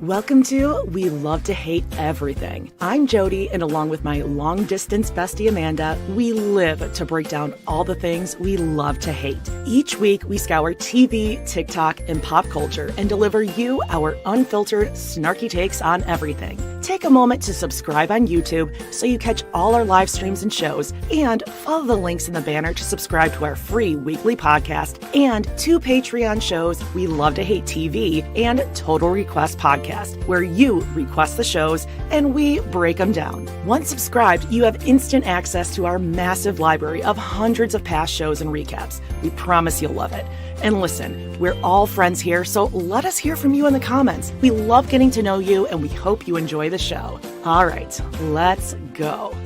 Welcome to We Love to Hate Everything. I'm Jody, and along with my long-distance bestie Amanda, we live to break down all the things we love to hate. Each week, we scour TV, TikTok, and pop culture and deliver you our unfiltered, snarky takes on everything. Take a moment to subscribe on YouTube so you catch all our live streams and shows, and follow the links in the banner to subscribe to our free weekly podcast and 2 Patreon shows, We Love to Hate TV and Total Request Podcast, where you request the shows and we break them down. Once subscribed, you have instant access to our massive library of hundreds of past shows and recaps. We promise you'll love it. And listen, we're all friends here, so let us hear from you in the comments. We love getting to know you, and we hope you enjoy the show. All right, let's go.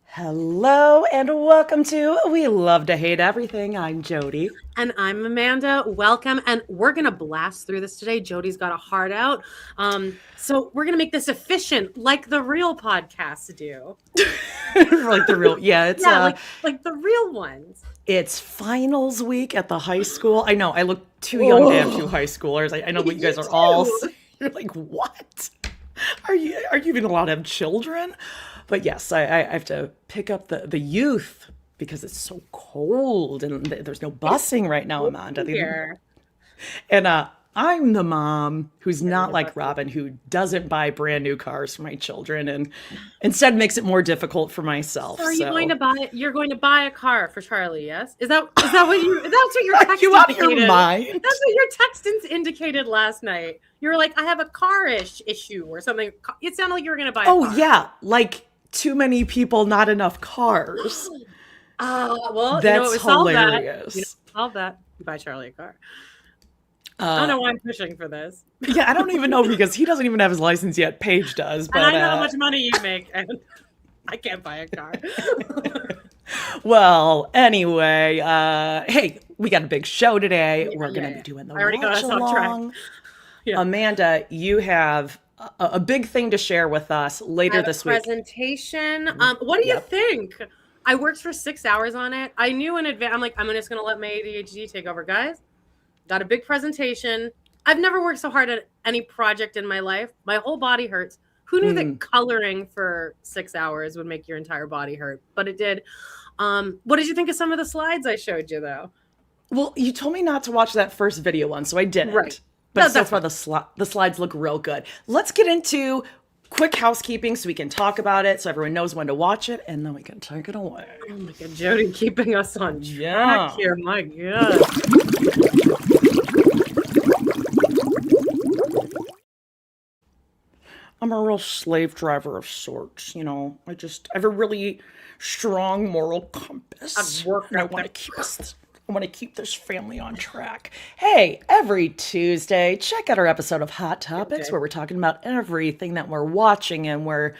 Hello and welcome to We Love to Hate Everything. I'm Jody. And I'm Amanda. Welcome. And we're going to blast through this today. Jody's got a heart out. So we're going to make this efficient like the real podcasts do. Like the real, yeah. It's like the real ones. It's finals week at the high school. I know, I look too young to have 2 high schoolers. I know what you guys are all, you're like, what? Are you even allowed to have children? But yes, I have to pick up the youth because it's so cold and there's no busing right now, Amanda. Here. And I'm the mom who's not like Robyn, who doesn't buy brand new cars for my children and instead makes it more difficult for myself. So are you going to buy? You're going to buy a car for Charlie? Yes. Is that what you? That's what your text you out of indicated. Your mind? That's what your text indicated last night. You were like, I have a car-ish issue or something. It sounded like you were going to buy a car. Oh yeah, like too many people, not enough cars. Well, that's hilarious. Solve that. You buy Charlie a car. I don't know why I'm pushing for this. Yeah, I don't even know because he doesn't even have his license yet. Paige does, but and I know how much money you make, and I can't buy a car. Well, anyway, hey, we got a big show today. We're going to be doing the Watchalong. Yeah. Amanda, you have a big thing to share with us later this week. Presentation. What do you think? I worked for 6 hours on it. I knew in advance. I'm like, I'm just going to let my ADHD take over, guys. Got a big presentation. I've never worked so hard at any project in my life. My whole body hurts. Who knew that coloring for 6 hours would make your entire body hurt? But it did. What did you think of some of the slides I showed you, though? Well, you told me not to watch that first video one, so I didn't. Right. But that's why the slides look real good. Let's get into quick housekeeping so we can talk about it, so everyone knows when to watch it, and then we can take it away. Oh my God, Jody keeping us on track here. My God. I'm a real slave driver of sorts, you know. I have a really strong moral compass. And I want to keep this family on track. Hey, every Tuesday, check out our episode of Hot Topics where we're talking about everything that we're watching and we're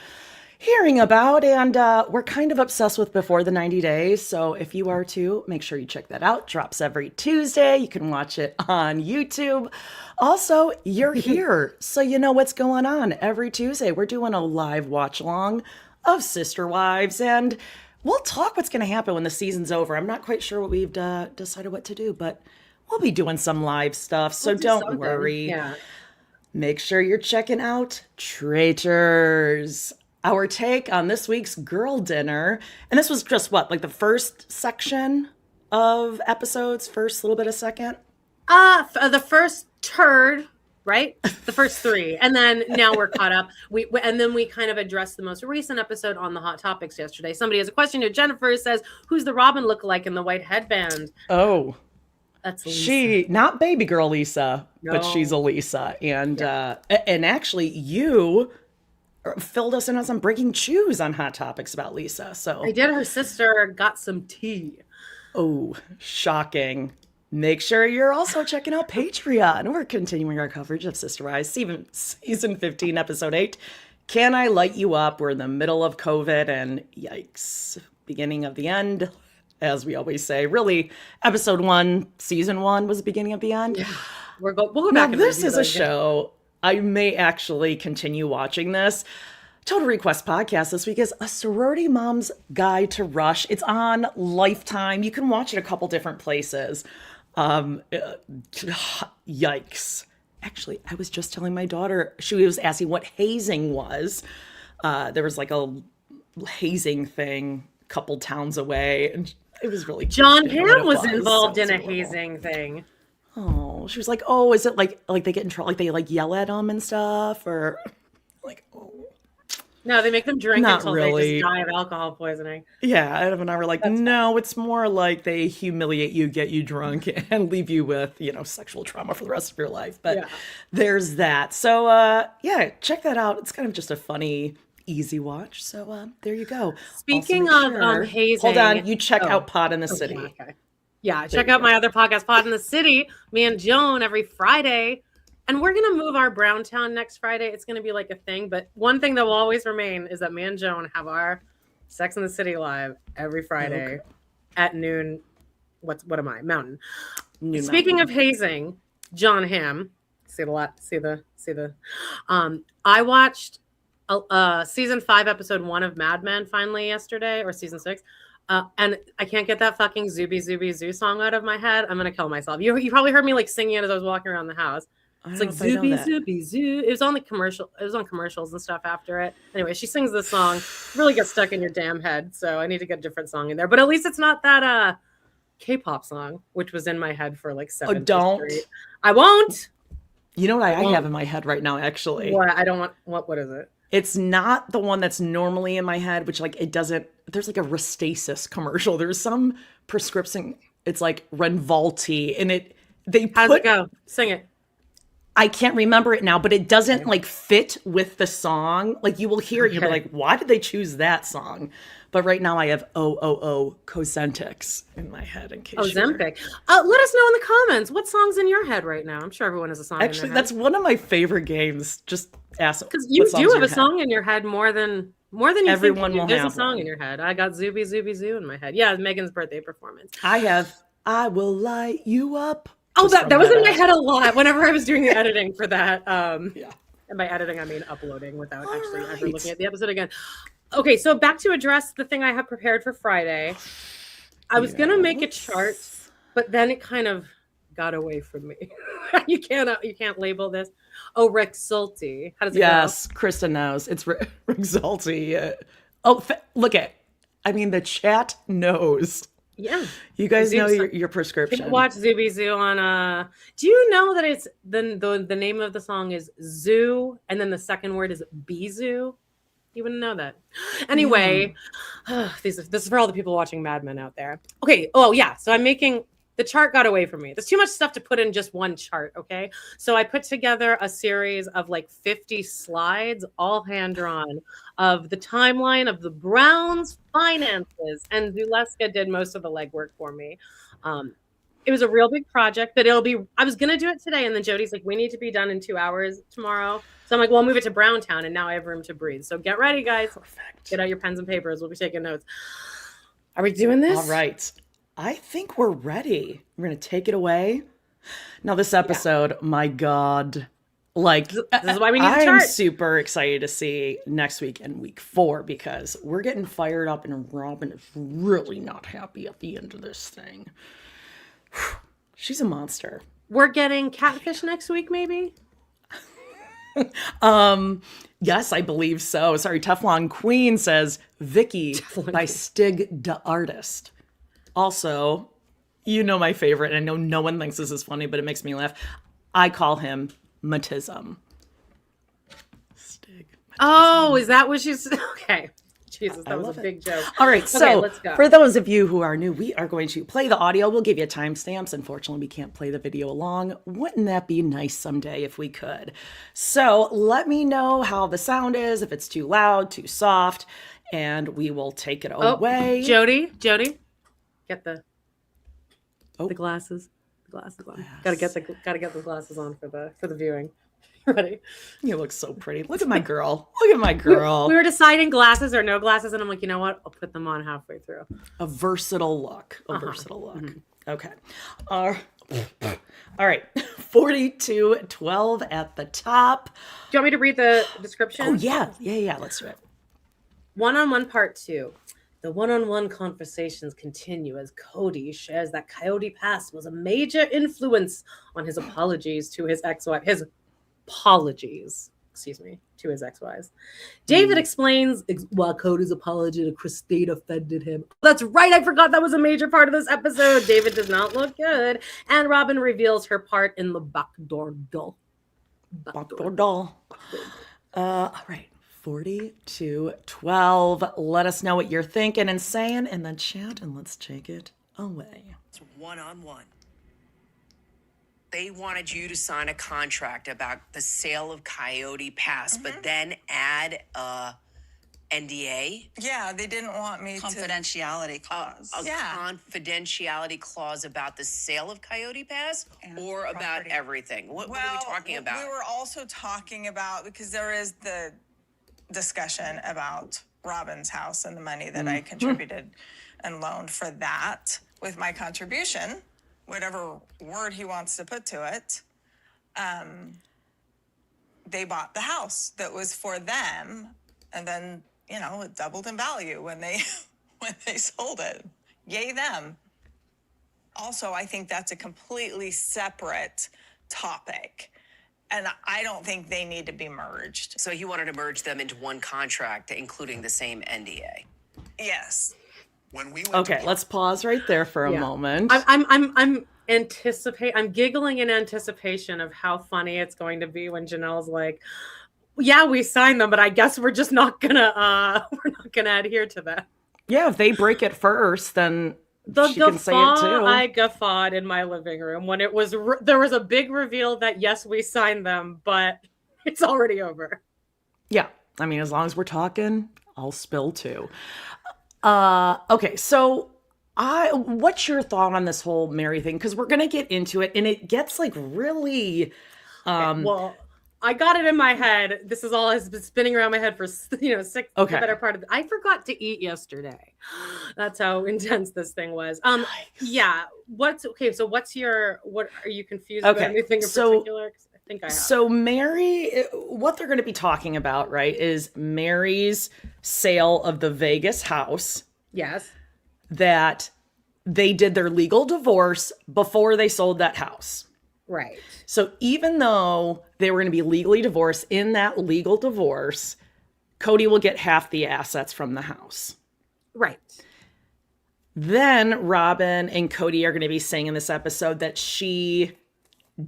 hearing about, and we're kind of obsessed with Before the 90 Days. So if you are too, make sure you check that out. Drops every Tuesday. You can watch it on YouTube. Also, you're here, so you know what's going on. Every Tuesday, we're doing a live watch along of Sister Wives, and we'll talk what's going to happen when the season's over. I'm not quite sure what we've decided what to do, but we'll be doing some live stuff, so don't worry. Yeah. Make sure you're checking out Traitors, our take on this week's girl dinner. And this was just what, like the first section of episodes, first little bit of second? The first turd, right? The first 3. And then now we're caught up. We kind of addressed the most recent episode on the Hot Topics yesterday. Somebody has a question here. Jennifer says, who's the Robyn lookalike in the white headband? Oh. That's Lisa. She, not baby girl Lisa, but she's a Lisa. And and actually you filled us in on some breaking news on Hot Topics about Lisa. So I did. Her sister got some tea. Oh, shocking. Make sure you're also checking out Patreon. We're continuing our coverage of Sister Wives, season 15, episode 8. Can I Light You Up? We're in the middle of COVID and yikes, beginning of the end, as we always say. Really, episode 1, season 1 was the beginning of the end. Yeah. We'll go back. Now, this is a show. I may actually continue watching this. Total Request podcast this week is A Sorority Mom's Guide to Rush. It's on Lifetime. You can watch it a couple different places. Yikes. Actually, I was just telling my daughter, she was asking what hazing was. There was like a hazing thing a couple towns away, and it was really John Hamm was involved in a hazing thing. Oh, she was like, oh, is it like they get in trouble, like they like yell at them and stuff, or like, oh. No, they make them drink Not until really. they just die of alcohol poisoning. Yeah, Adam and I were like, no, it's more like they humiliate you, get you drunk, and leave you with, sexual trauma for the rest of your life. But there's that. So, yeah, check that out. It's kind of just a funny, easy watch. So there you go. Speaking of hazing. Hold on. You check out Pod in the City. Okay. Yeah, check out my other podcast, Pod in the City. Me and Joan every Friday. And we're going to move our Browntown next Friday. It's going to be like a thing. But one thing that will always remain is that me and Joan have our Sex in the City live every Friday at noon. What am I? Mountain. Speaking of hazing, John Hamm. I watched season 5, episode 1 of Mad Men finally yesterday, or season 6. And I can't get that fucking Zooby Zooby Zoo song out of my head. I'm going to kill myself. You probably heard me like singing it as I was walking around the house. It's like Zooby Zooby Zoo. It was on the commercial. It was on commercials and stuff after it. Anyway, she sings this song. Really gets stuck in your damn head. So I need to get a different song in there. But at least it's not that K-pop song, which was in my head for like 7 days straight. I won't. You know what I have in my head right now, actually? What? I don't want. What is it? It's not the one that's normally in my head, which like it doesn't. There's like a Restasis commercial. There's some prescription. It's like Renvolti, and How's it go? Sing it. I can't remember it now, but it doesn't like fit with the song. Like you will hear it, and you'll be like, why did they choose that song? But right now I have Cosentix in my head in case Ozempic. Let us know in the comments what song's in your head right now. I'm sure everyone has a song in their head. That's one of my favorite games. Just ask. Because you do have a song in your head more than you everyone think. Will There's have a song one. in your head. I got Zooby Zooby Zoo in my head. Yeah, Megan's birthday performance. I have I Will Light You Up. Oh, that was in my head a lot whenever I was doing the editing for that. Yeah. And by editing, I mean uploading without ever looking at the episode again. Okay, so back to address the thing I have prepared for Friday. I was going to make a chart, but then it kind of got away from me. You can't label this. Oh, Rexulti. How does it go? Yes, Krista knows. It's Rexulti. Look at. I mean, the chat knows. Yeah. You guys know your prescription. Watch Zooby Zoo on do you know that it's the name of the song is Zoo and then the second word is Bizoo? You wouldn't know that. Anyway, this is for all the people watching Mad Men out there. Okay. Oh yeah. So I'm making the chart got away from me. There's too much stuff to put in just one chart. Okay. So I put together a series of like 50 slides, all hand drawn, of the timeline of the Browns' finances. And Zuleska did most of the legwork for me. It was a real big project, but I was going to do it today. And then Jody's like, we need to be done in 2 hours tomorrow. So I'm like, well, I'll move it to Browntown. And now I have room to breathe. So get ready, guys. Perfect. Get out your pens and papers. We'll be taking notes. Are we doing this? All right. I think we're ready. We're going to take it away. Now, this episode, my God, like, this is why we need a chart. I'm super excited to see next week and week 4 because we're getting fired up and Robyn is really not happy at the end of this thing. She's a monster. We're getting catfish next week, maybe? Yes, I believe so. Sorry, Teflon Queen says Vicky by Stig the Artist. Also, you know my favorite, and I know no one thinks this is funny, but it makes me laugh. I call him Matism. Stig. Matism. Oh, is that what she's... Okay. Jesus, that was a big joke. All right, so let's go. For those of you who are new, we are going to play the audio. We'll give you timestamps. Unfortunately, we can't play the video along. Wouldn't that be nice someday if we could? So let me know how the sound is, if it's too loud, too soft, and we will take it away. Jody, get the glasses. The glasses on. Yes. Gotta get the glasses on for the viewing. Ready? You look so pretty. Look at my girl. Look at my girl. We were deciding glasses or no glasses, and I'm like, you know what? I'll put them on halfway through. A versatile look. A versatile look. Mm-hmm. Okay. All right. 4212 at the top. Do you want me to read the description? Oh, yeah. Yeah. Let's do it. One-on-one part 2. The one-on-one conversations continue as Kody shares that Coyote Pass was a major influence on his apologies to his ex-wife. To his ex-wives. David explains why Cody's apology to Christine offended him. That's right, I forgot that was a major part of this episode. David does not look good. And Robyn reveals her part in the backdoor doll. Backdoor doll. All right. 4212. Let us know what you're thinking and saying in the chat, and let's take it away. It's one-on-one. They wanted you to sign a contract about the sale of Coyote Pass, but then add a NDA. Yeah, they didn't want me confidentiality clause. A confidentiality clause about the sale of Coyote Pass or about everything? What are we talking about? We were also talking about, because there is the discussion about Robyn's house and the money that I contributed and loaned for that with my contribution, whatever word he wants to put to it. They bought the house that was for them, and then, you know, it doubled in value when they sold it. Yay them. Also, I think that's a completely separate topic, and I don't think they need to be merged. So he wanted to merge them into one contract, including the same NDA. Yes. Okay, let's pause right there for a moment. I'm giggling in anticipation of how funny it's going to be when Janelle's like, yeah, we signed them, but I guess we're just not gonna adhere to that. Yeah, if they break it first, then she can say it too. I guffawed in my living room when it was there was a big reveal that yes, we signed them, but it's already over. Yeah, I mean, as long as we're talking, I'll spill too. Okay, so what's your thought on this whole Mary thing? Because we're gonna get into it, and it gets like really. Well, I got it in my head. This is all has been spinning around my head for the better part of. I forgot to eat yesterday. That's how intense this thing was. Yeah. So what are you confused about anything in particular? I think I have. So Mary, what they're going to be talking about, right, is Mary's sale of the Vegas house. Yes. That they did their legal divorce before they sold that house. Right. So even though they were going to be legally divorced, in that legal divorce, Kody will get half the assets from the house. Right. Then Robyn and Kody are going to be saying in this episode that she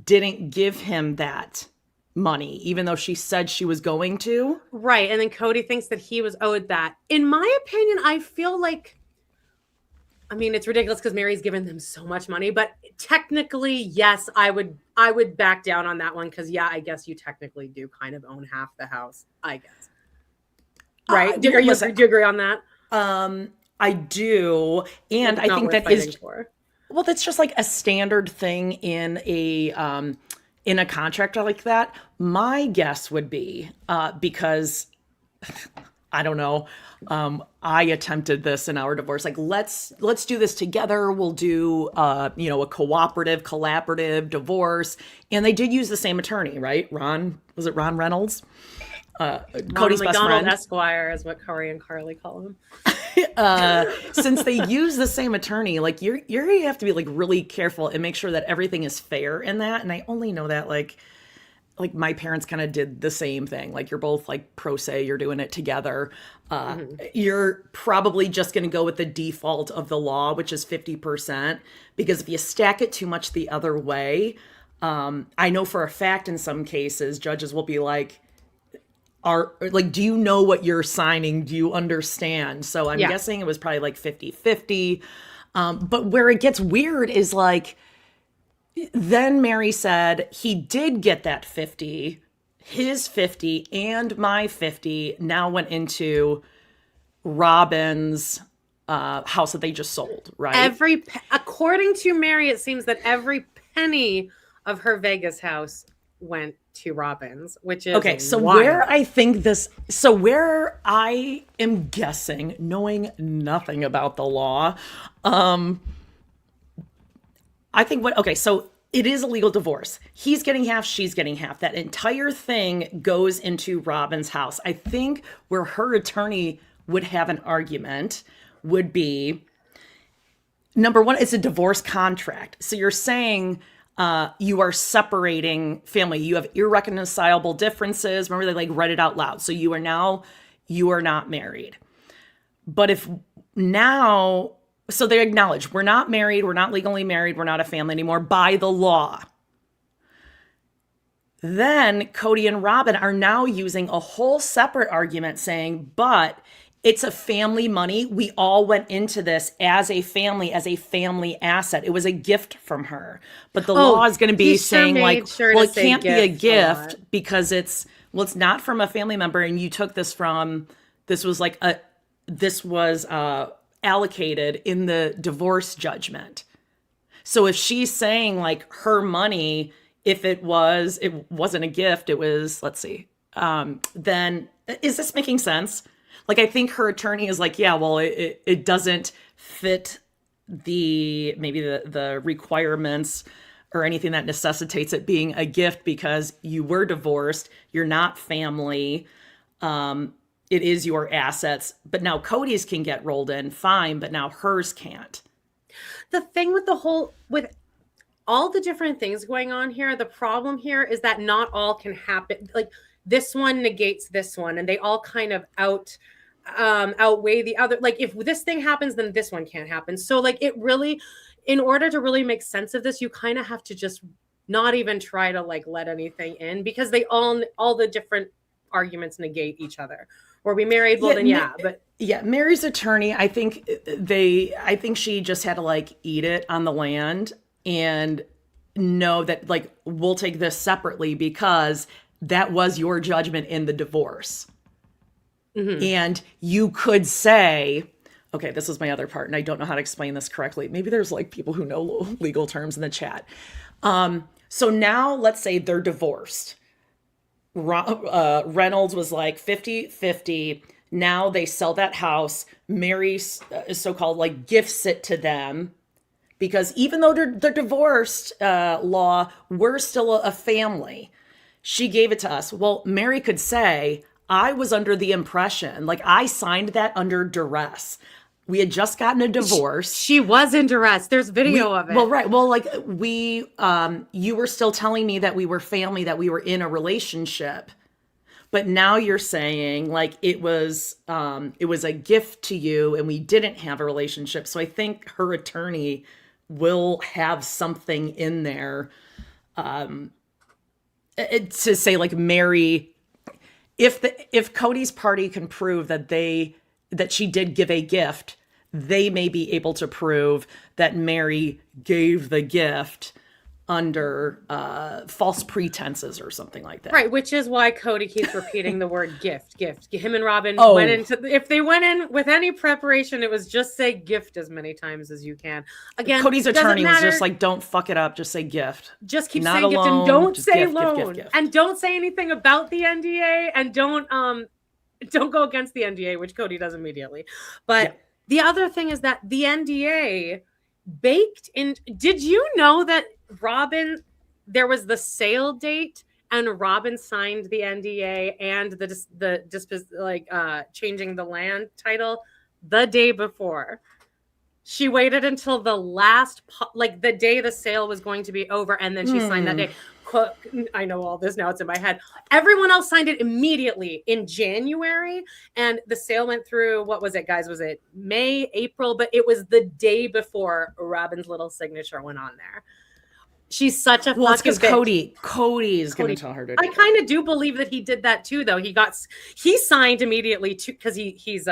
didn't give him that money, even though she said she was going to. Right. And then Kody thinks that he was owed that. In my opinion, I feel like, I mean, it's ridiculous because Mary's given them so much money, but technically, yes, I would back down on that one because, yeah, I guess you technically do kind of own half the house, I guess. Right? Do you agree on that? I do, and I think that is well, that's just like a standard thing in a contract like that. My guess would be because I don't know. I attempted this in our divorce. Like, let's do this together. We'll do, a collaborative divorce. And they did use the same attorney, right? Was it Ron Reynolds? Cody's best friend. Esquire is what Corey and Carly call him. Since they use the same attorney, like you have to be like really careful and make sure that everything is fair in that. And I only know that like my parents kind of did the same thing. Like you're both like pro se, you're doing it together. You're probably just going to go with the default of the law, which is 50%, because if you stack it too much the other way, I know for a fact in some cases, judges will be like, do you know what you're signing? Do you understand? So I'm guessing it was probably like 50-50. But where it gets weird is like, then Mary said he did get that 50, his 50 and my 50 now went into Robyn's house that they just sold, right? According to Mary, it seems that every penny of her Vegas house went to Robyn's, which is okay. So wild. where I am guessing, knowing nothing about the law, I think so it is a legal divorce. He's getting half, she's getting half. That entire thing goes into Robyn's house. I think where her attorney would have an argument would be, number one, it's a divorce contract. So you're saying you are separating family. You have irreconcilable differences. Remember, they like read it out loud. So you are not married. But if now, so they acknowledge we're not married, we're not legally married, we're not a family anymore by the law. Then Kody and Robyn are now using a whole separate argument saying, but it's a family money. We all went into this as a family asset. It was a gift from her. But the law is going to be saying well, it can't be a gift because it's not from a family member. And you took this was allocated in the divorce judgment. So if she's saying like her money, if it wasn't a gift, it was, let's see, then is this making sense? Like, I think her attorney is like, yeah, well, it doesn't fit the requirements or anything that necessitates it being a gift because you were divorced, you're not family, it is your assets. But now Kody's can get rolled in, fine, but now hers can't. The thing with with all the different things going on here, the problem here is that not all can happen. Like, this one negates this one, and they all kind of outweigh the other. Like, if this thing happens, then this one can't happen. So like, it really, in order to really make sense of this, you kind of have to just not even try to like let anything in, because they all the different arguments negate each other. Were we married? Well, then but yeah, Mary's attorney, I think she just had to like eat it on the land and know that like, we'll take this separately because that was your judgment in the divorce. Mm-hmm. And you could say, okay, this is my other part, and I don't know how to explain this correctly. Maybe there's like people who know legal terms in the chat. So now let's say they're divorced. Reynolds was like 50-50. Now they sell that house. Mary so-called like gifts it to them because even though they're divorced, law, we're still a family. She gave it to us. Well, Mary could say, I was under the impression, like I signed that under duress. We had just gotten a divorce. She was in duress. There's video of it. Well, right. Well, like you were still telling me that we were family, that we were in a relationship. But now you're saying like it was a gift to you and we didn't have a relationship. So I think her attorney will have something in there to say like Mary, if Kody's party can prove that she did give a gift, they may be able to prove that Mary gave the gift under false pretenses or something like that. Right, which is why Kody keeps repeating the word gift. Him and Robyn went into, if they went in with any preparation, it was just say gift as many times as you can. Again, Cody's attorney was just like, don't fuck it up, just say gift. Just keep Not saying gift and alone, don't say gift, loan. gift. And don't say anything about the NDA and don't go against the NDA, which Kody does immediately. But the other thing is that the NDA baked in. Did you know that Robyn, there was the sale date and Robyn signed the NDA and the changing the land title the day before? She waited until the last, the day the sale was going to be over, and then she signed that day. I know all this now, it's in my head. Everyone else signed it immediately in January, and the sale went through, what was it, guys? Was it May, April? But it was the day before Robyn's little signature went on there. She's such a well, it's because bitch. Cody is going to tell her to do I kind of do believe that he did that too, though. He signed immediately too, because he's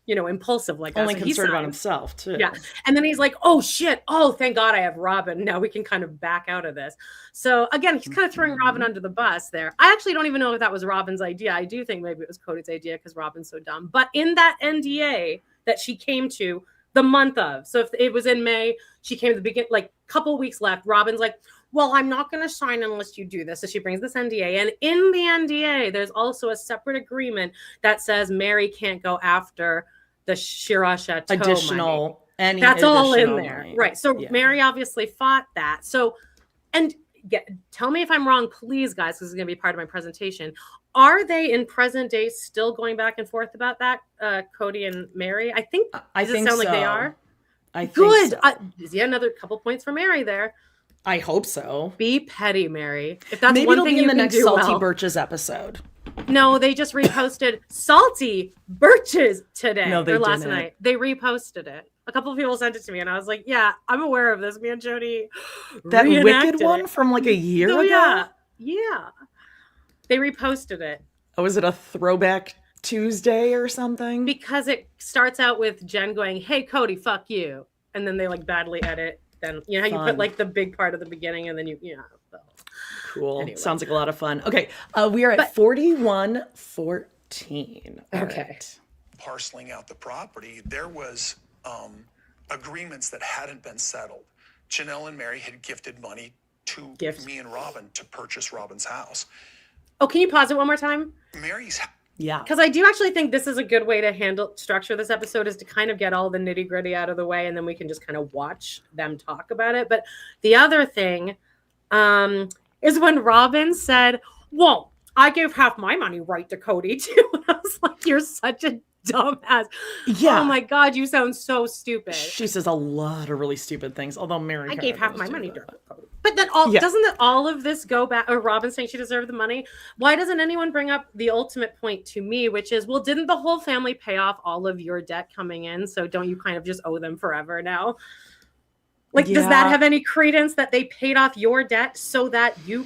impulsive like only us. concerned about himself too. Yeah. And then he's like, oh shit. Oh, thank God I have Robyn. Now we can kind of back out of this. So again, he's kind of throwing Robyn under the bus there. I actually don't even know if that was Robyn's idea. I do think maybe it was Cody's idea because Robyn's so dumb. But in that NDA that she came to the month of, so if it was in May, she came to the beginning, like couple weeks left. Robyn's like, well, I'm not going to sign unless you do this. So she brings this NDA. And in the NDA, there's also a separate agreement that says Mary can't go after the Shira Chateau additional That's all in there. money. Right. So Mary obviously fought that. So, and tell me if I'm wrong, please, guys, because it's going to be part of my presentation. Are they in present day still going back and forth about that, Kody and Mary? I think. Does it sound so. like they are? I think Good. so. Yeah, another couple points for Mary there. I hope so. Be petty, Mary. If that's Maybe one it'll thing be in you the can next do Salty well. Birches episode. No, they just reposted Salty Birches today. No, they or last didn't. night. They reposted it. A couple of people sent it to me, and I was like, "Yeah, I'm aware of this." Me and Jody. That Wicked one it. from like a year ago. Yeah. They reposted it. Oh, is it a throwback Tuesday or something? Because it starts out with Jen going, "Hey, Kody, fuck you," and then they like badly edit. Then you know how you put like the big part at the beginning, and then you So. Cool. Anyway. Sounds like a lot of fun. Okay, we are at 41-14. Okay. Right. Parceling out the property, there was agreements that hadn't been settled. Janelle and Mary had gifted money to me and Robyn to purchase Robyn's house. Oh, can you pause it one more time? Mary's. Yeah. Because I do actually think this is a good way to structure this episode, is to kind of get all the nitty gritty out of the way, and then we can just kind of watch them talk about it. But the other thing is when Robyn said, "Well, I gave half my money right to Kody too." And I was like, "You're such a dumbass." Yeah. Oh my God, you sound so stupid. She says a lot of really stupid things, although Mary I kind gave of half my does money do to that. Kody. But then doesn't all of this go back, or Robyn saying she deserved the money? Why doesn't anyone bring up the ultimate point to me, which is, well, didn't the whole family pay off all of your debt coming in? So don't you kind of just owe them forever now? Like, does that have any credence that they paid off your debt so that your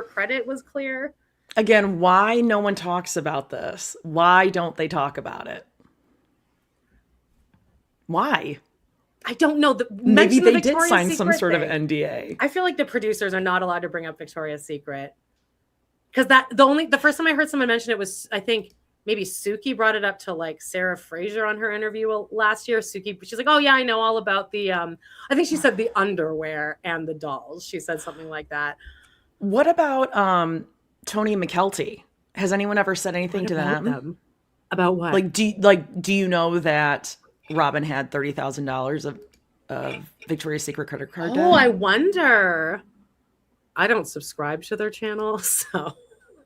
credit was clear? Again, why no one talks about this? Why don't they talk about it? Why? I don't know. Maybe they did Victoria's sign some Secret sort of thing. NDA. I feel like the producers are not allowed to bring up Victoria's Secret. Because the first time I heard someone mention it was, I think, maybe Suki brought it up to like Sarah Fraser on her interview last year. Suki, she's like, "Oh yeah, I know all about the," I think she said the underwear and the dolls. She said something like that. What about Tony and McKelty? Has anyone ever said anything to them? About what? Like, do you know that Robyn had $30,000 of Victoria's Secret credit card debt? Oh, I wonder. I don't subscribe to their channel, so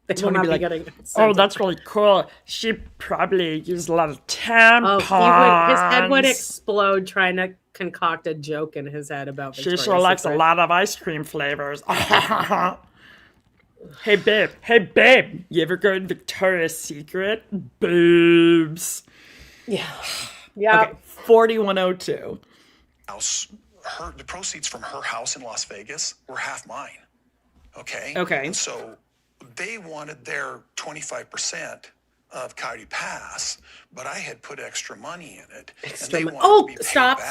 they will not be getting. Oh, that's really cool. She probably used a lot of tampons. His head would explode trying to concoct a joke in his head about She Victoria's sure likes Secret. a lot of ice cream flavors. Hey, babe. You ever go to Victoria's Secret? Boobs. Yeah. Okay, 4102. House, the proceeds from her house in Las Vegas were half mine. Okay. And so they wanted their 25% of Coyote Pass, but I had put extra money in it. Stop.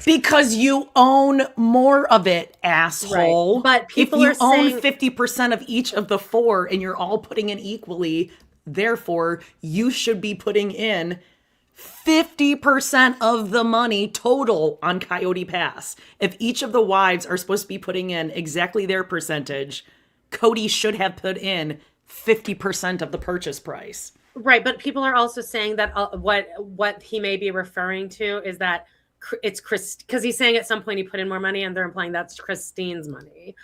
Because you own more of it, asshole. Right. But people if you are own saying 50% of each of the four and you're all putting in equally, therefore you should be putting in 50% of the money total on Coyote Pass. If each of the wives are supposed to be putting in exactly their percentage, Kody should have put in 50% of the purchase price. Right, but people are also saying that what he may be referring to is that it's Chris, because he's saying at some point he put in more money, and they're implying that's Christine's money.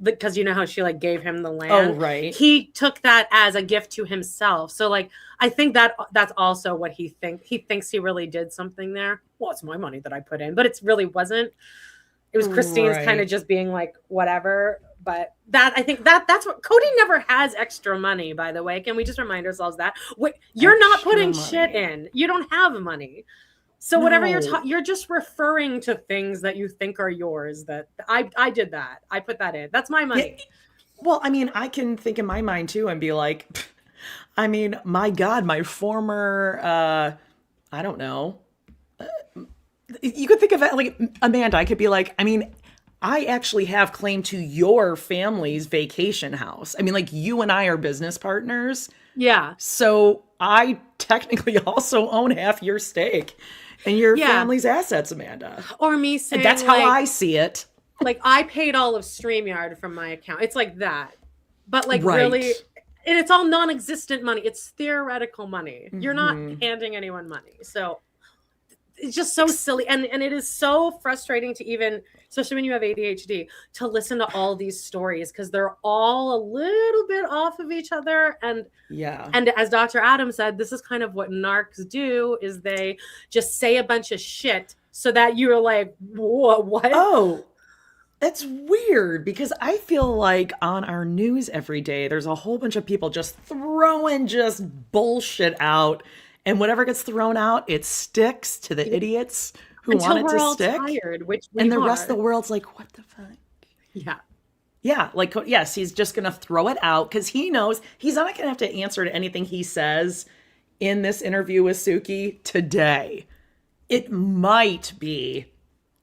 Because you know how she like gave him the land. Oh, right. He took that as a gift to himself. So like, I think that's also what he thinks he really did something there. Well, it's my money that I put in, but it really wasn't. It was Christine's kind of just being like, whatever. But I think that's what Kody never has extra money, by the way. Can we just remind ourselves that? You're not putting shit in. You don't have money. So whatever you're just referring to things that you think are yours. That I did that. I put that in. That's my money. Yeah. Well, I mean, I can think in my mind too and be like, I mean, my God, my former, I don't know. You could think of it like Amanda. I could be like, I mean, I actually have claim to your family's vacation house. I mean, like, you and I are business partners. Yeah. So I technically also own half your stake in your family's assets, Amanda. Or me saying, that's how I see it. Like, I paid all of StreamYard from my account. It's like that. But like really, and it's all non-existent money. It's theoretical money. You're not handing anyone money. So it's just so silly, and it is so frustrating to even, especially when you have ADHD, to listen to all these stories because they're all a little bit off of each other. And as Dr. Adam said, this is kind of what narcs do, is they just say a bunch of shit so that you're like, what? Oh, that's weird, because I feel like on our news every day, there's a whole bunch of people just throwing just bullshit out. And whatever gets thrown out, it sticks to the idiots who Until want it we're to all stick. tired, which we and the are. rest of the world's like, what the fuck? Yeah. Yeah, like, yes, he's just going to throw it out because he knows he's not going to have to answer to anything he says in this interview with Suki today. It might be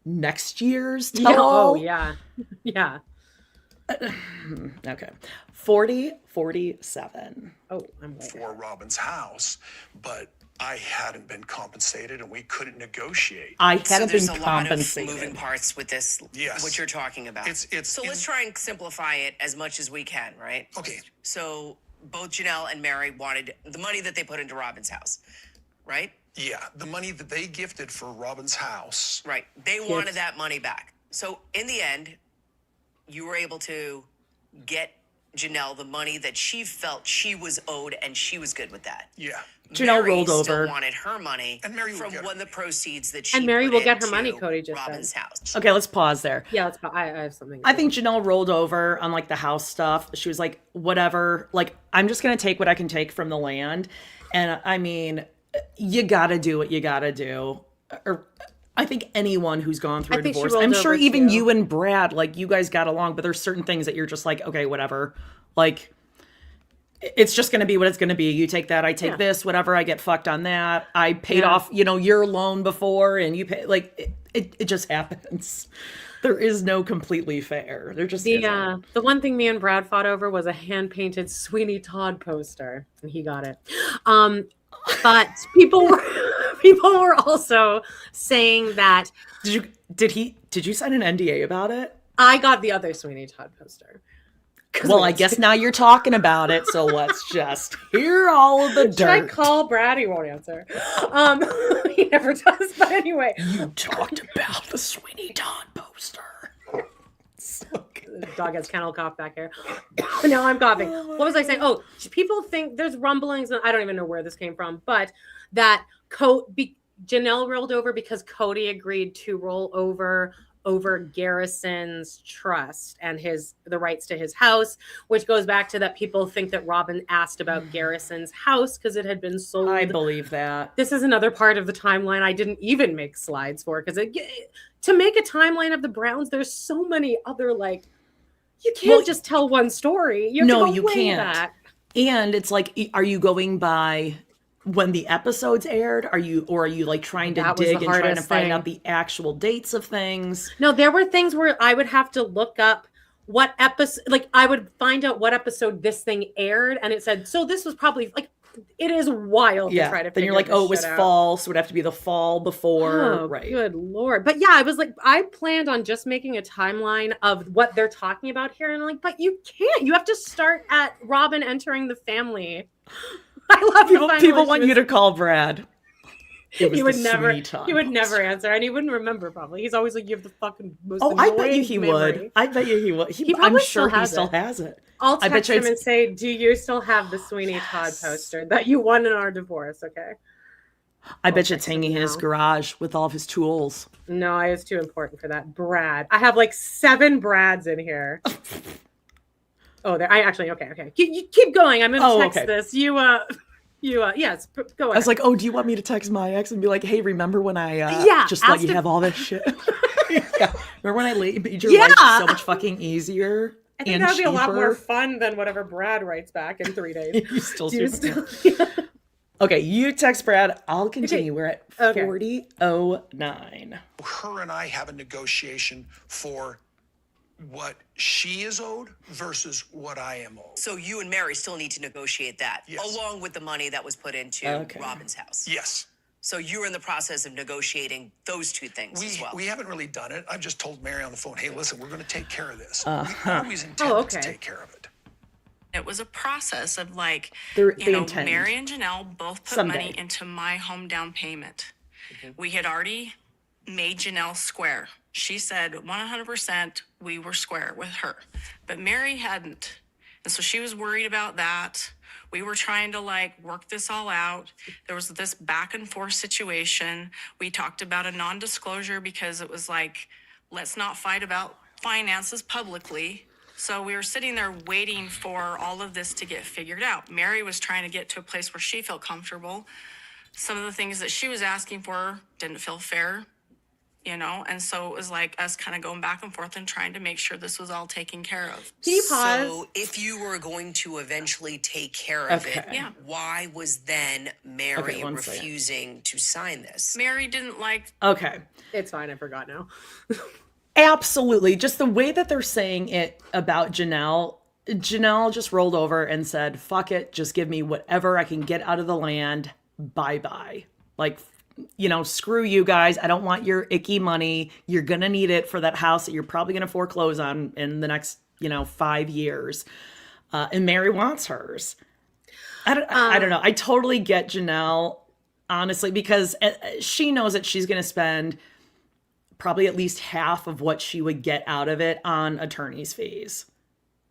next year's tell-all. Oh, yeah. Yeah. Okay. 47. Oh, I'm right. For Robyn's house, but I hadn't been compensated and we couldn't negotiate. I hadn't there's been a lot of compensated. moving parts with this. Yes. What you're talking about. So let's try and simplify it as much as we can, right? Okay. So both Janelle and Mary wanted the money that they put into Robyn's house, right? Yeah, the money that they gifted for Robyn's house. Right. They wanted that money back. So in the end, you were able to get Janelle the money that she felt she was owed, and she was good with that. Yeah. Janelle Mary rolled over. Still wanted her money And Mary will from get one of the proceeds that she And Mary put will get her into money, Kody just said. Robyn's house. Okay, let's pause there. Yeah, I have something. I think Janelle rolled over on like the house stuff. She was like, whatever, like, I'm just going to take what I can take from the land. And I mean, you got to do what you got to do. Or I think anyone who's gone through a think she divorce, rolled I'm sure over even too. you and Brad, like, you guys got along, but there's certain things that you're just like, okay, whatever. Like, it's just going to be what it's going to be. You take that, I take this, whatever. I get fucked on that. I paid off, your loan before, and you pay, like, it just happens. There is no completely fair. There just isn't. The one thing me and Brad fought over was a hand-painted Sweeney Todd poster, and he got it. But people were also saying that Did you sign an NDA about it? I got the other Sweeney Todd poster. Well, I guess now you're talking about it, so let's just hear all of the dirt. Should I call Brad? He won't answer. He never does. But anyway, you talked about the Sweeney Todd poster. The dog has kennel cough back here. Now I'm coughing. What was I saying? Oh, people think there's rumblings, and I don't even know where this came from, but that Janelle rolled over because Kody agreed to roll over Garrison's trust and the rights to his house, which goes back to that people think that Robyn asked about Garrison's house because it had been sold. I believe that. This is another part of the timeline I didn't even make slides for, because to make a timeline of the Browns, there's so many other, like, you can't just tell one story. You have to go way can't. back. And it's like, are you going by when the episodes aired? Are you like trying to dig and trying to find out the actual dates of things? No, there were things where I would have to look up what episode, like, I would find out what episode this thing aired, and it said, so this was probably, like, it is wild to try to figure. Then you're like, oh, it was fall, so it would have to be the fall before. Oh, right. Good Lord. But yeah, I was like, I planned on just making a timeline of what they're talking about here. And I'm like, but you can't. You have to start at Robyn entering the family. I love people want you to call Brad. He would never answer, and he wouldn't remember probably. He's always like, you have the fucking most I bet you he memory. would. I bet you he would. I'm sure he still has it. I'll text him and say, do you still have the Sweeney Todd poster that you won in our divorce? Okay. I bet you it's hanging in his garage with all of his tools. No, it's too important for that. Brad. I have like 7 Brads in here. Okay. You keep going. I'm going to text this. Yes, go ahead. I was like, oh, do you want me to text my ex and be like, hey, remember when I just let you have all this shit? Remember when I made your life so much fucking easier? I think that would be a lot more fun than whatever Brad writes back in 3 days. You still Okay, you text Brad. I'll continue. We're at 40:09. Her and I have a negotiation for what she is owed versus what I am owed. So you and Mary still need to negotiate that, along with the money that was put into Robyn's house. Yes. So you're in the process of negotiating those two things as well. We haven't really done it. I've just told Mary on the phone, hey, listen, we're going to take care of this. We always intended to take care of it. It was a process of, like, They intend. Mary and Janelle both put money into my home down payment. We had already made Janelle square. She said 100% we were square with her, but Mary hadn't. And so she was worried about that. We were trying to like work this all out. There was this back and forth situation. We talked about a non-disclosure because it was like, let's not fight about finances publicly. So we were sitting there waiting for all of this to get figured out. Mary was trying to get to a place where she felt comfortable. Some of the things that she was asking for didn't feel fair, you know? And so it was like us kind of going back and forth and trying to make sure this was all taken care of. Can you pause? So if you were going to eventually take care of it, Yeah. why was then Mary refusing to sign this? Mary didn't like... Okay. It's fine. I forgot now. Absolutely. Just the way that they're saying it about Janelle just rolled over and said, fuck it, just give me whatever I can get out of the land. Bye-bye. Like, you know, screw you guys. I don't want your icky money. You're going to need it for that house that you're probably going to foreclose on in the next, 5 years. And Mary wants hers. I don't know. I totally get Janelle, honestly, because she knows that she's going to spend probably at least half of what she would get out of it on attorney's fees.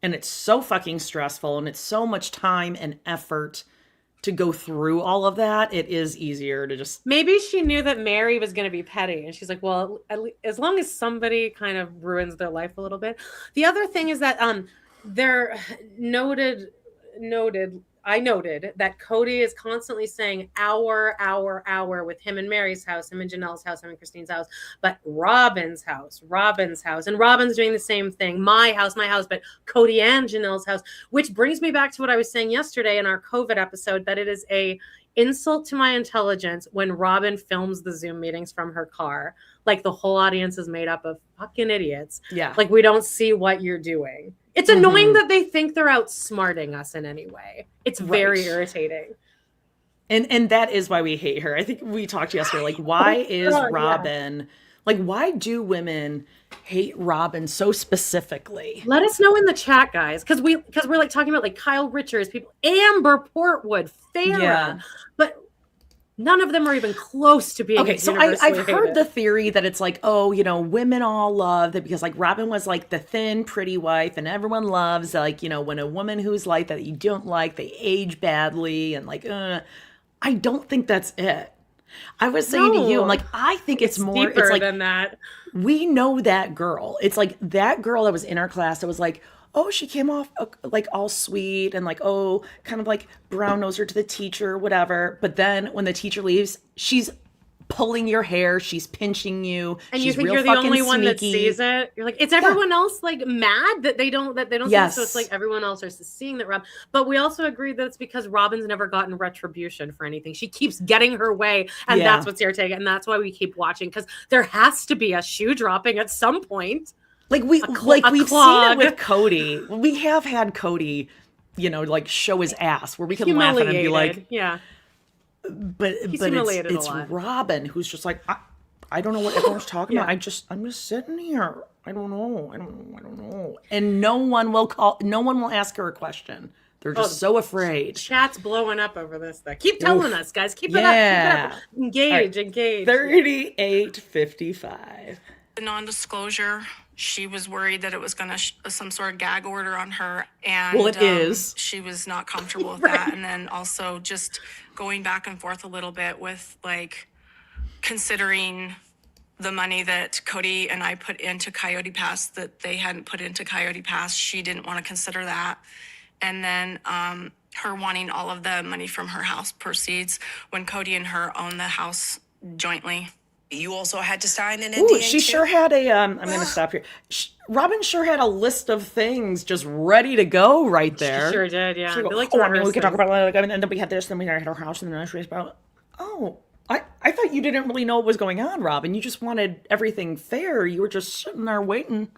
And it's so fucking stressful and it's so much time and effort to go through all of that. It is easier to just... Maybe she knew that Mary was going to be petty. And she's like, well, as long as somebody kind of ruins their life a little bit. The other thing is that I noted that Kody is constantly saying our with him and Mary's house, him and Janelle's house, him and Christine's house, but Robyn's house. And Robyn's doing the same thing. My house, but Kody and Janelle's house, which brings me back to what I was saying yesterday in our COVID episode, that it is a insult to my intelligence when Robyn films the Zoom meetings from her car. Like the whole audience is made up of fucking idiots. Yeah. Like we don't see what you're doing. It's annoying that they think they're outsmarting us in any way. It's very irritating. And that is why we hate her. I think we talked yesterday, like, why is Robyn, like, why do women hate Robyn so specifically? Let us know in the chat, guys. Because we're like talking about like Kyle Richards, people, Amber Portwood, Farrah. But none of them are even close to being okay. So I've heard the theory that it's like, oh, women all love that because like Robyn was like the thin, pretty wife, and everyone loves like when a woman who's like that you don't like, they age badly, and like, I don't think that's it. I was saying to you, I'm like, I think it's more deeper it's like than that. We know that girl. It's like that girl that was in our class that was like, oh, she came off like all sweet and like, oh, kind of like brown nose her to the teacher, whatever. But then when the teacher leaves, she's pulling your hair, she's pinching you, and she's you think real you're the only one that sneaky. sees it. You're like, it's everyone else like mad that they don't see it, so it's like everyone else is seeing that Rob. But we also agree that it's because Robyn's never gotten retribution for anything. She keeps getting her way, and that's what's irritating, and that's why we keep watching, because there has to be a shoe dropping at some point. Like we've seen it with Kody. We have had Kody, like show his ass where we can laugh at him and be like, but it's Robyn who's just like, I don't know what everyone's talking about. I'm just sitting here. I don't know. And no one will ask her a question. They're just so afraid. Chat's blowing up over this thing. Keep telling us, guys. Keep it up. Engage. 38:55. The non-disclosure, she was worried that it was going to some sort of gag order on her, and it is. She was not comfortable with that. And then also just going back and forth a little bit with like considering the money that Kody and I put into Coyote Pass that they hadn't put into Coyote Pass. She didn't want to consider that. And then her wanting all of the money from her house proceeds when Kody and her own the house jointly. You also had to sign an NDA. She sure had a, I'm going to stop here. Robyn sure had a list of things just ready to go right there. She sure did, yeah. She go, we could talk about like, and then we had this, then we had our house, and then I was about, I thought you didn't really know what was going on, Robyn. You just wanted everything fair. You were just sitting there waiting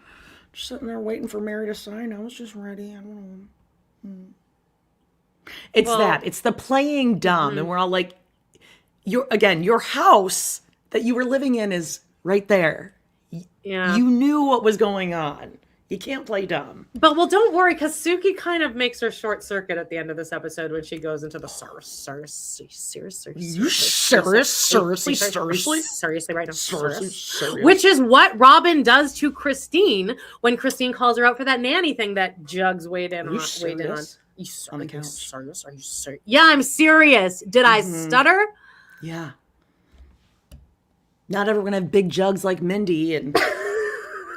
for Mary to sign. I was just ready. I don't know. It's the playing dumb, and we're all like, your house that you were living in is right there. Yeah. You knew what was going on. You can't play dumb. But well, don't worry, because Suki kind of makes her short circuit at the end of this episode when she goes into the seriously right now, which is what Robyn does to Christine when Christine calls her out for that nanny thing that Jugs weighed in on. On the couch. Serious? Are you serious? Yeah, I'm serious. Did I stutter? Yeah. Not everyone have big jugs like Mindy and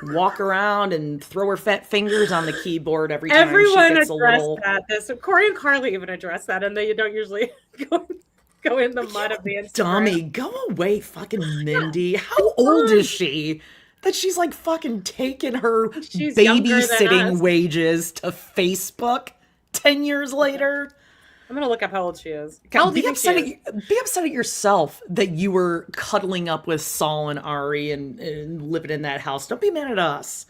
walk around and throw her fat fingers on the keyboard every time Everyone she gets a little. That. Corey and Carly even address that, and they don't usually go in the mud of the Instagram. Dummy, go away, fucking Mindy. How old is she? That she's like fucking taking her babysitting wages to Facebook 10 years later. I'm gonna look up how old she is. How old be upset at yourself that you were cuddling up with Saul and Ari and living in that house. Don't be mad at us.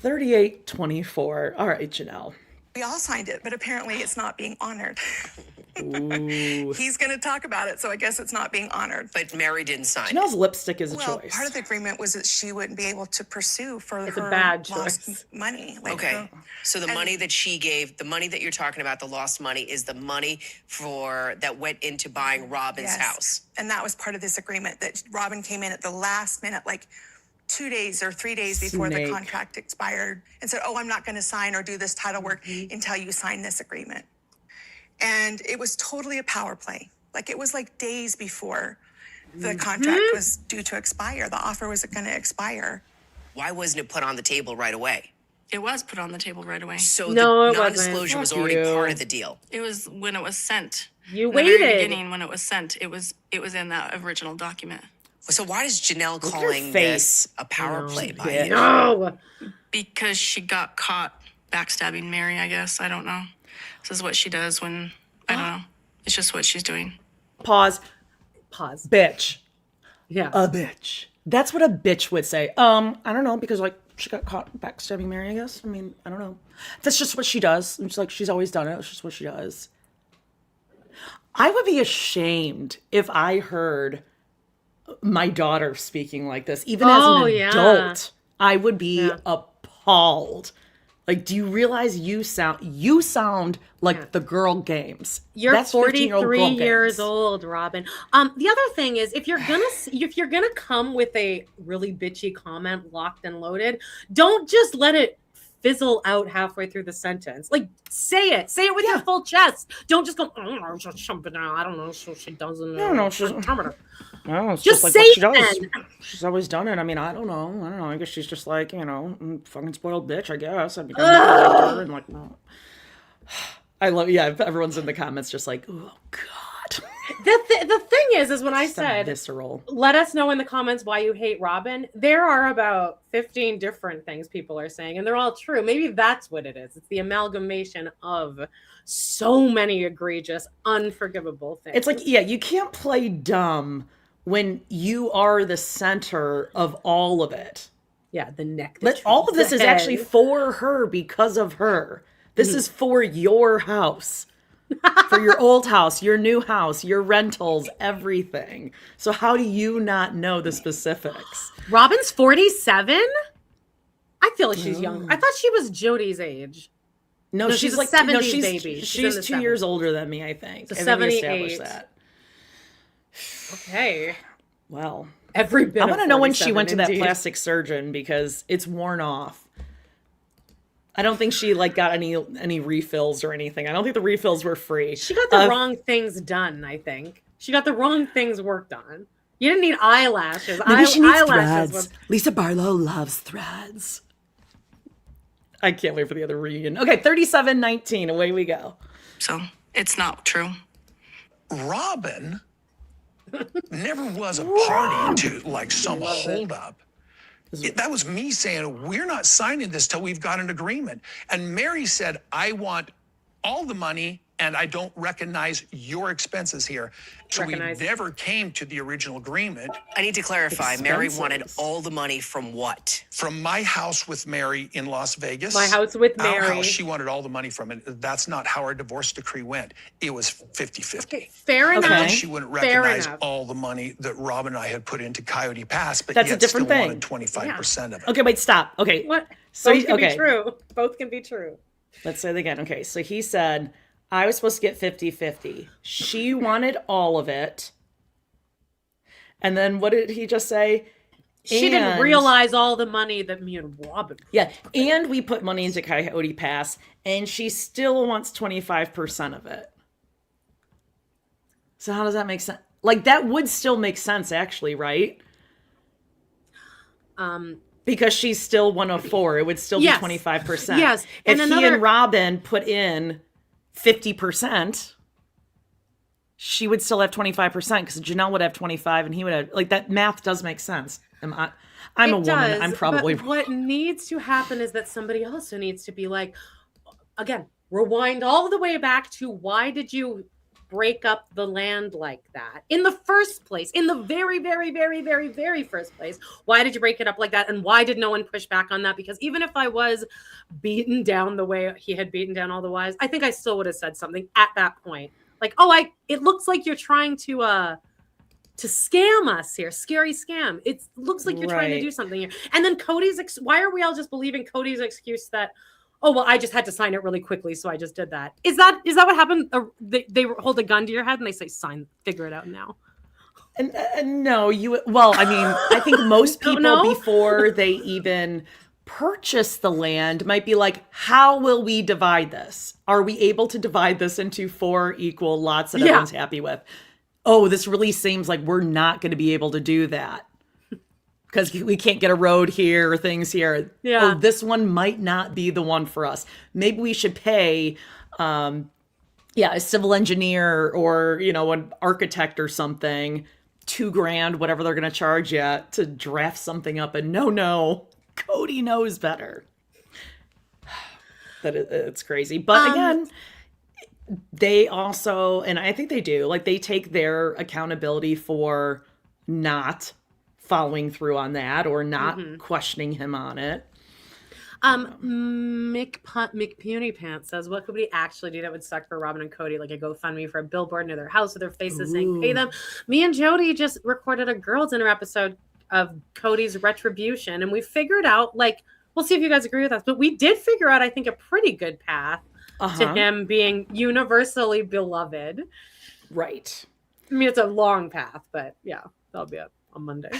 38-24. All right, Janelle. We all signed it, but apparently it's not being honored. Ooh. He's going to talk about it, so I guess it's not being honored. But Mary didn't sign Janelle's lipstick is a well, choice. part of the agreement was that she wouldn't be able to pursue for It's her a bad lost choice. money. Okay. So the money that she gave, the money that you're talking about, the lost money, is the money that went into buying Robyn's house. And that was part of this agreement that Robyn came in at the last minute, like 2 days or 3 days before the contract expired and said, I'm not going to sign or do this title work until you sign this agreement. And it was totally a power play. Like it was like days before the contract was due to expire. The offer was going to expire. Why wasn't it put on the table right away? It was put on the table right away. So No, the it wasn't. non-disclosure was already part of the deal. It was when it was sent. You In the very waited. beginning, when it was sent, it was in that original document. So why is Janelle at her calling face. this a power play by bitch. him? No. Because she got caught backstabbing Mary, I guess. I don't know. This is what she does when, I don't know. It's just what she's doing. Pause. Bitch. Yeah. A bitch. That's what a bitch would say. I don't know, because like she got caught backstabbing Mary, I guess. I mean, I don't know. That's just what she does. It's like she's always done it. It's just what she does. I would be ashamed if I heard my daughter speaking like this, even as an adult. I would be appalled. Like, do you realize you sound like the girl games? You're That's 43 years games. old, Robyn. The other thing is, if you're gonna come with a really bitchy comment, locked and loaded, don't just let it fizzle out halfway through the sentence. Like, say it with your full chest. Don't just go, I don't know, so she doesn't. No, it's Just just like say what she does. it then. She's always done it. I mean, I don't know. I guess she's just like, fucking spoiled bitch, I guess. I'd be kind of and like, no. I love, everyone's in the comments just like, oh, God. The thing is when I said, visceral. Let us know in the comments why you hate Robyn. There are about 15 different things people are saying, and they're all true. Maybe that's what it is. It's the amalgamation of so many egregious, unforgivable things. It's like, you can't play dumb when you are the center of all of it. Yeah, the neck. All of this is actually for her because of her. This is for your house. For your old house, your new house, your rentals, everything. So how do you not know the specifics? Robyn's 47? I feel like she's young. I thought she was Jody's age. No, she's like 70s baby. She's 2 years older than me, I think. So I think we 78. established that. Okay. Well, every bit. I want to know when she went to that plastic surgeon because it's worn off. I don't think she got any refills or anything. I don't think the refills were free. She got the wrong things done, I think. She got the wrong things worked on. You didn't need eyelashes. Maybe she needs threads. Lisa Barlow loves threads. I can't wait for the other reunion. Okay, 37-19. Away we go. So it's not true. Robyn never was a party to some holdup. That was me saying, we're not signing this till we've got an agreement. And Mary said, I want all the money and I don't recognize your expenses here. So we Recognize. never came to the original agreement. I need to clarify. Mary wanted all the money from what? From my house with Mary in Las Vegas. My house with Our Mary. house, she wanted all the money from it. That's not how our divorce decree went. It was 50-50. Okay, fair enough. And she wouldn't Fair recognize enough. all the money that Robyn and I had put into Coyote Pass, but That's a yet different still thing. wanted 25% of it. Okay, wait, stop. Okay. What? So Both can okay. be true. Both can be true. Let's say it again. Okay, so he said, I was supposed to get 50-50. She wanted all of it. And then what did he just say? She didn't realize all the money that me and Robyn. Yeah, and we put money into Coyote Pass, and she still wants 25% of it. So how does that make sense? Like, that would still make sense, actually, right? Because she's still 104. It would still be 25%. Yes. If And he and Robyn put in 50%, she would still have 25% because Janelle would have 25 and he would have, like, that math does make sense. I'm a woman. I'm probably But what needs to happen is that somebody also needs to be like, again, rewind all the way back to why did you break up the land like that in the first place, in the very, very, very, very, very first place? Why did you break it up like that? And why did no one push back on that? Because even if I was beaten down the way he had beaten down all the wives, I think I still would have said something at that point. Like, oh, it looks like you're trying to scam us here. Scary scam. It looks like you're trying to do something here. And then Kody's, why are we all just believing Kody's excuse that, oh, well, I just had to sign it really quickly, so I just did that. Is that what happened? They hold a gun to your head and they say, sign, figure it out now. No, I mean, I think most people before they even purchase the land might be like, how will we divide this? Are we able to divide this into 4 equal lots that everyone's happy with? Oh, this really seems like we're not going to be able to do that because we can't get a road here or things here. Yeah. Oh, this one might not be the one for us. Maybe we should pay, a civil engineer or, an architect or something, $2,000, whatever they're going to charge you to draft something up. And no, Kody knows better. It's crazy. But again, they also, and I think they do, like, they take their accountability for not following through on that or not questioning him on it. McPuny Pants says, what could we actually do that would suck for Robyn and Kody? Like a GoFundMe for a billboard near their house with their faces saying, pay them. Me and Jody just recorded a Girls Dinner episode of Kody's retribution. And we figured out, like, we'll see if you guys agree with us, but we did figure out, I think, a pretty good path to him being universally beloved. Right. I mean, it's a long path, but yeah, that'll be up on Monday.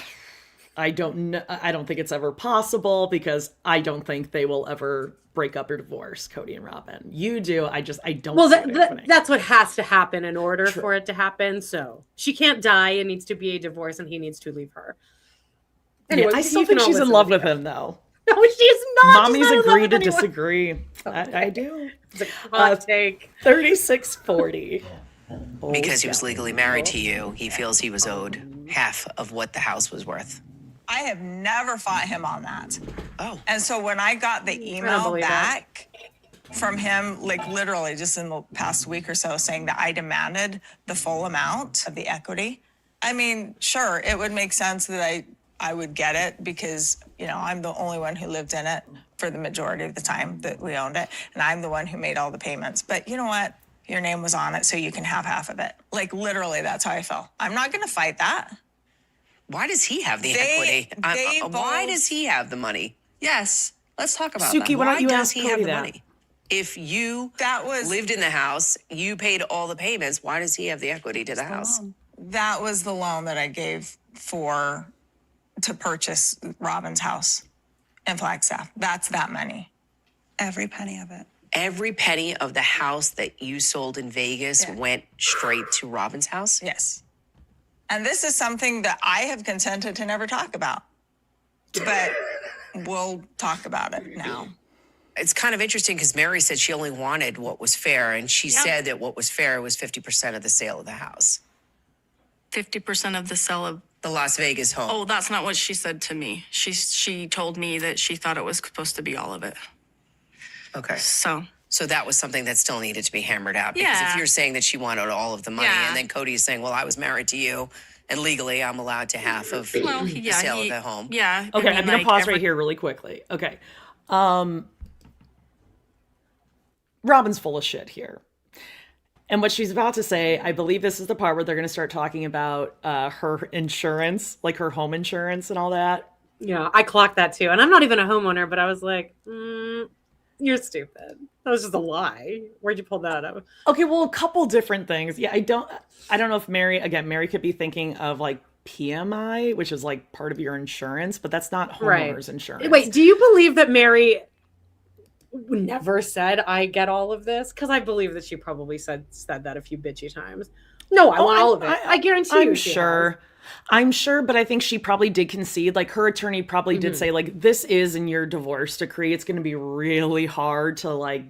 I don't know. I don't think it's ever possible because I don't think they will ever break up or divorce, Kody and Robyn. You do. I don't. Well, that's what has to happen in order for it to happen. So she can't die. It needs to be a divorce, and he needs to leave her. Anyway, I still think she's in love with him, though. No, she's not. Mommies agree to disagree. I do. It's a hot take. 3640. Because he was legally married to you, he feels he was owed half of what the house was worth. I have never fought him on that. Oh. And so when I got the email back from him, like literally just in the past week or so, saying that I demanded the full amount of the equity, I mean, sure, it would make sense that I would get it because, I'm the only one who lived in it for the majority of the time that we owned it. And I'm the one who made all the payments. But you know what? Your name was on it, so you can have half of it. Like, literally, that's how I felt. I'm not going to fight that. Why does he have the equity? Why does he have the money? Yes, let's talk about Suki, that. why don't you does ask he Kody have the that? money? If you lived in the house, you paid all the payments, why does he have the equity to the house? That was the loan that I gave to purchase Robyn's house in Flagstaff. That's that money. Every penny of it. Every penny of the house that you sold in Vegas went straight to Robyn's house? Yes. And this is something that I have consented to never talk about. But we'll talk about it now. It's kind of interesting because Mary said she only wanted what was fair, and she said that what was fair was 50% of the sale of the house. 50% of the sale of the Las Vegas home. Oh, that's not what she said to me. She told me that she thought it was supposed to be all of it. Okay. So So that was something that still needed to be hammered out. Because if you're saying that she wanted all of the money, and then Cody's saying, well, I was married to you, and legally I'm allowed to half of the sale of the home. Yeah. Okay, I'm going to pause right here really quickly. Okay. Robyn's full of shit here. And what she's about to say, I believe this is the part where they're going to start talking about her insurance, like her home insurance and all that. Yeah, I clocked that too. And I'm not even a homeowner, but I was like, you're stupid. That was just a lie. Where'd you pull that up? Okay, well, a couple different things. Yeah, I don't know if Mary could be thinking of like PMI, which is like part of your insurance, but that's not homeowners insurance. Wait, do you believe that Mary never said I get all of this? Because I believe that she probably said that a few bitchy times. No, I want all of it. I guarantee you. I'm sure, but I think she probably did concede. Like her attorney probably did say, like, this is in your divorce decree. It's going to be really hard to like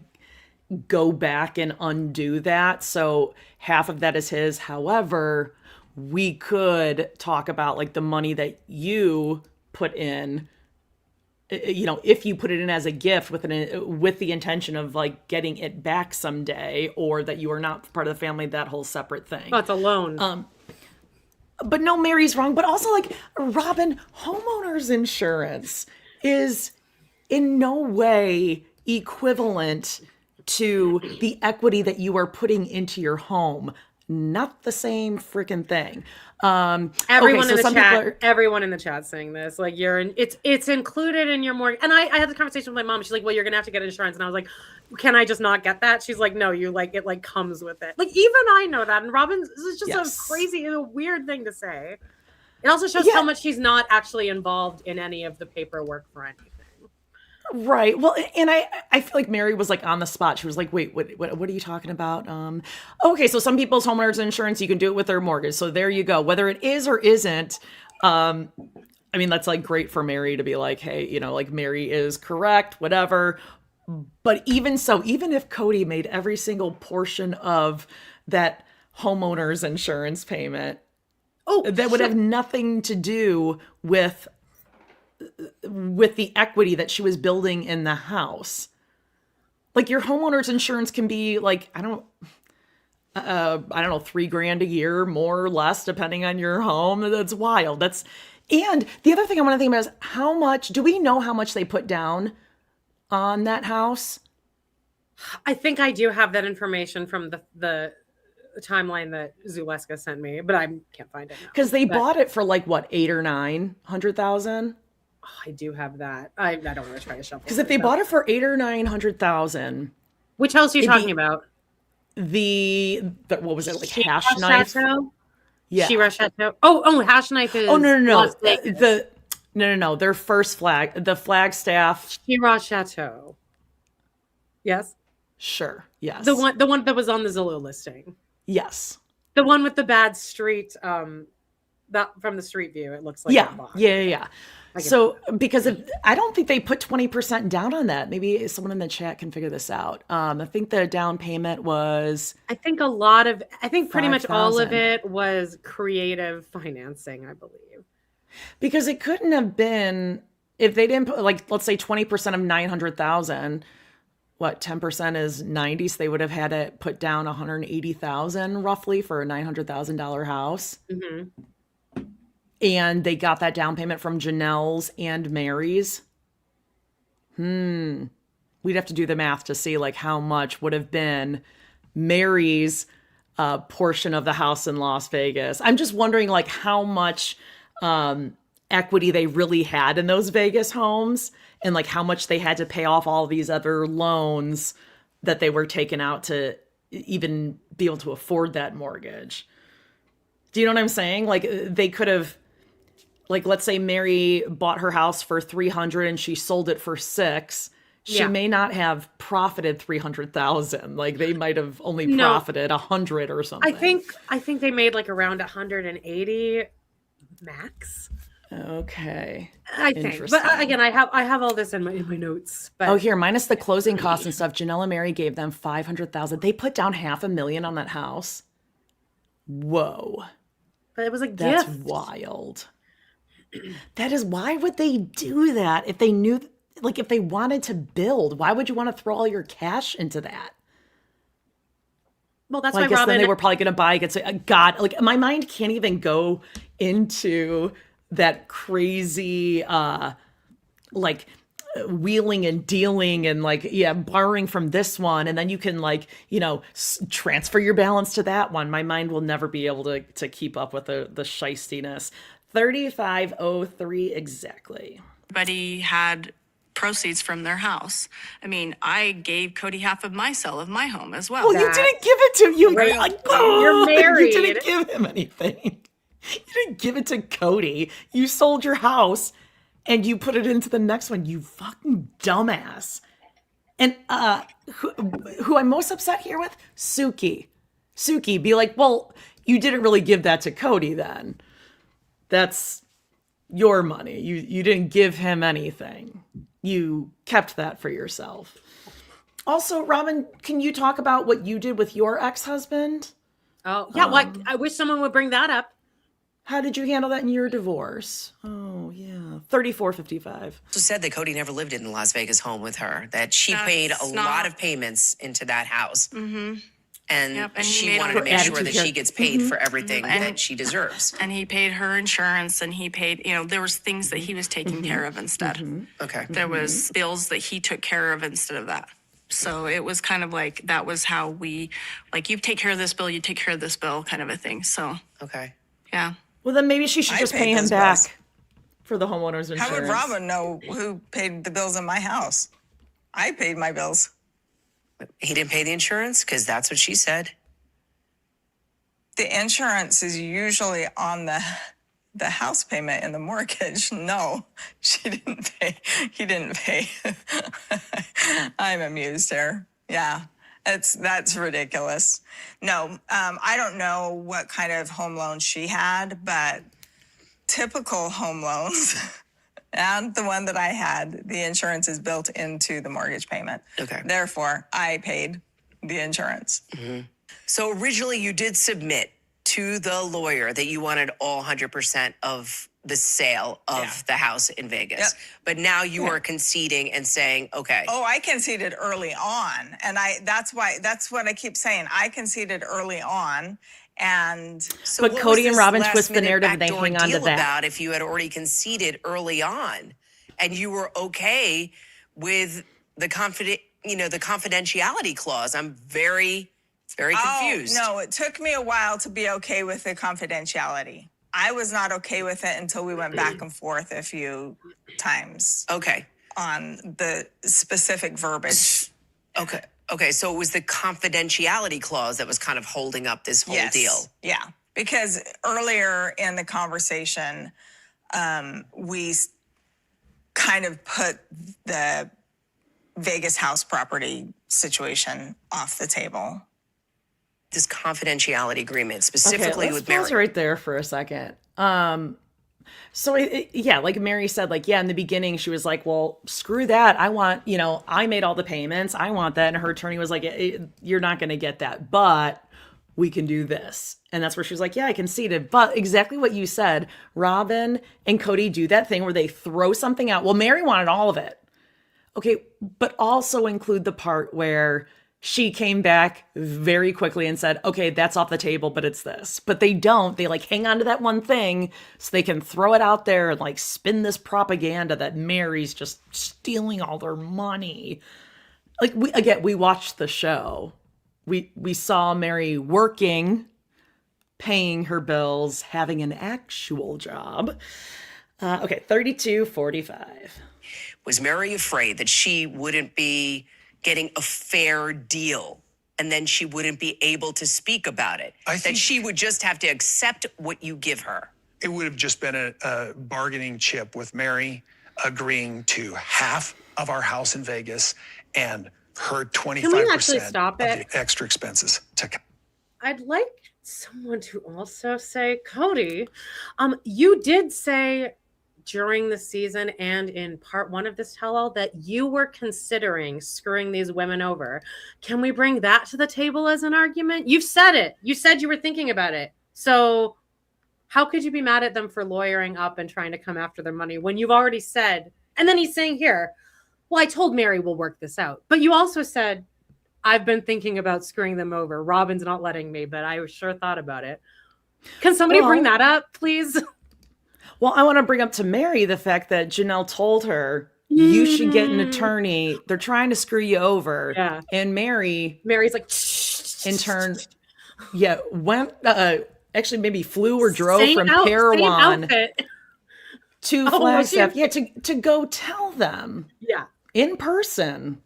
go back and undo that. So half of that is his. However, we could talk about like the money that you put in, you know, if you put it in as a gift with the intention of like getting it back someday, or that you are not part of the family, that whole separate thing. That's a loan. But no, Mary's wrong. But also, like, Robyn, homeowners insurance is in no way equivalent to the equity that you are putting into your home. Not the same freaking thing. Everyone in the chat saying this, like, it's included in your mortgage. And I had the conversation with my mom. She's like, well, you're gonna have to get insurance. And I was like, can I just not get that? She's like, no, you like it, like comes with it. Like, even I know that. And Robyn, this is just a crazy, a weird thing to say. It also shows how much she's not actually involved in any of the paperwork for anything. Right. Well, and I feel like Mary was like on the spot. She was like, wait, what are you talking about? Okay, so some people's homeowners insurance, you can do it with their mortgage. So there you go. Whether it is or isn't, I mean, that's like great for Mary to be like, hey, you know, like Mary is correct, whatever. But even so, even if Kody made every single portion of that homeowner's insurance payment, that would have nothing to do with the equity that she was building in the house. Like, your homeowner's insurance can be like, I don't know, $3,000 a year, more or less, depending on your home. That's wild. And the other thing I want to think about is do we know how much they put down on that house? I think I do have that information from the timeline that Zuleska sent me, but I can't find it now. Because they bought it for like what, $800,000 or $900,000? Oh, I do have that. I don't want to try to shuffle. Because if they bought it for $800,000 or $900,000, which house are you talking about? The what was it, like Hash Knife? Chateau? Yeah. Shira Chateau. Oh, Hash Knife is. Oh no. No. Their first flag, the Flagstaff. Shira Chateau. Yes. Sure. Yes. The one that was on the Zillow listing. Yes. The one with the bad street. That from the street view, it looks like. Yeah. So because I don't think they put 20% down on that. Maybe someone in the chat can figure this out. I think the down payment was. I think pretty much all of it was creative financing, I believe. Because it couldn't have been, if they didn't put, like, let's say 20% of 900,000. What, 10% is 90, so they would have had to put down 180,000 roughly for a $900,000 house. Mm-hmm. And they got that down payment from Janelle's and Mary's. We'd have to do the math to see like how much would have been Mary's portion of the house in Las Vegas. I'm just wondering like how much equity they really had in those Vegas homes, and like how much they had to pay off all these other loans that they were taking out to even be able to afford that mortgage. Do you know what I'm saying? Like, they could have, like, let's say Mary bought her house for $300,000 and she sold it for $600,000. She may not have profited $300,000. Like, they might have only profited $100,000 or something. I think they made like around $180,000 max. Okay. I think. But again, I have all this in my notes. But here, minus the closing costs and stuff, Janelle and Mary gave them $500,000. They put down $500,000 on that house. Whoa. But it was a gift. That's wild. That is, why would they do that if they knew like if they wanted to build, why would you want to throw all your cash into that? Well, that's Well, why I guess Robyn. then they were probably going to buy. God, like my mind can't even go into that crazy, like wheeling and dealing and like, yeah, borrowing from this one. And then you can like, transfer your balance to that one. My mind will never be able to keep up with the shistiness. 3503 exactly. Everybody had proceeds from their house. I mean, I gave Kody half of my sale of my home as well. Well, you didn't give it to you. Right. Like, You're married. You didn't give him anything. You didn't give it to Kody. You sold your house and you put it into the next one. You fucking dumbass. And who I'm most upset here with? Suki. Suki, be like, well, you didn't really give that to Kody then. That's your money. You didn't give him anything. You kept that for yourself. Also, Robyn, can you talk about what you did with your ex-husband? Oh, yeah. I wish someone would bring that up. How did you handle that in your divorce? Oh, yeah. 3455. Also said that Kody never lived in the Las Vegas home with her, that she paid a lot of payments into that house. Mm-hmm. And and she wanted to make sure that she gets paid for everything that she deserves. And he paid her insurance, and he paid, there was things that he was taking care of instead. Okay. There was bills that he took care of instead of that. So it was kind of like, that was how we, like, you take care of this bill, you take care of this bill kind of a thing. So, okay. Yeah. Well, then maybe she should just pay him back for the homeowner's insurance. How would Robyn know who paid the bills in my house? I paid my bills. He didn't pay the insurance? Because that's what she said. The insurance is usually on the house payment and the mortgage. No, she didn't pay. He didn't pay. I'm amused here. Yeah, that's ridiculous. No, I don't know what kind of home loan she had, but typical home loans and the one that I had, the insurance is built into the mortgage payment. Okay. Therefore, I paid the insurance. Mm-hmm. So originally you did submit to the lawyer that you wanted all 100% of the sale of the house in Vegas. Yep. But now you are conceding and saying, okay. Oh, I conceded early on. And that's what I keep saying. I conceded early on. And so but what Kody was and Robyn this twist the last-minute narrative and they backdoor hang on to deal that. about if you had already conceded early on and you were okay with the confidentiality clause? I'm very confused. Oh, no, it took me a while to be okay with the confidentiality. I was not okay with it until we went back and forth a few times. Okay. On the specific verbiage. Okay, so it was the confidentiality clause that was kind of holding up this whole deal. Yeah, because earlier in the conversation, we kind of put the Vegas house property situation off the table. This confidentiality agreement, specifically let's with Mary. pause right there for a second. So like Mary said, like, yeah, in the beginning, she was like, well, screw that. I want, I made all the payments. I want that. And her attorney was like, you're not going to get that, but we can do this. And that's where she was like, yeah, I conceded. But exactly what you said, Robyn and Kody do that thing where they throw something out. Well, Mary wanted all of it. Okay, but also include the part where she came back very quickly and said, okay, that's off the table, but it's this. But they don't. They like hang on to that one thing so they can throw it out there and like spin this propaganda that Mary's just stealing all their money. Like we watched the show. We saw Mary working, paying her bills, having an actual job. 3245. Was Mary afraid that she wouldn't be getting a fair deal and then she wouldn't be able to speak about it? That she would just have to accept what you give her? It would have just been a bargaining chip with Mary agreeing to half of our house in Vegas and her 25% Can we actually stop of it? the extra expenses. I'd like someone to also say, Kody, you did say during the season and in part one of this tell-all that you were considering screwing these women over. Can we bring that to the table as an argument? You've said it. You said you were thinking about it. So how could you be mad at them for lawyering up and trying to come after their money when you've already said, and then he's saying here, well, I told Mary we'll work this out. But you also said, I've been thinking about screwing them over. Robyn's not letting me, but I sure thought about it. Can somebody bring that up, please? Well, I want to bring up to Mary the fact that Janelle told her, you should get an attorney. They're trying to screw you over. Yeah. And Mary's like, in turn, went, actually maybe flew or drove from Parowan to Flagstaff. To go tell them. Yeah. In person.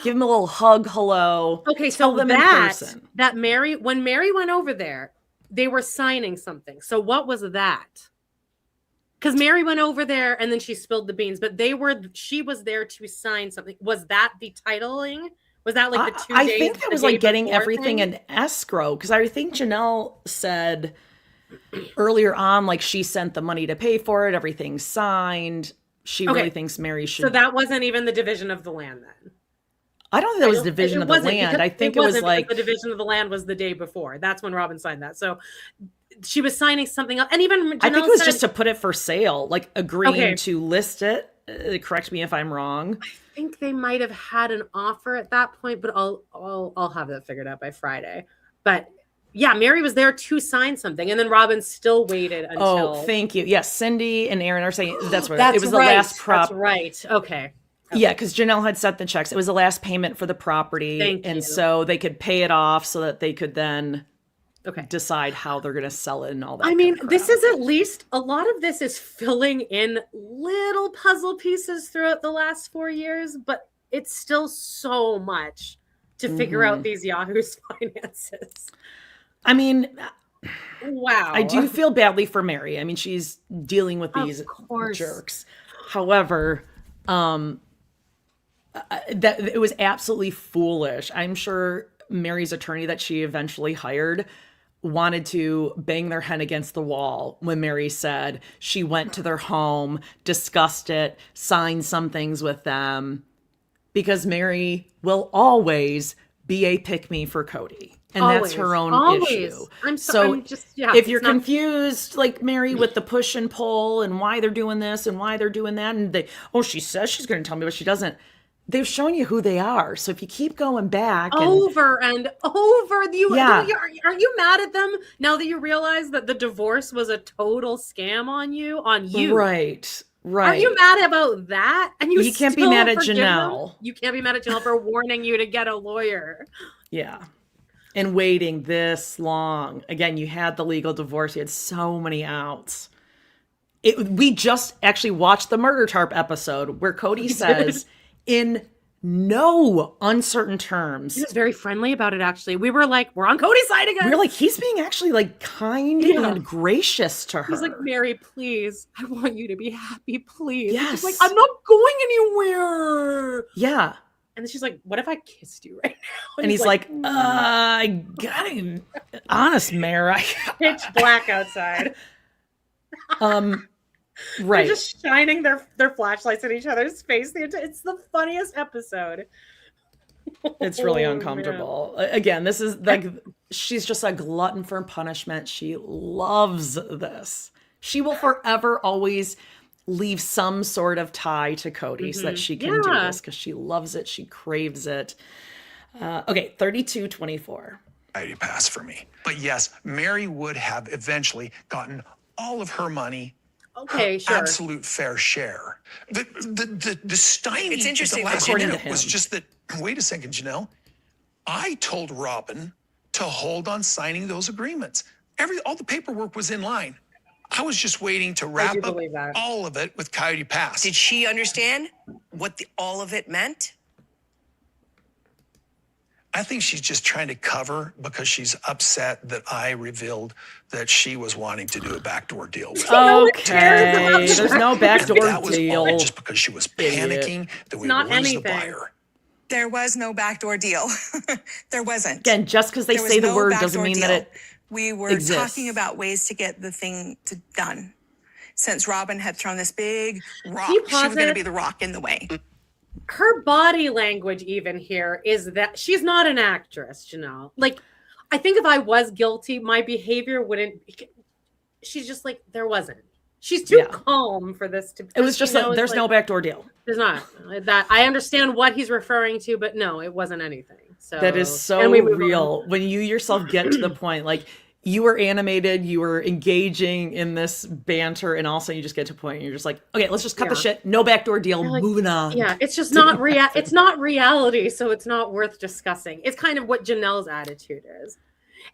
Give them a little hug, hello. Okay, so them in person. That Mary, when Mary went over there, they were signing something. So what was that? Because Mary went over there and then she spilled the beans, but she was there to sign something. Was that the titling? Was that like the 2 days? I think that was like getting everything in escrow. Because I think Janelle said earlier on, like she sent the money to pay for it, everything's signed. She really thinks Mary should. So that wasn't even the division of the land then? I don't think that was division of the land. I think it was like the division of the land was the day before. That's when Robyn signed that. So she was signing something else. And even Janelle I think it was just to put it for sale, like agreeing to list it. Correct me if I'm wrong. I think they might have had an offer at that point, but I'll have that figured out by Friday. But yeah, Mary was there to sign something, and then Robyn still waited until. Oh, thank you. Yes, Cindy and Aaron are saying that's what it was. The last prop. That's right. Okay. Yeah, because Janelle had sent the checks. It was the last payment for the property. And so they could pay it off so that they could then decide how they're going to sell it and all that. I mean, this is at least, a lot of this is filling in little puzzle pieces throughout the last 4 years, but it's still so much to figure out these Yahoo's finances. I mean, wow. I do feel badly for Mary. I mean, she's dealing with these jerks. However, that it was absolutely foolish. I'm sure Mary's attorney that she eventually hired wanted to bang their head against the wall when Mary said she went to their home, discussed it, signed some things with them, because Mary will always be a pick-me for Kody. And that's her own issue. If you're confused, like Mary, with the push and pull and why they're doing this and why they're doing that, and she says she's going to tell me, but she doesn't. They've shown you who they are. So if you keep going back over and over, are you mad at them now that you realize that the divorce was a total scam on you? Right. Are you mad about that? And you can't be mad at Janelle. You can't be mad at Janelle for warning you to get a lawyer. Yeah. And waiting this long. Again, you had the legal divorce. You had so many outs. We just actually watched the Murder Tarp episode where Kody says, in no uncertain terms. He was very friendly about it, actually. We were like, we're on Cody's side again. We were like, he's being actually like kind and gracious to her. He's like, Mary, please. I want you to be happy, please. Yes. She's like, I'm not going anywhere. Yeah. And then she's like, what if I kissed you right now? And he's like, I got him. Honest, Mary. Pitch black outside. Right. They're just shining their flashlights in each other's face. It's the funniest episode. It's really uncomfortable. Man. Again, this is like, she's just a glutton for punishment. She loves this. She will forever always leave some sort of tie to Kody so that she can do this because she loves it. She craves it. Okay, 32-24. Coyote Pass for me. But yes, Mary would have eventually gotten all of her money. Okay, sure. Absolute fair share. The stymie it's interesting the last minute was just that, wait a second, Janelle. I told Robyn to hold on signing those agreements. All the paperwork was in line. I was just waiting to wrap up all of it with Coyote Pass. Did she understand what all of it meant? I think she's just trying to cover because she's upset that I revealed that she was wanting to do a backdoor deal with Okay, there's no backdoor that was deal. All just because she was panicking that we would lose the buyer. There was no backdoor deal. There wasn't. Again, just because they say the word doesn't mean that it We were exists. talking about ways to get the thing done. Since Robyn had thrown this big rock, she was going to be the rock in the way. Her body language even here is that she's not an actress, Janelle. Like, I think if I was guilty, my behavior wouldn't. She's just like, there wasn't. She's too calm for this to. It was just there's no backdoor deal. There's not that. I understand what he's referring to, but no, it wasn't anything. So that is so real when you yourself get to the point like you were animated, you were engaging in this banter, and also you just get to a point and you're just like, okay, let's just cut the shit. No backdoor deal. Like, moving on. Yeah, it's just not it's not reality, so it's not worth discussing. It's kind of what Janelle's attitude is.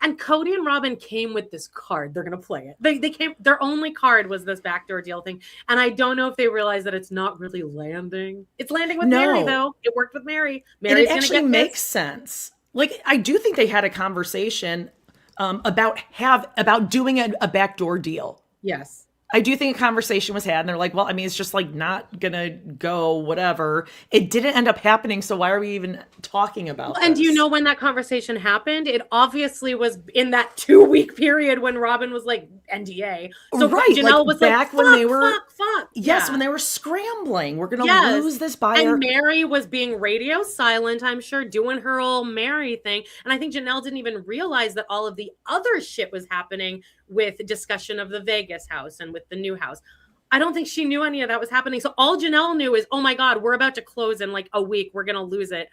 And Kody and Robyn came with this card. They're gonna play it. They came. Their only card was this backdoor deal thing, and I don't know if they realize that it's not really landing. It's landing with Mary though. It worked with Mary. Mary's and it actually makes sense. Like I do think they had a conversation about doing a backdoor deal. Yes. I do think a conversation was had and they're like, well, I mean, it's just like not gonna go, whatever. It didn't end up happening. So why are we even talking about this? And do you know when that conversation happened? It obviously was in that 2-week period when Robyn was like NDA. So Janelle was back like, when they were, fuck. Yes, when they were scrambling. We're gonna lose this buyer. And Mary was being radio silent, I'm sure, doing her old Mary thing. And I think Janelle didn't even realize that all of the other shit was happening with discussion of the Vegas house and with the new house. I don't think she knew any of that was happening. So all Janelle knew is, oh my God, we're about to close in like a week. We're going to lose it.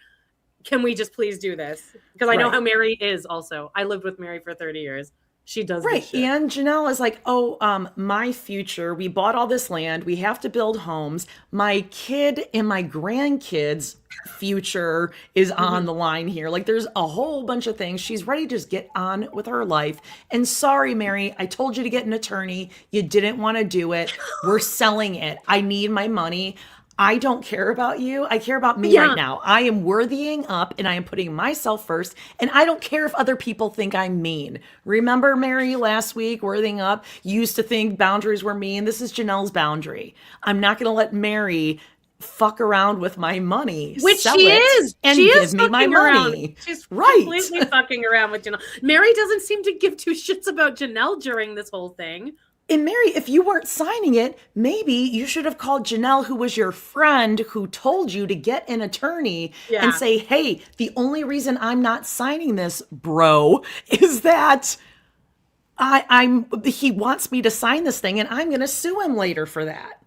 Can we just please do this? Because I know how Mary is also. I lived with Mary for 30 years. She does this shit. And Janelle is like, oh, my future, we bought all this land. We have to build homes. My kid and my grandkids' future is on the line here. Like there's a whole bunch of things. She's ready to just get on with her life. And sorry, Mary, I told you to get an attorney. You didn't want to do it. We're selling it. I need my money. I don't care about you. I care about me right now. I am worthying up and I am putting myself first. And I don't care if other people think I'm mean. Remember Mary last week, worthying up? You used to think boundaries were mean. This is Janelle's boundary. I'm not going to let Mary fuck around with my money. Which she is. And she give is me my money. She's completely fucking around with Janelle. Mary doesn't seem to give two shits about Janelle during this whole thing. And Mary, if you weren't signing it, maybe you should have called Janelle, who was your friend, who told you to get an attorney and say, hey, the only reason I'm not signing this, bro, is that he wants me to sign this thing and I'm going to sue him later for that.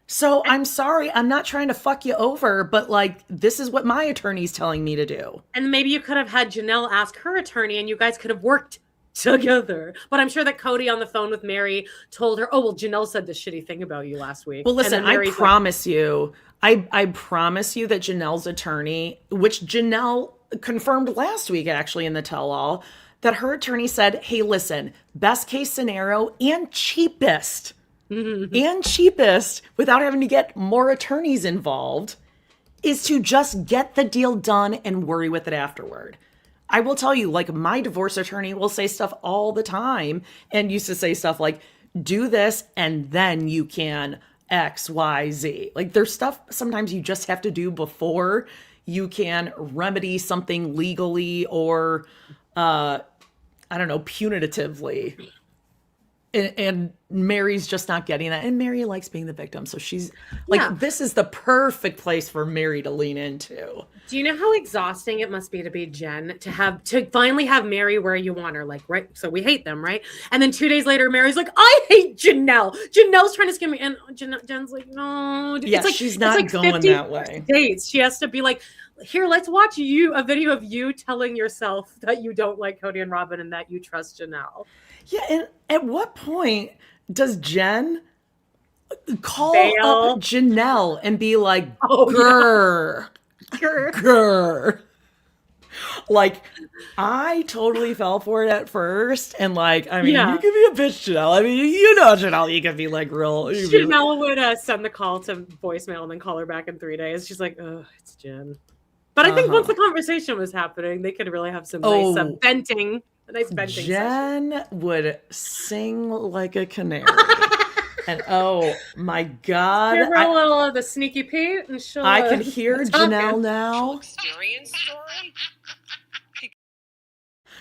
So I'm sorry, I'm not trying to fuck you over, but like, this is what my attorney's telling me to do. And maybe you could have had Janelle ask her attorney and you guys could have worked together. But I'm sure that Kody on the phone with Mary told her, oh, well, Janelle said this shitty thing about you last week. Well, listen, I promise you that Janelle's attorney, which Janelle confirmed last week, actually, in the tell-all, that her attorney said, hey, listen, best case scenario and cheapest, without having to get more attorneys involved, is to just get the deal done and worry with it afterward. I will tell you, like, my divorce attorney will say stuff all the time and used to say stuff like, do this and then you can X, Y, Z. Like, there's stuff sometimes you just have to do before you can remedy something legally or, I don't know, punitively. And Mary's just not getting that. And Mary likes being the victim. So she's like, this is the perfect place for Mary to lean into. Do you know how exhausting it must be to be Jen, to finally have Mary where you want her? Like, right. So we hate them, right? And then 2 days later, Mary's like, I hate Janelle. Janelle's trying to skim me. And Jen's like, no. Yeah, it's like, she's not like going that way. Dates. She has to be like, here, let's watch a video of you telling yourself that you don't like Kody and Robyn and that you trust Janelle. Yeah, and at what point does Jen call up Janelle and be like, grr. Like, I totally fell for it at first. And like, I mean, you can be a bitch, Janelle. I mean, you know Janelle, you can be like real. Janelle would send the call to voicemail and then call her back in 3 days. She's like, oh, it's Jen. But I think once the conversation was happening, they could really have some nice venting. A nice venting Jen session. would sing like a canary. And oh my God. Give her a little of the sneaky Pete and she'll I can hear Janelle now. Experience story?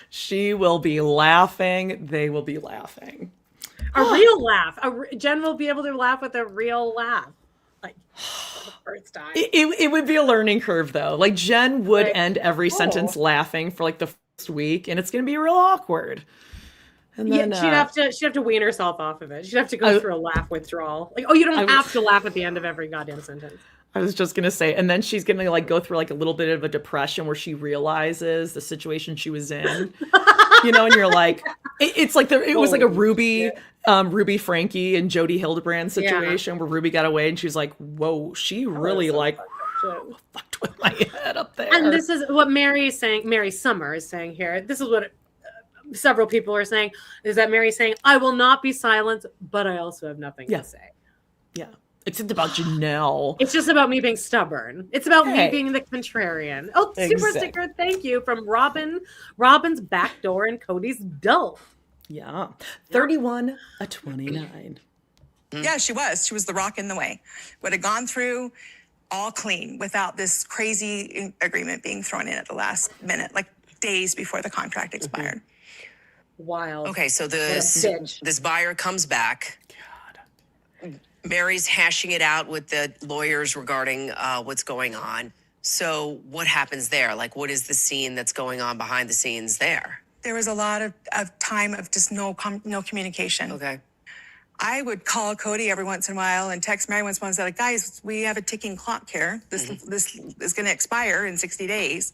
She will be laughing. They will be laughing. A real laugh. Jen will be able to laugh with a real laugh. Like, for the first time. It would be a learning curve though. Like Jen would end every sentence laughing for like the first week and it's going to be real awkward. And then she'd have to wean herself off of it. She'd have to go through a laugh withdrawal. Like, oh, you don't have to laugh at the end of every goddamn sentence. I was just gonna say, and then she's gonna like go through like a little bit of a depression where she realizes the situation she was in, you know, and you're like, it's like it was like a Ruby Frankie and Jody Hildebrand situation where Ruby got away and she was like, whoa, she really like fucked with my head up there. And this is what Mary Summer is saying here. This is what several people are saying, is that Mary's saying, I will not be silent, but I also have nothing to say. Yeah. Except about Janelle. It's just about me being stubborn. It's about me being the contrarian. Oh, super sticker, thank you, from Robyn. Robyn's backdoor and Kody's dull. Yeah. 31-29. Yeah, she was. She was the rock in the way. Would have gone through all clean without this crazy agreement being thrown in at the last minute, like days before the contract expired. Wild. Okay, so this buyer comes back. Mary's hashing it out with the lawyers regarding what's going on. So what happens there? Like, what is the scene that's going on behind the scenes there? There was a lot of time of just no communication. Okay. I would call Kody every once in a while and text Mary once in a while and say, like, guys, we have a ticking clock here. This is going to expire in 60 days.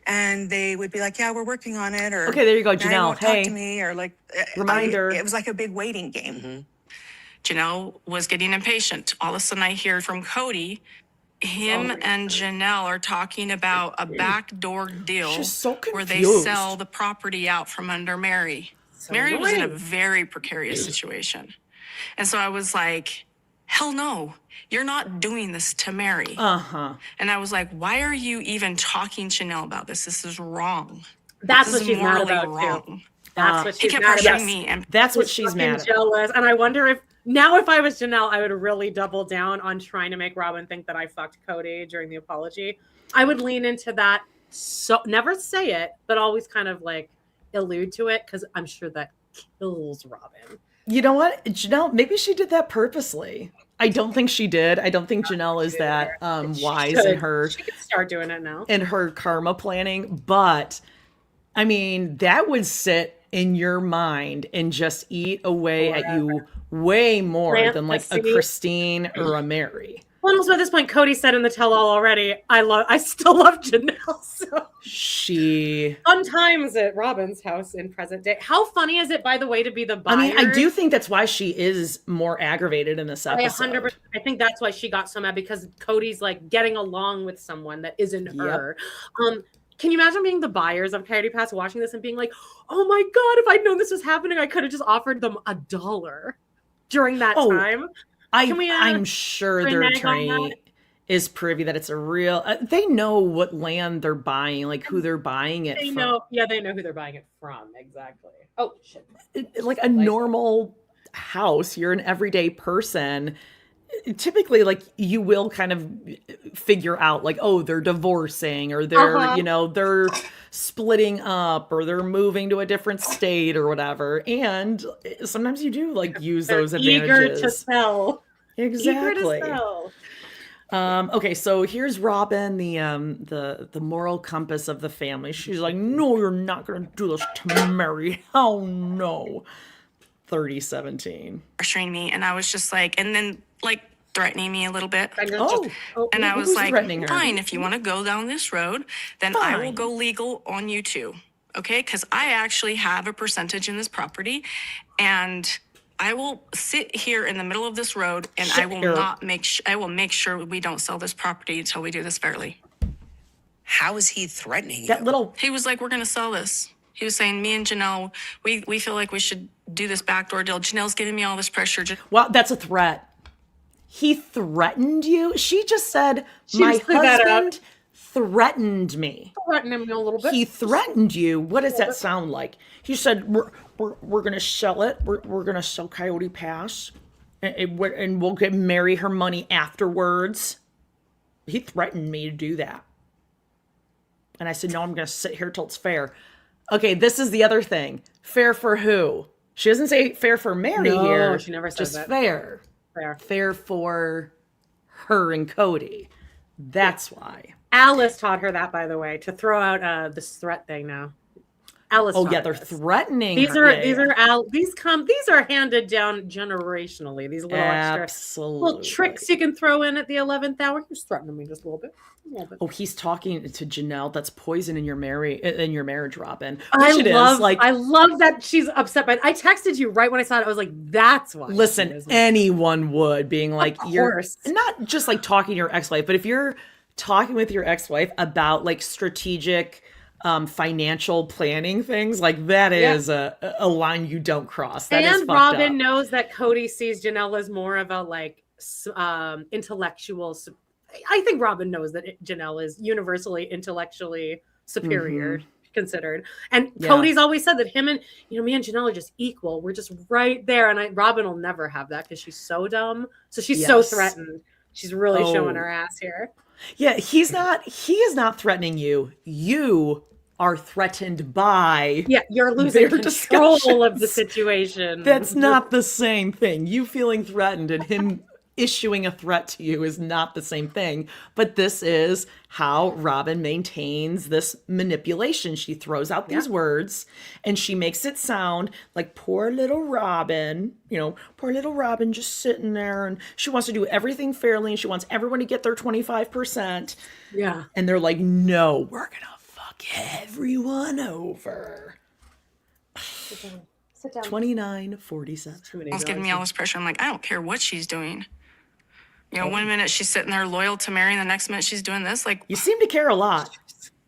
And they would be like, yeah, we're working on it. Or, okay, there you go, Janelle. Mary won't talk to me. Or like, reminder. It was like a big waiting game. Janelle was getting impatient. All of a sudden I hear from Kody, him and Janelle are talking about a backdoor deal where they sell the property out from under Mary. Mary was in a very precarious situation. And so I was like, hell no, you're not doing this to Mary. And I was like, why are you even talking to Janelle about this? This is wrong. That's what she's mad about too. That's what she's mad about. Me and that's what she's mad about. Jealous. And I wonder if I was Janelle, I would really double down on trying to make Robyn think that I fucked Kody during the apology. I would lean into that. So never say it, but always kind of like allude to it, because I'm sure that kills Robyn. You know what, Janelle? Maybe she did that purposely. I don't think she did. I don't think Janelle is that wise in her. She could start doing it now. In her karma planning, but I mean, that would sit in your mind and just eat away at you way more than like a Christine or a Mary. Well, and also at this point, Kody said in the tell-all already, I still love Janelle. So she sometimes at Robyn's house in present day. How funny is it, by the way, to be the buyer? I mean, I do think that's why she is more aggravated in this episode. 100%. I think that's why she got so mad, because Cody's like getting along with someone that isn't her. Can you imagine being the buyers of Coyote Pass watching this and being like, oh my God, if I'd known this was happening, I could have just offered them $1 during that time. I'm sure their attorney is privy that it's a real, they know what land they're buying, like who they're buying it from. They know who they're buying it from. Exactly. Oh, shit. Like a normal house, you're an everyday person. Typically, like, you will kind of figure out, like, oh, they're divorcing, or they're, you know, they're splitting up, or they're moving to a different state or whatever. And sometimes you do like use those advantages. Eager to sell. Exactly. Eager to sell. Okay, so here's Robyn, the moral compass of the family. She's like, no, you're not gonna do this to Mary. Hell no. 30-17. Pressuring me, and I was just like, and then like threatening me a little bit. And I was like, fine, if you want to go down this road, then I will go legal on you too. Okay? Because I actually have a percentage in this property, and I will sit here in the middle of this road, and I will make sure we don't sell this property until we do this fairly. How is he threatening you? He was like, we're going to sell this. He was saying, me and Janelle, we feel like we should do this backdoor deal. Janelle's giving me all this pressure. Well, that's a threat. He threatened you? She just said, my husband threatened me. Threatened him a little bit. He threatened you? What does that sound like? He said, we're going to sell it. We're going to sell Coyote Pass. And we'll marry her money afterwards. He threatened me to do that. And I said, no, I'm going to sit here till it's fair. Okay, this is the other thing. Fair for who? She doesn't say fair for Mary here. She never says just that. Fair. Fair for her and Kody. That's why. Alice taught her that, by the way, to throw out this threat thing now. Alice. Oh yeah, they're threatening. These are handed down generationally. These little extra little tricks you can throw in at the 11th hour. He's threatening me just a little bit. Oh, he's talking to Janelle. That's poison in your marriage, Robyn. I love that she's upset by it. I texted you right when I saw it. I was like, that's why. Listen, anyone would, being like, you're not just like talking to your ex-wife, but if you're talking with your ex-wife about like strategic financial planning things, like that is a line you don't cross. That is fucked Robyn up. knows that Kody sees Janelle as more of a like intellectual. I think Robyn knows that Janelle is universally intellectually superior considered. And Cody's always said that him and, me and Janelle are just equal. We're just right there. And Robyn will never have that because she's so dumb. So she's so threatened. She's really showing her ass here. Yeah, he is not threatening you. You are threatened by you're losing control of the situation. That's not the same thing. You feeling threatened and him issuing a threat to you is not the same thing. But this is how Robyn maintains this manipulation. She throws out these words and she makes it sound like poor little Robyn, poor little Robyn just sitting there, and she wants to do everything fairly and she wants everyone to get their 25%. Yeah. And they're like, no, we're gonna fuck everyone over. Sit down. 29:47. It's giving me all this pressure. I'm like, I don't care what she's doing. 1 minute she's sitting there loyal to Mary, and the next minute she's doing this. Like, you seem to care a lot.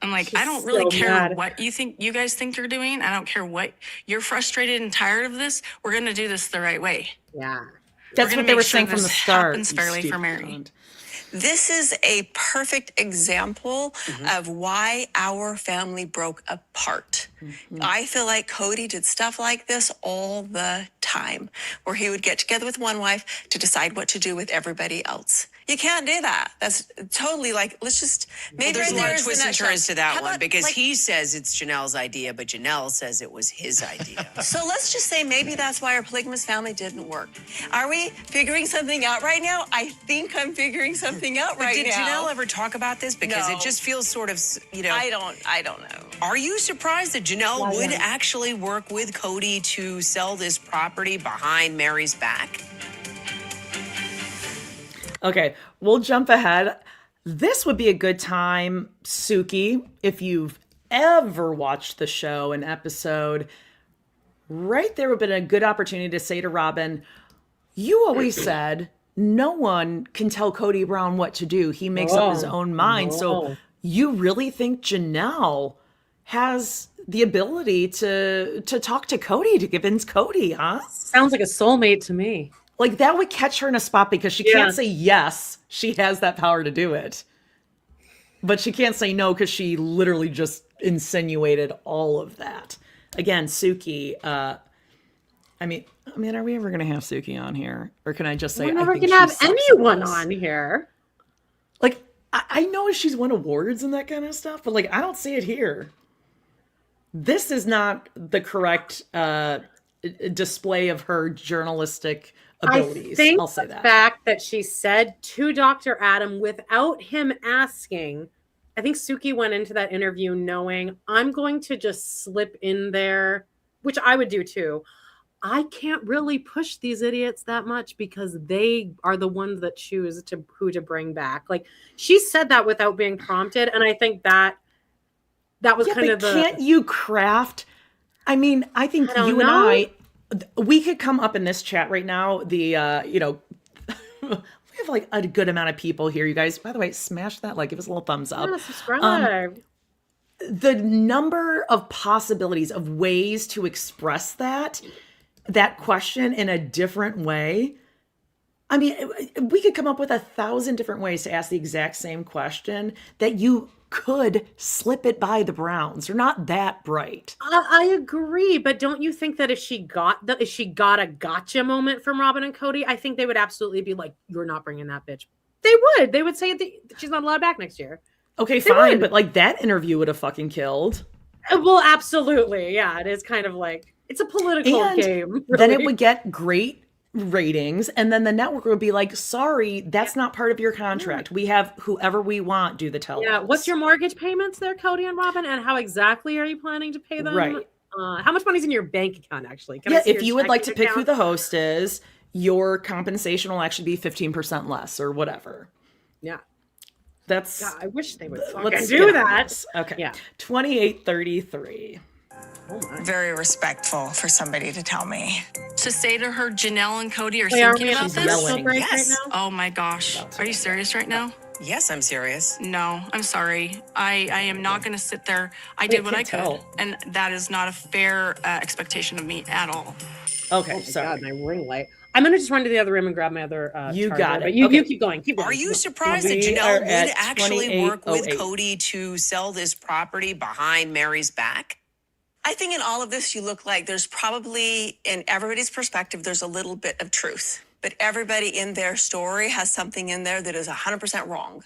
I'm like, I don't really care what you guys think you're doing. I don't care what you're frustrated and tired of this. We're gonna do this the right way. Yeah, that's what they were saying from the start. Happens fairly for Mary. This is a perfect example of why our family broke apart. I feel like Kody did stuff like this all the time, where he would get together with one wife to decide what to do with everybody else. You can't do that. That's totally like, let's just... There's a lot of twists and turns to that one, because he says it's Janelle's idea, but Janelle says it was his idea. So let's just say maybe that's why our polygamous family didn't work. Are we figuring something out right now? I think I'm figuring something out right now. Did Janelle ever talk about this? Because it just feels sort of, I don't know. Are you surprised that Janelle would actually work with Kody to sell this property behind Mary's back? Okay, we'll jump ahead. This would be a good time, Suki, if you've ever watched the show, an episode, right there would have been a good opportunity to say to Robyn, you always said no one can tell Kody Brown what to do. He makes up his own mind. So you really think Janelle has the ability to talk to Kody, to convince Kody, huh? Sounds like a soulmate to me. Like, that would catch her in a spot because she can't say yes. She has that power to do it. But she can't say no because she literally just insinuated all of that. Again, Suki, I mean, are we ever going to have Suki on here? Or can I just say, we're never going to have anyone on here. Like, I know she's won awards and that kind of stuff, but like, I don't see it here. This is not the correct display of her journalistic abilities. I think I'll say that. The fact that she said to Dr. Adam without him asking, I think Suki went into that interview knowing I'm going to just slip in there, which I would do too. I can't really push these idiots that much because they are the ones that choose who to bring back. Like, she said that without being prompted, and I think that was kind of the... Can't you craft? I mean, I think you and I, we could come up in this chat right now. We have like a good amount of people here, you guys. By the way, smash that like, give us a little thumbs up. Yeah, subscribe. The number of possibilities of ways to express that question in a different way. I mean, we could come up with 1,000 different ways to ask the exact same question that you could slip it by the Browns. They're not that bright. I agree, but don't you think that if she got a gotcha moment from Robyn and Kody, I think they would absolutely be like, "You're not bringing that bitch." They would say that she's not allowed back next year. Okay, fine, but like that interview would have fucking killed. Well, absolutely, yeah. It is kind of like it's a political game. Really. Then it would get great ratings, and then the network would be like, sorry, that's not part of your contract. We have whoever we want do the televotes. Yeah, what's your mortgage payments there, Kody and Robyn, and how exactly are you planning to pay them? Right. How much money's in your bank account, actually? Yeah, if you would like to pick who the host is, your compensation will actually be 15% less or whatever. Yeah. That's. God, I wish they would fucking do that. Okay. Yeah. 2833. Oh my. Very respectful for somebody to tell me. To say to her, Janelle and Kody are Wait, thinking about this? yelling. Right Yes. now? Oh my gosh. Are you serious right now? Yes, I'm serious. No, I'm sorry. I am not going to sit there. I did what I can't could. tell. And that is not a fair expectation of me at all. Okay, Oh my sorry. God, my ring light. I'm gonna just run to the other room and grab my other. You charger, got it. But you Okay. keep going. Keep going. Are you surprised that We Janelle are would at actually work with 2808. Kody to sell this property behind Mary's back? I think in all of this, you look like there's probably, in everybody's perspective, there's a little bit of truth. But everybody in their story has something in there that is 100% wrong.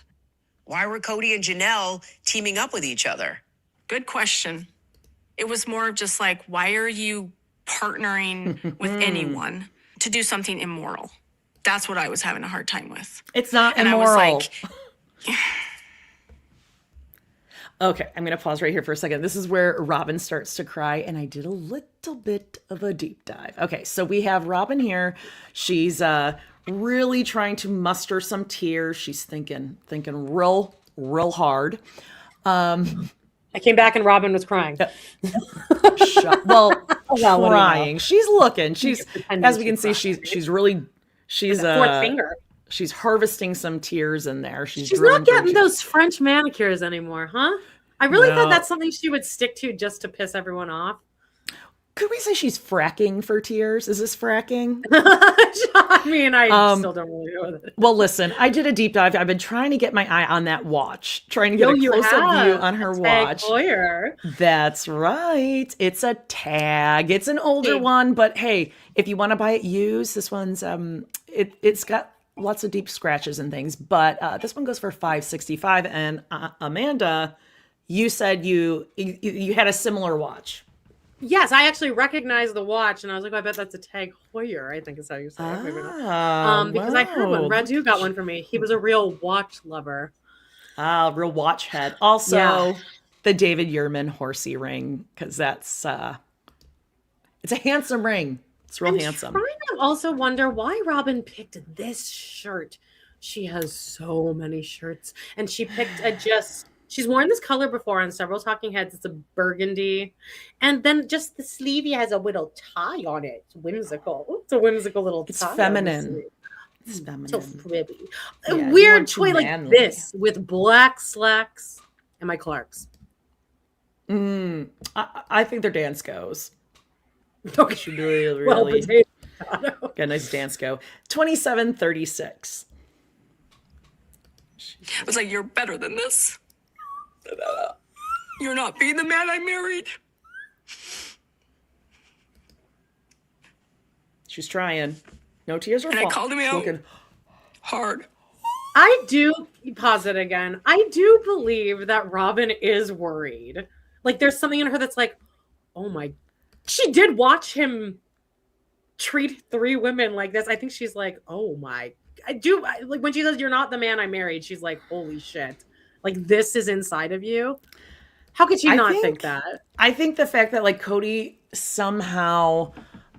Why were Kody and Janelle teaming up with each other? Good question. It was more of just like, why are you partnering with anyone to do something immoral? That's what I was having a hard time with. It's not And immoral. I was like, Okay, I'm going to pause right here for a second. This is where Robyn starts to cry, and I did a little bit of a deep dive. Okay, so we have Robyn here. She's really trying to muster some tears. She's thinking real hard. I came back and Robyn was crying. Well, what do you know? crying. She's looking. She's, pretending as we can see, she's she's really, she's Fourth finger. She's harvesting some tears in there. She's not getting through those French manicures anymore, huh? I really No. thought that's something she would stick to just to piss everyone off. Could we say she's fracking for tears? Is this fracking? I mean, I still don't really know that. Well, listen, I did a deep dive. I've been trying to get my eye on that watch, trying to get a close-up view on her watch. Hoyer. That's right. It's a tag. It's an older one, but hey, if you want to buy it used, this one's it's got lots of deep scratches and things, but this one goes for $565. And Amanda, you said you had a similar watch. Yes, I actually recognized the watch, and I was like, I bet that's a Tag Heuer, I think is how you say it. Maybe not. Because I heard one. Radu got one for me. He was a real watch lover. Real watch head. Also, the David Yurman horsey ring, because that's it's a handsome ring. It's real handsome. I'm trying to also wonder why Robyn picked this shirt. She has so many shirts, and she picked she's worn this color before on several talking heads. It's a burgundy. And then just the sleeve has a little tie on it. It's whimsical. It's a whimsical little tie. It's feminine. It's feminine. So pretty. A Yeah, weird more toy like manly. this with black slacks and my Clarks. I think they're dance goes. Okay. Should really Well, potato. get a nice dance go. 2736. I was like, you're better than this. You're not being the man I married. She's trying. No tears or And I called him out hard. I do pause it again. I do believe that Robyn is worried. Like there's something in her that's like, oh my, she did watch him treat 3 women like this. I think she's like, oh my, like when she says you're not the man I married, she's like, holy shit. Like this is inside of you. How could she not think that? I think the fact that like Kody somehow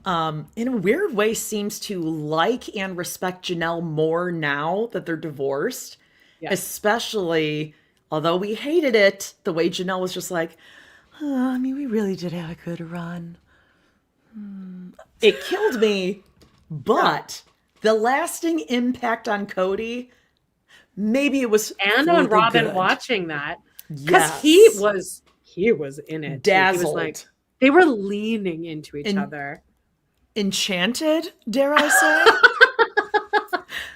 in a weird way seems to like and respect Janelle more now that they're divorced. Yes. Especially, although we hated it, the way Janelle was just like, I mean, we really did have a good run. It killed me, but the lasting impact on Kody, maybe it was and on Robyn watching that, because he was in it. Dazzled. He was like, they were leaning into each other. Enchanted, dare I say?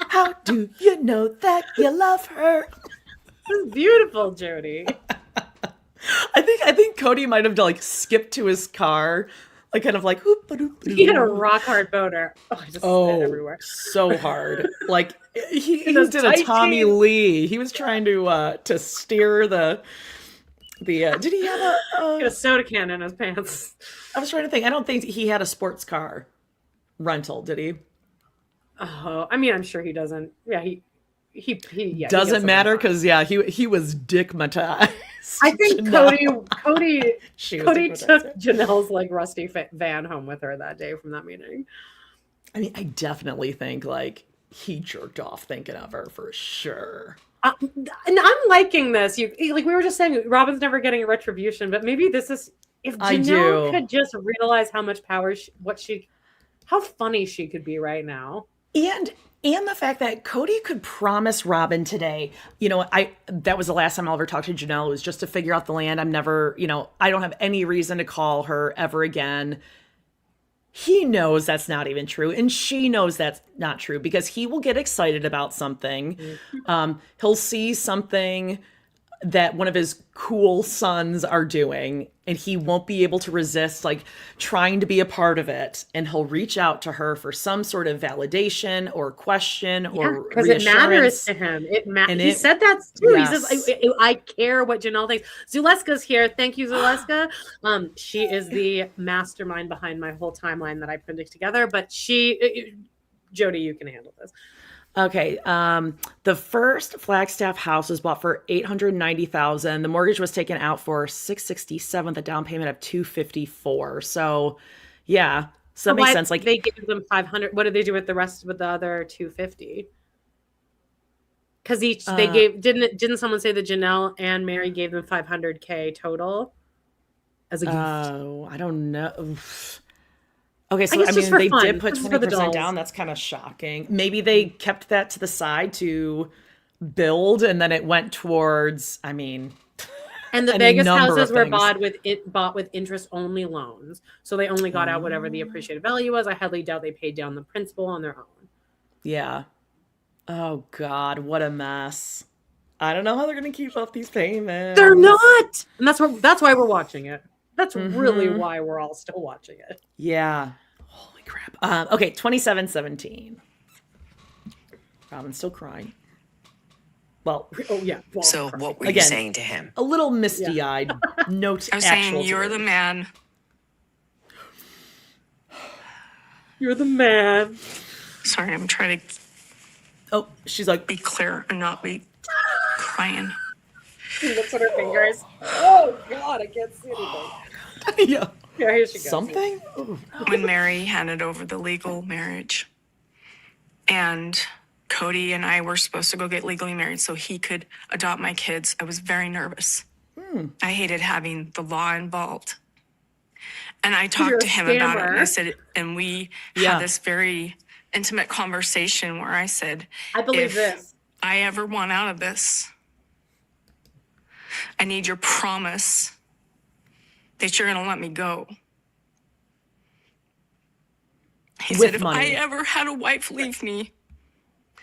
How do you know that you love her? It's beautiful, Jody. I think Kody might have like skipped to his car, like kind of like he had a rock hard boner. Oh, I just spit everywhere. So hard. Like he did a Tommy Lee. He was trying to steer the did he have a soda can in his pants? I was trying to think. I don't think he had a sports car rental, did he? Oh, I mean, I'm sure he doesn't. Yeah, he doesn't matter because he was dickmatized. I think Janelle. Kody She took Janelle's like rusty van home with her that day from that meeting. I mean, I definitely think like he jerked off thinking of her for sure. And I'm liking this. Like we were just saying, Robyn's never getting a retribution, but maybe this is if Janelle could just realize how much power, how funny she could be right now, and the fact that Kody could promise Robyn today, that was the last time I'll ever talk to Janelle, was just to figure out the land. I'm never, I don't have any reason to call her ever again. He knows that's not even true. And she knows that's not true because he will get excited about something. He'll see something that one of his cool sons are doing and he won't be able to resist like trying to be a part of it, and he'll reach out to her for some sort of validation or question or because it matters to him. He said that too. Yes. He says, I care what Janelle thinks. Zaleska's here. Thank you, Zaleska. She is the mastermind behind my whole timeline that I put together, but Jody, you can handle this. Okay. The first Flagstaff house was bought for $890,000. The mortgage was taken out for $667,000. The down payment of $254,000. So, yeah, so that makes sense. Like they gave them $500,000. What did they do with the rest with the other $250,000? Because they gave didn't someone say that Janelle and Mary gave them $500,000 total as a gift? Oh, I don't know. Okay, so I mean, they did put 20% down. That's kind of shocking. Maybe they kept that to the side to build, and then it went towards. I mean, and the Vegas houses were bought with interest-only loans, so they only got out whatever the appreciated value was. I highly doubt they paid down the principal on their own. Yeah. Oh God, what a mess! I don't know how they're going to keep up these payments. They're not, and that's why we're watching it. That's really why we're all still watching it. Yeah. Holy crap. Okay, 27:17. Robyn's still crying. Well, yeah. Well, so what were you saying to him? A little misty-eyed. Note. I was saying, you're the man. You're the man. Sorry, I'm trying to. Oh, she's like, be clear and not be crying. She looks at her fingers. Oh God, I can't see anything. Yeah. Here she goes. Something? When Mary handed over the legal marriage, and Kody and I were supposed to go get legally married so he could adopt my kids, I was very nervous. I hated having the law involved. And I talked to him about it, and I said, and we had this very intimate conversation where I said, I believe this. I ever want out of this, I need your promise that you're going to let me go. He said, if I ever had a wife leave me,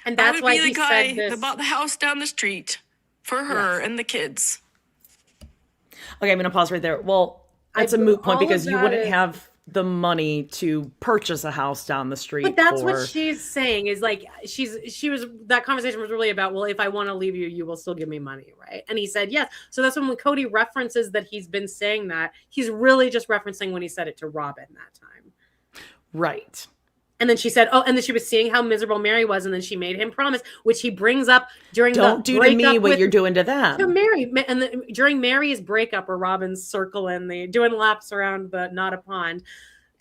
and that's I would why be the guy that bought the house down the street for her and the kids. Okay, I'm going to pause right there. Well, that's a moot point because you wouldn't have the money to purchase a house down the street. But that's what she's saying is like, that conversation was really about, well, if I want to leave you, you will still give me money, right? And he said, yes. So that's when Kody references that he's been saying that, he's really just referencing when he said it to Robyn that time. Right. And then she said, and then she was seeing how miserable Mary was, and then she made him promise, which he brings up during Don't do to me what you're doing to them. To Mary, and during Mary's breakup, where Robyn's circling, doing laps around the not a pond,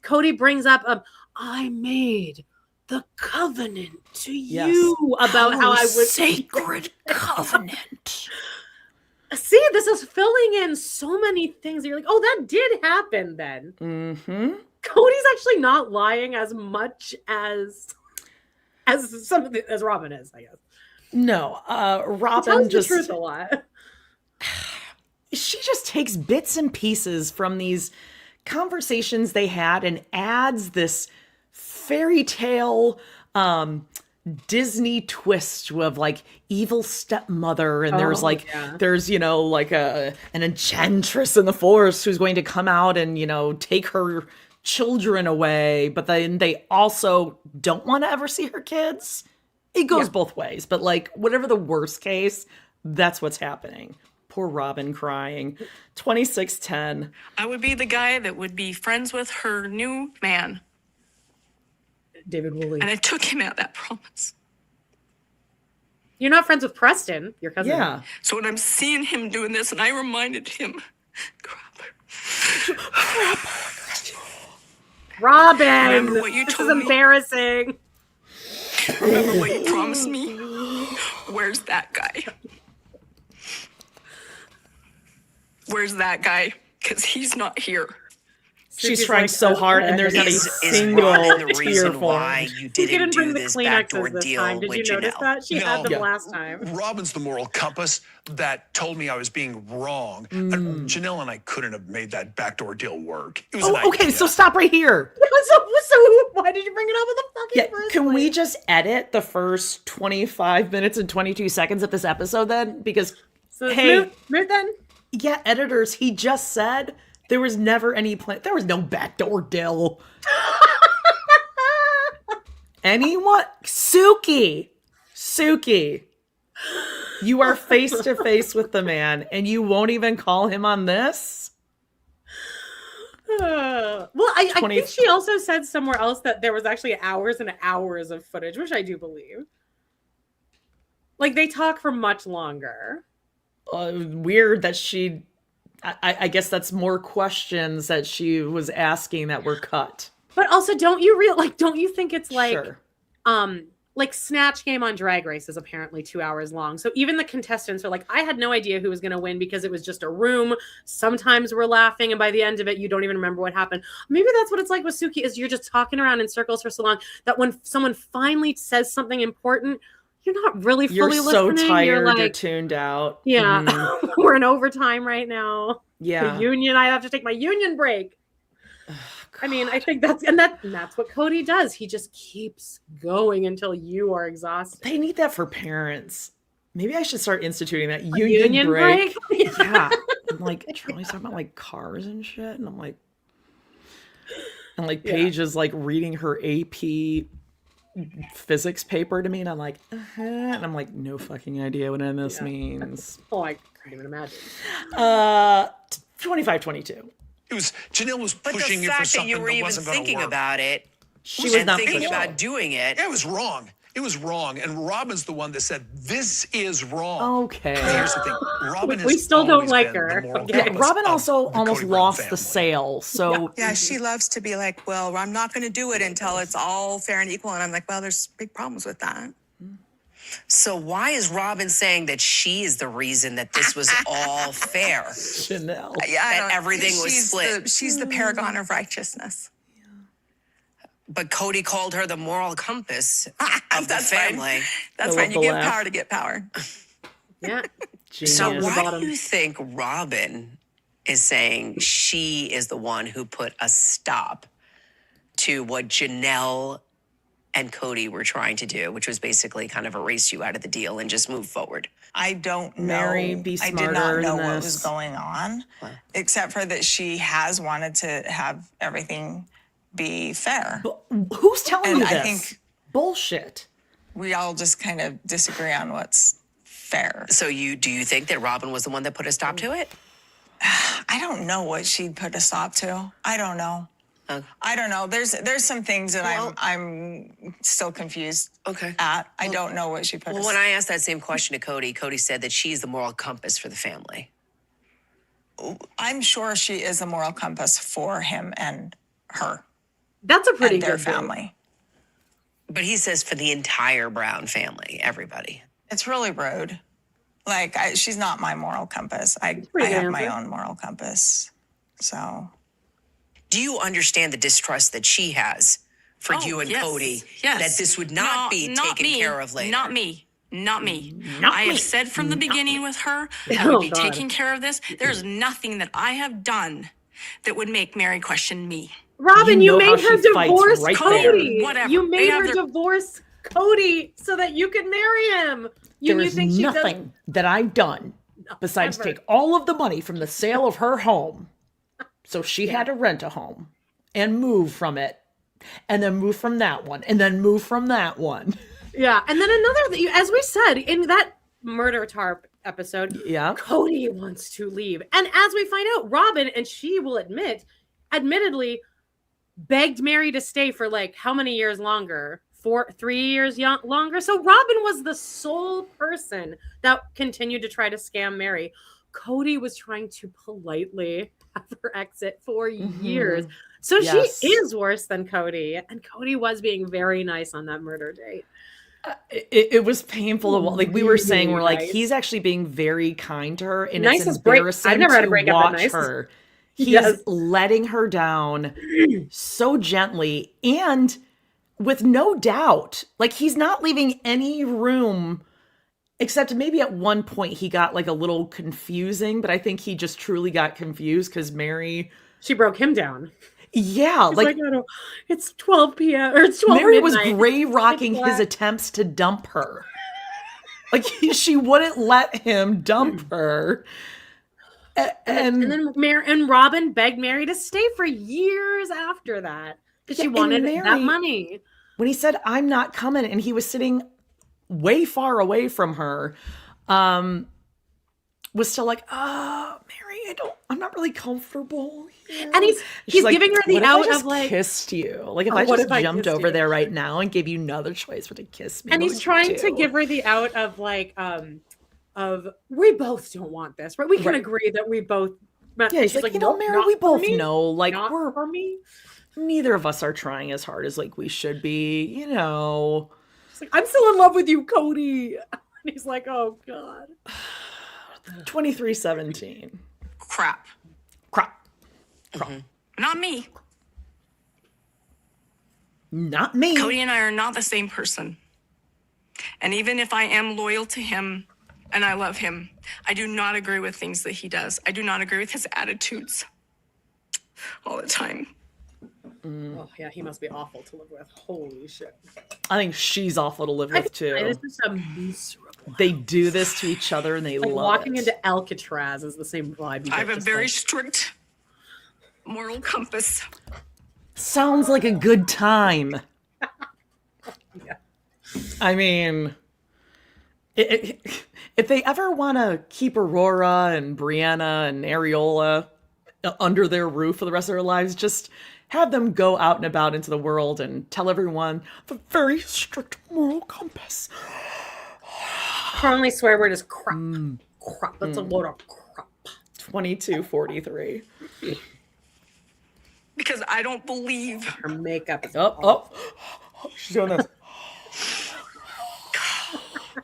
Kody brings up, I made the covenant to you about how I was sacred covenant. See, this is filling in so many things. You're like, oh, that did happen then. Mm-hmm. Cody's actually not lying as much as Robyn is, I guess. No, Robyn tells just the truth a lot. She just takes bits and pieces from these conversations they had and adds this fairy tale Disney twist of like evil stepmother, and there's an enchantress in the forest who's going to come out and take her children away, but then they also don't want to ever see her kids. It goes both ways, but like whatever the worst case, that's what's happening. Poor Robyn crying. 26:10. I would be the guy that would be friends with her new man, David Woolley. And I took him at that promise. You're not friends with Preston, your cousin. Yeah. So when I'm seeing him doing this, and I reminded him, Robyn, remember what you this told is me? embarrassing. Remember what you promised me? Where's that guy? Where's that guy? Because he's not here. She's trying so hard, and there's not a single Robyn the tear reason for why him. you She didn't didn't bring do the this backdoor Kleenexes this deal time. Did with you notice Janelle? that? She had them last time. Robyn's the moral compass that told me I was being wrong. Janelle and I couldn't have made that backdoor deal work. It was an Okay, idea. so stop right here. So why did you bring it up in the fucking first Can we place? just edit the first 25 minutes and 22 seconds of this episode then? Because, hey, mute then. yeah, editors, he just said there was never any plan. There was no backdoor deal. Anyone? Suki, you are face to face with the man, and you won't even call him on this? Well, I think she also said somewhere else that there was actually hours and hours of footage, which I do believe. Like, they talk for much longer. Weird that she... I guess that's more questions that she was asking that were cut. But also, don't you think it's like... Sure. Like Snatch Game on Drag Race is apparently 2 hours long. So even the contestants are like, I had no idea who was going to win because it was just a room. Sometimes we're laughing, and by the end of it, you don't even remember what happened. Maybe that's what it's like with Suki, is you're just talking around in circles for so long that when someone finally says something important, you're not really fully listening. You're so tired, you're like, you're tuned out. Yeah, we're in overtime right now. Yeah. The union, I have to take my union break. I mean, I think that's what Kody does. He just keeps going until you are exhausted. They need that for parents. Maybe I should start instituting that union break. Yeah. I'm like, Charlie's talking about like cars and shit. And I'm like, Paige is like reading her AP physics paper to me. And I'm like, and I'm like, no fucking idea what any of this means. Oh, I can't even imagine. 25-22. It was Janelle was But pushing the you for fact that something you were that even wasn't going to thinking work. about it, She was not thinking thinking about doing it. Yeah, it was wrong. It was wrong. And Robyn's the one that said, this is wrong. Okay. But here's the thing. Robyn We has still don't always like been her. the moral Yeah, compass Robyn of also the almost Kody Brown lost family. the sale. So Yeah, she loves to be like, well, I'm not going to do it until it's all fair and equal. And I'm like, well, there's big problems with that. So why is Robyn saying that she is the reason that this was all fair? Janelle. That everything was she's split. She's the paragon of righteousness. But Kody called her the moral compass of the That's fine. family. That's I right. love You the give laugh. power to get power. Yeah. So Genius. why do you think Robyn is saying she is the one who put a stop to what Janelle and Kody were trying to do, which was basically kind of erase you out of the deal and just move forward? I don't know. Mary, be I did smarter not know than what this. was going on, except for that she has wanted to have everything be fair. Who's telling And you I this? think- Bullshit. We all just kind of disagree on what's fair. So do you think that Robyn was the one that put a stop to it? I don't know what she'd put a stop to. I don't know. I don't know. There's some things that I'm still confused at. I don't know what she put. Well, when I asked that same question to Kody, Kody said that she's the moral compass for the family. I'm sure she is a moral compass for him and her That's a pretty and their good thing. family. But he says for the entire Brown family, everybody. It's really rude. Like, she's not my moral compass. I pretty have good my answer. own moral compass. So, Do you understand the distrust that she has for Oh, you and yes, Kody? yes. That this would not be taken me, care of later? Not me. Not me. Not I me. have said from the beginning with her, I Oh, would be God. taking care of this. There's nothing that I have done that would make Mary question me. Robyn, You you know how made her she fights divorce right Kody. there. Whatever. You They made have her their- divorce Kody so that you could marry him. There You is think she does? nothing that I've done besides ever. take all of the money from the sale of her home. So she had to rent a home and move from it. And then move from that one. And then move from that one. Yeah, and then another thing, as we said in that murder tarp episode, Yeah. Kody wants to leave. And as we find out, Robyn, and she will admittedly, begged Mary to stay for like how many years longer? 3 years longer. So Robyn was the sole person that continued to try to scam Mary. Kody was trying to politely have her exit for years. So she is worse than Kody. And Kody was being very nice on that murder date. It was painful to like we were saying, we're like, he's actually being very kind to her, and nice it's embarrassing to watch her. He's letting her down so gently and with no doubt. Like, he's not leaving any room, except maybe at one point he got like a little confusing, but I think he just truly got confused because she broke him down. Yeah, like it's 12 p.m. or it's 12 Mary midnight. was gray rocking his attempts to dump her. Like, she wouldn't let him dump her. And then Robyn begged Mary to stay for years after that because she wanted that money. When he said, "I'm not coming," and he was sitting way far away from her, was still like, Mary, I'm not really comfortable here. And he's like, giving her the out of like, kissed you. Like, if I just jumped over there right now and gave you another choice for to kiss me. And he's trying to give her the out of like, of we both don't want this, right? We can agree that we both. Yeah, he's like, Mary, we both know, like, we're for me. Neither of us are trying as hard as like we should be, She's like, I'm still in love with you, Kody. And he's like, oh God. 23-17. Crap. Mm-hmm. Not me. Not me. Kody and I are not the same person. And even if I am loyal to him and I love him, I do not agree with things that he does. I do not agree with his attitudes all the time. Oh, yeah, he must be awful to live with. Holy shit. I think she's awful to live with, too. This is a miserable. They do this to each other, and they love walking into Alcatraz is the same vibe. I have a very strict moral compass. Sounds like a good time. Yeah. I mean, if they ever want to keep Aurora and Brianna and Areola under their roof for the rest of their lives, just have them go out and about into the world and tell everyone the very strict moral compass. Her only swear word is crap. Crap. That's a load of crap. 22-43. Because I don't believe her makeup is she's doing this.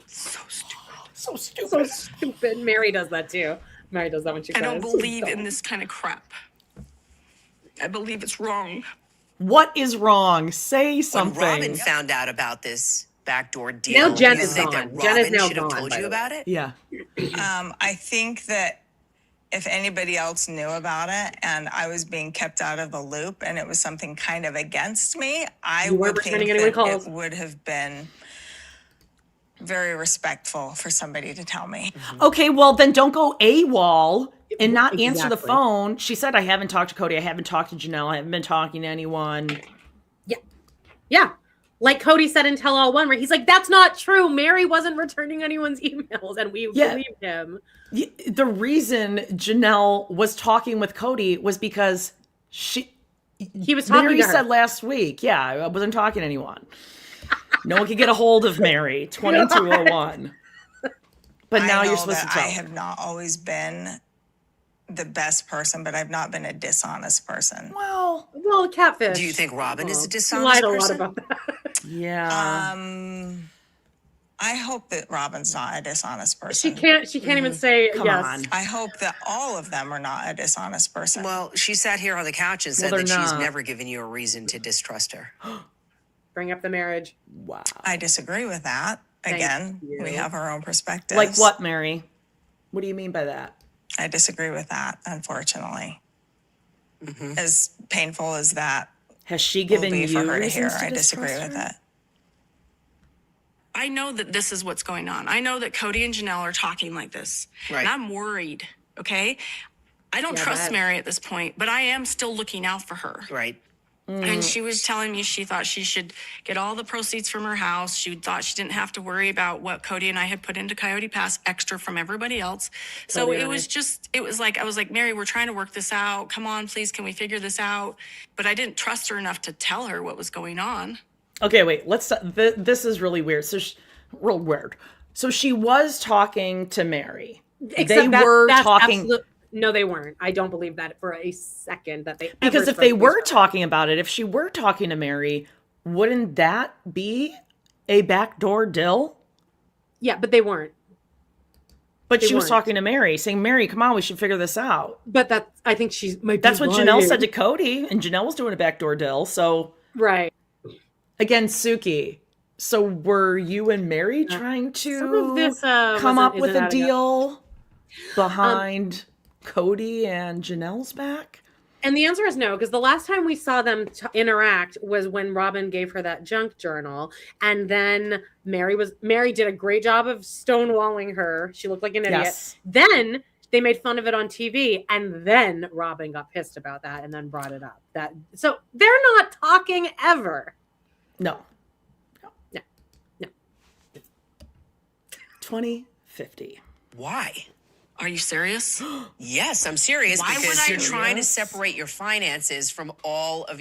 So stupid. So stupid. Mary does that too. Mary does that when she cries. I don't believe in this kind of crap. I believe it's wrong. What is wrong? Say something. When Robyn found out about this backdoor deal, now Jen is gone. Jen is now should have gone, told you about it? Yeah. I think that if anybody else knew about it and I was being kept out of the loop and it was something kind of against me, I would think that it would have been very respectful for somebody to tell me. Okay, well then don't go AWOL and not answer the phone. She said, I haven't talked to Kody. I haven't talked to Janelle. I haven't been talking to anyone. Yeah. Yeah. Like Kody said in Tell All One, where he's like, that's not true. Mary wasn't returning anyone's emails. And we believed him. The reason Janelle was talking with Kody was because he was talking Mary to her. said last week, I wasn't talking to anyone. No one could get a hold of Mary. 2201. But now you're supposed to tell. I have not always been the best person, but I've not been a dishonest person. Well, catfish. Do you think Robyn is a dishonest person? Lied a lot about that. Yeah. I hope that Robyn's not a dishonest person. She can't even say Come yes. on. I hope that all of them are not a dishonest person. Well, she sat here on the couch and said that she's never given you a reason to distrust her. Bring up the marriage. Wow. I disagree with that. Again, we have our own perspectives. Like what, Mary? What do you mean by that? I disagree with that, unfortunately. As painful as that has she given you for her to hear, reasons to I disagree distrust with her? that. I know that this is what's going on. I know that Kody and Janelle are talking like this. Right. And I'm worried, okay? I don't trust Mary at this point, but I am still looking out for her. Right. And she was telling me she thought she should get all the proceeds from her house. She thought she didn't have to worry about what Kody and I had put into Coyote Pass extra from everybody else. So it was like, I was like, Mary, we're trying to work this out. Come on, please, can we figure this out? But I didn't trust her enough to tell her what was going on. Okay, wait. Let's. This is really weird. Real weird. So she was talking to Mary. Except that's talking. No, they weren't. I don't believe that for a second that they. Because if they were talking about it, if she were talking to Mary, wouldn't that be a backdoor deal? Yeah, but they weren't. But she was talking to Mary, saying, "Mary, come on, we should figure this out." But I think she's. That's what Janelle said to Kody, and Janelle was doing a backdoor deal. So right. Again, Suki. So were you and Mary trying to come up with a deal behind Kody and Janelle's back? And the answer is no, because the last time we saw them interact was when Robyn gave her that junk journal, and then Mary did a great job of stonewalling her. She looked like an idiot. Yes. Then they made fun of it on TV, and then Robyn got pissed about that and then brought it up. So they're not talking ever. No. 2050. Why? Are you serious? Yes, I'm serious. Why because you're trying to separate your finances from all of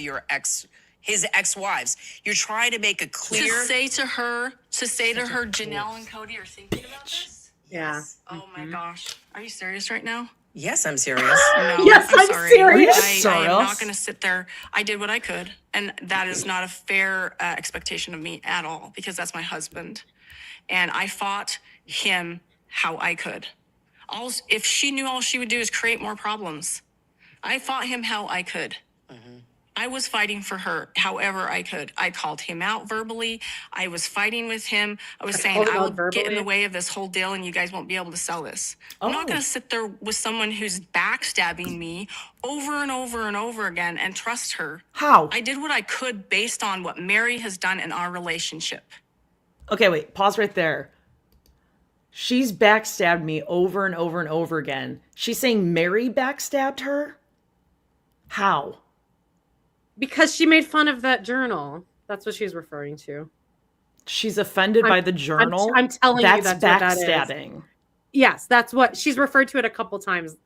his ex-wives. You're trying to make a clear. To say to her, Janelle and Kody are thinking about this? Yeah. Oh my gosh. Are you serious right now? Yes, I'm serious. No, yes, I'm sorry. serious. I am not going to sit there. I did what I could, and that is not a fair expectation of me at all, because that's my husband, and I fought him how I could. If she knew all she would do is create more problems, I fought him how I could. Mm-hmm. I was fighting for her however I could. I called him out verbally. I was fighting with him. I was saying, I will get in the way of this whole deal and you guys won't be able to sell this. I'm not going to sit there with someone who's backstabbing me over and over and over again and trust her. How? I did what I could based on what Mary has done in our relationship. Okay, wait. Pause right there. She's backstabbed me over and over and over again. She's saying Mary backstabbed her? How? Because she made fun of that journal. That's what she's referring to. She's offended by the journal? I'm telling you that's backstabbing. What that is. Yes, that's what she's referred to it a couple times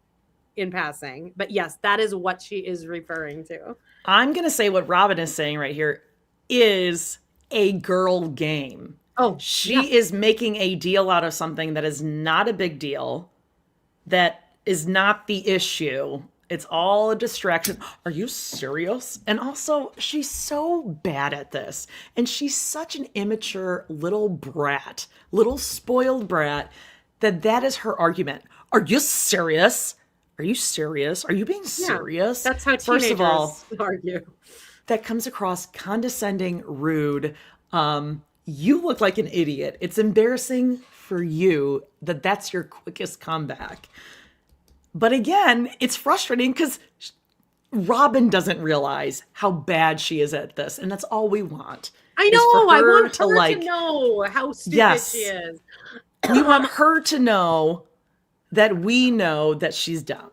in passing. But yes, that is what she is referring to. I'm going to say what Robyn is saying right here is a girl game. Oh, she is making a deal out of something that is not a big deal, that is not the issue. It's all a distraction. Are you serious? And also, she's so bad at this. And she's such an immature little brat, little spoiled brat, that is her argument. Are you serious? Are you serious? Are you being serious? That's how teenagers First of all, argue. That comes across condescending, rude. You look like an idiot. It's embarrassing for you that's your quickest comeback. But again, it's frustrating because Robyn doesn't realize how bad she is at this. And that's all we want. I know. I want her to know how stupid she is. We want her to know that we know that she's dumb.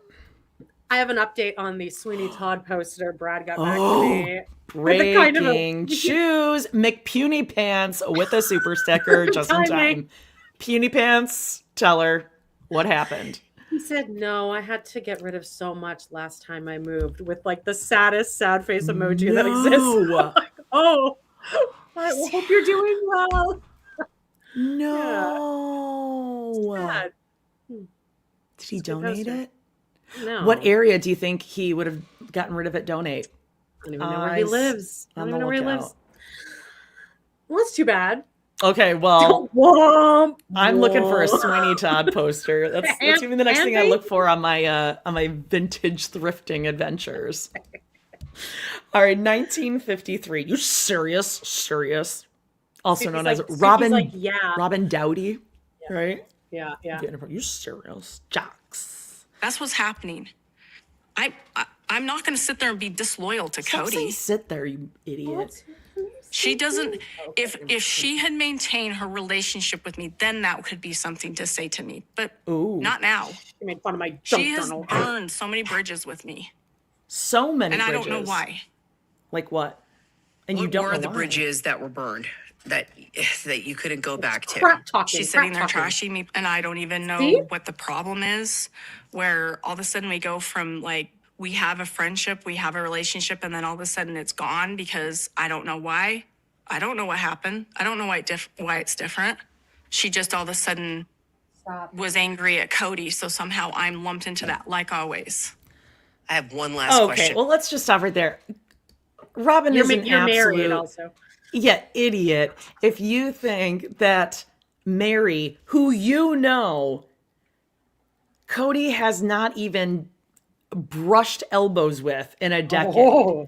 I have an update on the Sweeney Todd poster. Brad got back to me. Breaking shoes. McPuny Pants with a super sticker just in time. Puny Pants, tell her what happened. He said, no, I had to get rid of so much last time I moved, with like the saddest sad face emoji that exists. Like, I hope you're doing well. No. Yeah. Did he donate it? No. What area do you think he would have gotten rid of it? Donate. I don't even know where he lives. I don't even know where he lives. Well, that's too bad. Okay, well, I'm looking for a Sweeney Todd poster. That's even the next thing I look for on my vintage thrifting adventures. All right, 1953. You serious? Serious. Also known as Robyn. Like, yeah. Robyn Dowdy, right? Yeah. You serious? Jocks. That's what's happening. I'm not going to sit there and be disloyal to Kody. Sit there, you idiot. She doesn't. If she had maintained her relationship with me, then that could be something to say to me. But not now. She made fun of my junk She has journal. burned so many bridges with me. So many and bridges. I don't know why. Like what? And you don't know the bridges that were burned that you couldn't go back to. She's sitting there trashing me, and I don't even know what the problem is. Where all of a sudden we go from like, we have a friendship, we have a relationship, and then all of a sudden it's gone because I don't know why. I don't know what happened. I don't know why it's different. She just all of a sudden was angry at Kody, so somehow I'm lumped into that, like always. I have one last question. Okay, well, let's just stop right there. Robyn is an You're married absolute also. idiot if you think that Mary, who you know, Kody has not even brushed elbows with in a decade.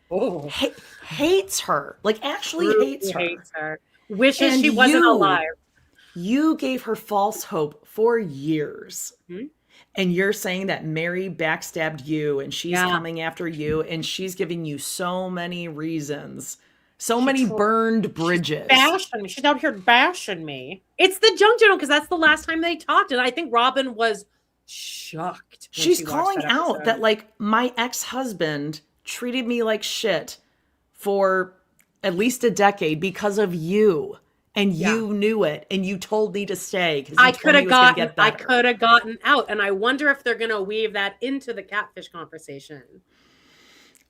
Hates her. Like, actually hates her. Wishes she wasn't alive. You gave her false hope for years. Mm-hmm. And you're saying that Mary backstabbed you and she's coming after you and she's giving you so many reasons. So many burned bridges. She's bashing me. She's out here bashing me. It's the junk journal because that's the last time they talked. And I think Robyn was shocked. She's calling out that, like, my ex-husband treated me like shit for at least a decade because of you. And you knew it, and you told me to stay because I could have gotten out, and I wonder if they're gonna weave that into the catfish conversation.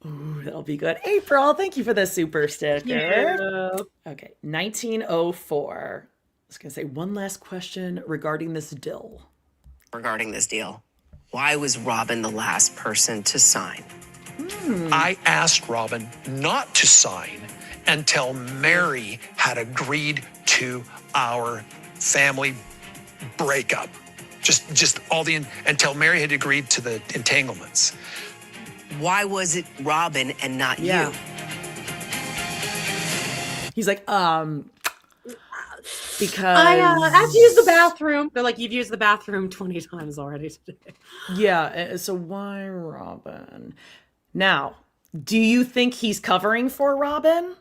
Ooh, that'll be good. April, thank you for the super sticker. Yeah. Okay, 1904. I was gonna say one last question regarding this deal. Why was Robyn the last person to sign? I asked Robyn not to sign until Mary had agreed to our family breakup. Just all until Mary had agreed to the entanglements. Why was it Robyn and not you? He's like, because I have to use the bathroom. They're like, you've used the bathroom 20 times already today. Yeah, so why Robyn? Now, do you think he's covering for Robyn?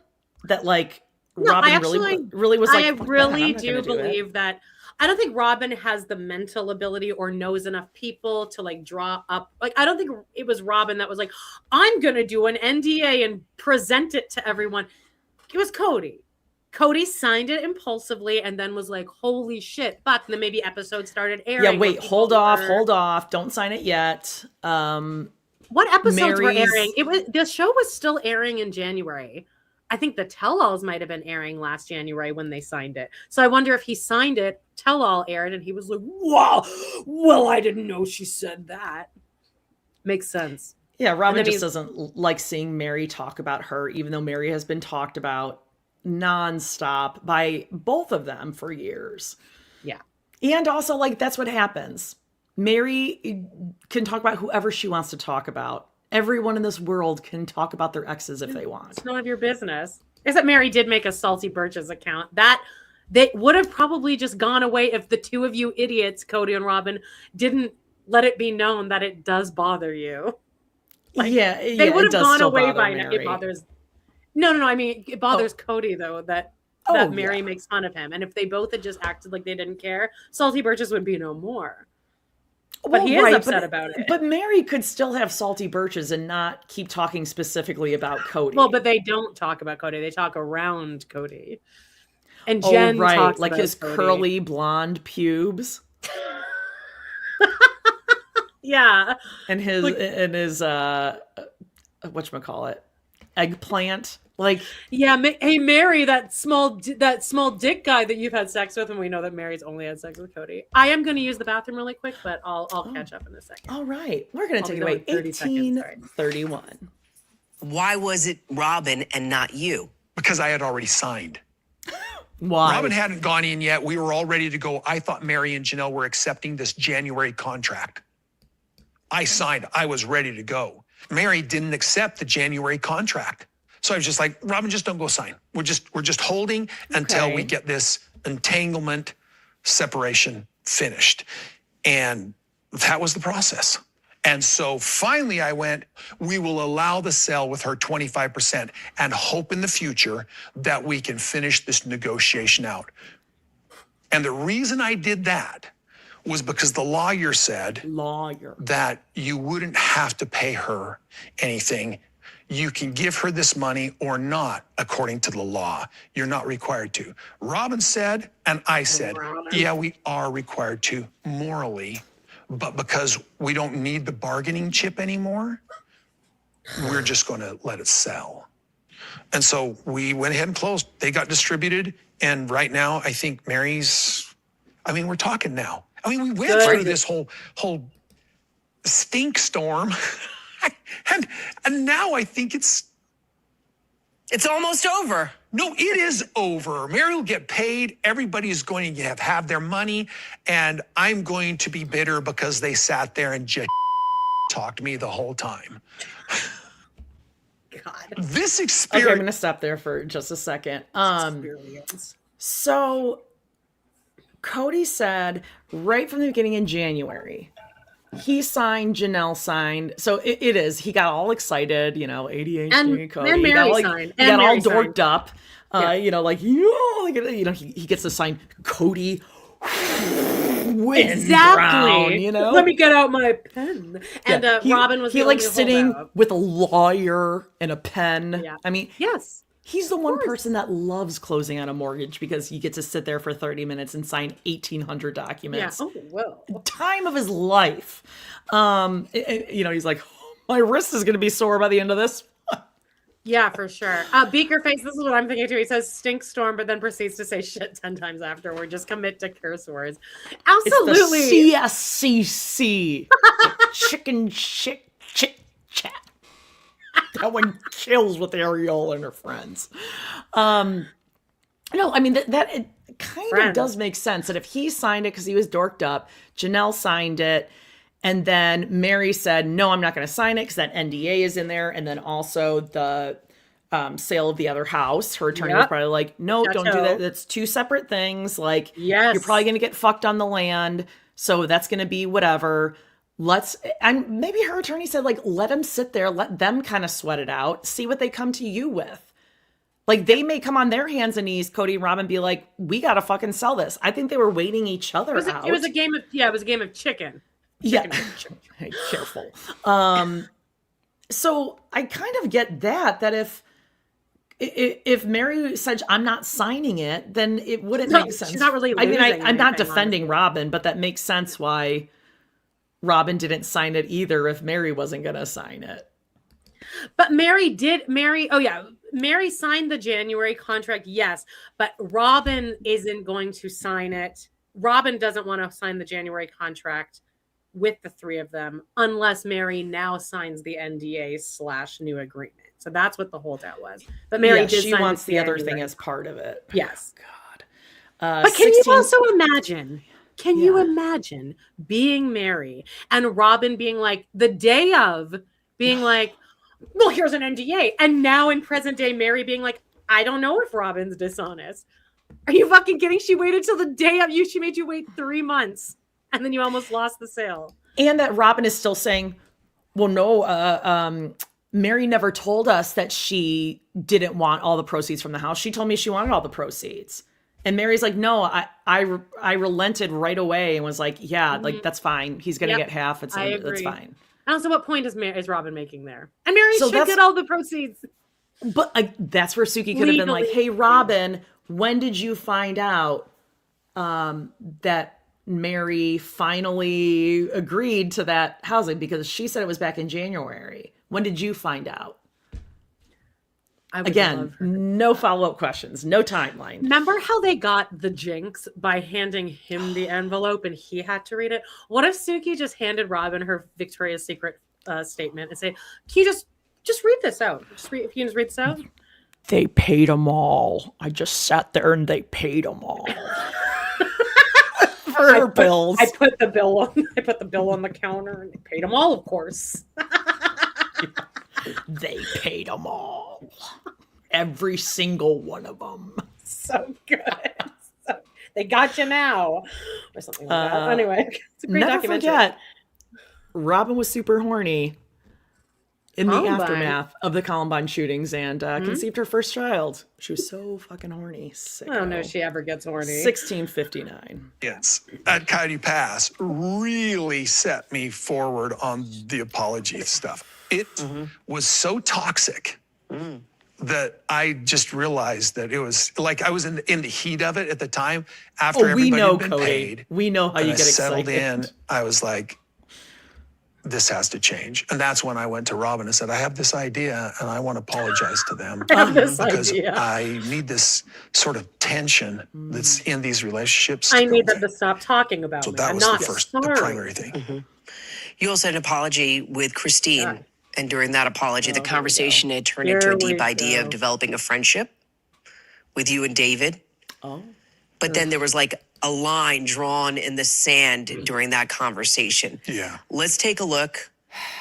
That, like, no, Robyn really was like, I really do believe that. I don't think Robyn has the mental ability or knows enough people to, like, draw up. Like, I don't think it was Robyn that was like, I'm going to do an NDA and present it to everyone. It was Kody. Kody signed it impulsively and then was like, holy shit. But then maybe episodes started airing. Yeah, wait, hold off. Don't sign it yet. What episodes were airing? The show was still airing in January. I think the tell-alls might have been airing last January when they signed it. So I wonder if he signed it, tell-all aired, and he was like, wow, well, I didn't know she said that. Makes sense. Yeah, Robyn just doesn't like seeing Mary talk about her, even though Mary has been talked about nonstop by both of them for years. Yeah. And also, like, that's what happens. Mary can talk about whoever she wants to talk about. Everyone in this world can talk about their exes if they want. It's none of your business. Except Mary did make a Salty Birches account. That would have probably just gone away if the two of you idiots, Kody and Robyn, didn't let it be known that it does bother you. Like, they would have gone away by now. It bothers. No. I mean, it bothers Kody though that Mary makes fun of him. And if they both had just acted like they didn't care, Salty Birches would be no more. But he is upset about it. But Mary could still have Salty Birches and not keep talking specifically about Kody. Well, but they don't talk about Kody. They talk around Kody. And Jen talks like about his Kody. Curly blonde pubes. Yeah. And his whatchamacallit? Eggplant. Like, yeah, hey Mary, that small dick guy that you've had sex with, and we know that Mary's only had sex with Kody. I am going to use the bathroom really quick, but I'll catch up in a second. All right, we're going to take it away. 1831. Why was it Robyn and not you? Because I had already signed. Why? Robyn hadn't gone in yet. We were all ready to go. I thought Mary and Janelle were accepting this January contract. I signed. I was ready to go. Mary didn't accept the January contract. So I was just like, Robyn, just don't go sign. We're just holding until we get this entanglement separation finished. And that was the process. And so finally I went, we will allow the sale with her 25% and hope in the future that we can finish this negotiation out. And the reason I did that was because the lawyer said that you wouldn't have to pay her anything. You can give her this money or not, according to the law. You're not required to. Robyn said, and I said, yeah, we are required to morally, but because we don't need the bargaining chip anymore, we're just going to let it sell. And so we went ahead and closed. They got distributed. And right now, I think Mary's, I mean, we're talking now. I mean, we went through this whole stink storm. and now I think it's almost over. No, it is over. Mary will get paid. Everybody's going to have their money. And I'm going to be bitter because they sat there and just talked to me the whole time. God. This experience. Okay, I'm going to stop there for just a second. So Kody said right from the beginning in January, he signed, Janelle signed. So it is. He got all excited, ADHD, Kody. And Mary signed. He got all dorked up. He gets to sign Kody. Exactly. Brown, Let me get out my pen. And Robyn was sitting with a lawyer and a pen. Yeah. I mean, yes. He's the one person that loves closing on a mortgage because you get to sit there for 30 minutes and sign 1,800 documents. Yeah. Oh, well. Time of his life. He's like, my wrist is going to be sore by the end of this. Yeah, for sure. Beaker Face, this is what I'm thinking too. He says stink storm, but then proceeds to say shit 10 times afterward. Just commit to curse words. Absolutely. It's the CSCC. Chicken shit chit chat. That one kills with Ariel and her friends. No, I mean, that it kind of does make sense that if he signed it because he was dorked up, Janelle signed it, and then Mary said, no, I'm not going to sign it because that NDA is in there, and then also the sale of the other house. Her attorney was probably like, no, don't do that. That's two separate things. Like, you're probably going to get fucked on the land, so that's going to be whatever. And maybe her attorney said, like, let him sit there, let them kind of sweat it out, see what they come to you with. Like, they may come on their hands and knees, Kody and Robyn, be like, we got to fucking sell this. I think they were waiting each other out. It was a game of chicken. Yeah. Hey, careful. So I kind of get that if Mary said, I'm not signing it, then it wouldn't make sense. She's not really losing I'm not anything, defending honestly. Robyn, but that makes sense why Robyn didn't sign it either if Mary wasn't going to sign it. But Mary signed the January contract, yes, but Robyn isn't going to sign it. Robyn doesn't want to sign the January contract with the three of them unless Mary now signs the NDA / new agreement. So that's what the holdout was. But Mary she wants the other thing as part of it. Yes. God. But can you also imagine? Can you imagine being Mary and Robyn being like, the day of being like, well, here's an NDA. And now in present day, Mary being like, I don't know if Robyn's dishonest. Are you fucking kidding? She waited till the day of you. She made you wait 3 months. And then you almost lost the sale. And that Robyn is still saying, well, no, Mary never told us that she didn't want all the proceeds from the house. She told me she wanted all the proceeds. And Mary's like, no, I relented right away and was like, yeah, like, that's fine. He's going to get half. That's fine. And also, what point is Robyn making there? And Mary should get all the proceeds. But that's where Suki could have been like, hey, Robyn, when did you find out that Mary finally agreed to that housing? Because she said it was back in January. When did you find out? Again, no follow-up questions, no timeline. Remember how they got the jinx by handing him the envelope and he had to read it? What if Suki just handed Robyn her Victoria's Secret statement and say, can you just read this out? If you can just read this out. They paid them all. I just sat there and they paid them all. For her bills. I put the bill on the counter and they paid them all, of course. They paid them all. Every single one of them. So good. They got you now. Or something like that. Anyway, it's a great documentary. Never forget, Robyn was super horny in the aftermath of the Columbine shootings and conceived her first child. She was so fucking horny. Sicko. I don't know if she ever gets horny. 1659. Yes. At Coyote Pass really set me forward on the apology stuff. It was so toxic that I just realized that it was like I was in the heat of it at the time after everybody had been paid. We know how you get settled excited. in. I was like, this has to change. And that's when I went to Robyn and said, I have this idea and I want to apologize to them because I need this sort of tension that's in these relationships. I need them to stop talking about me. So that was the primary thing. You also had an apology with Christine. Yeah. And during that apology, the conversation had turned into a deep idea of developing a friendship with you and David. Oh. But then there was like a line drawn in the sand during that conversation. Yeah. Let's take a look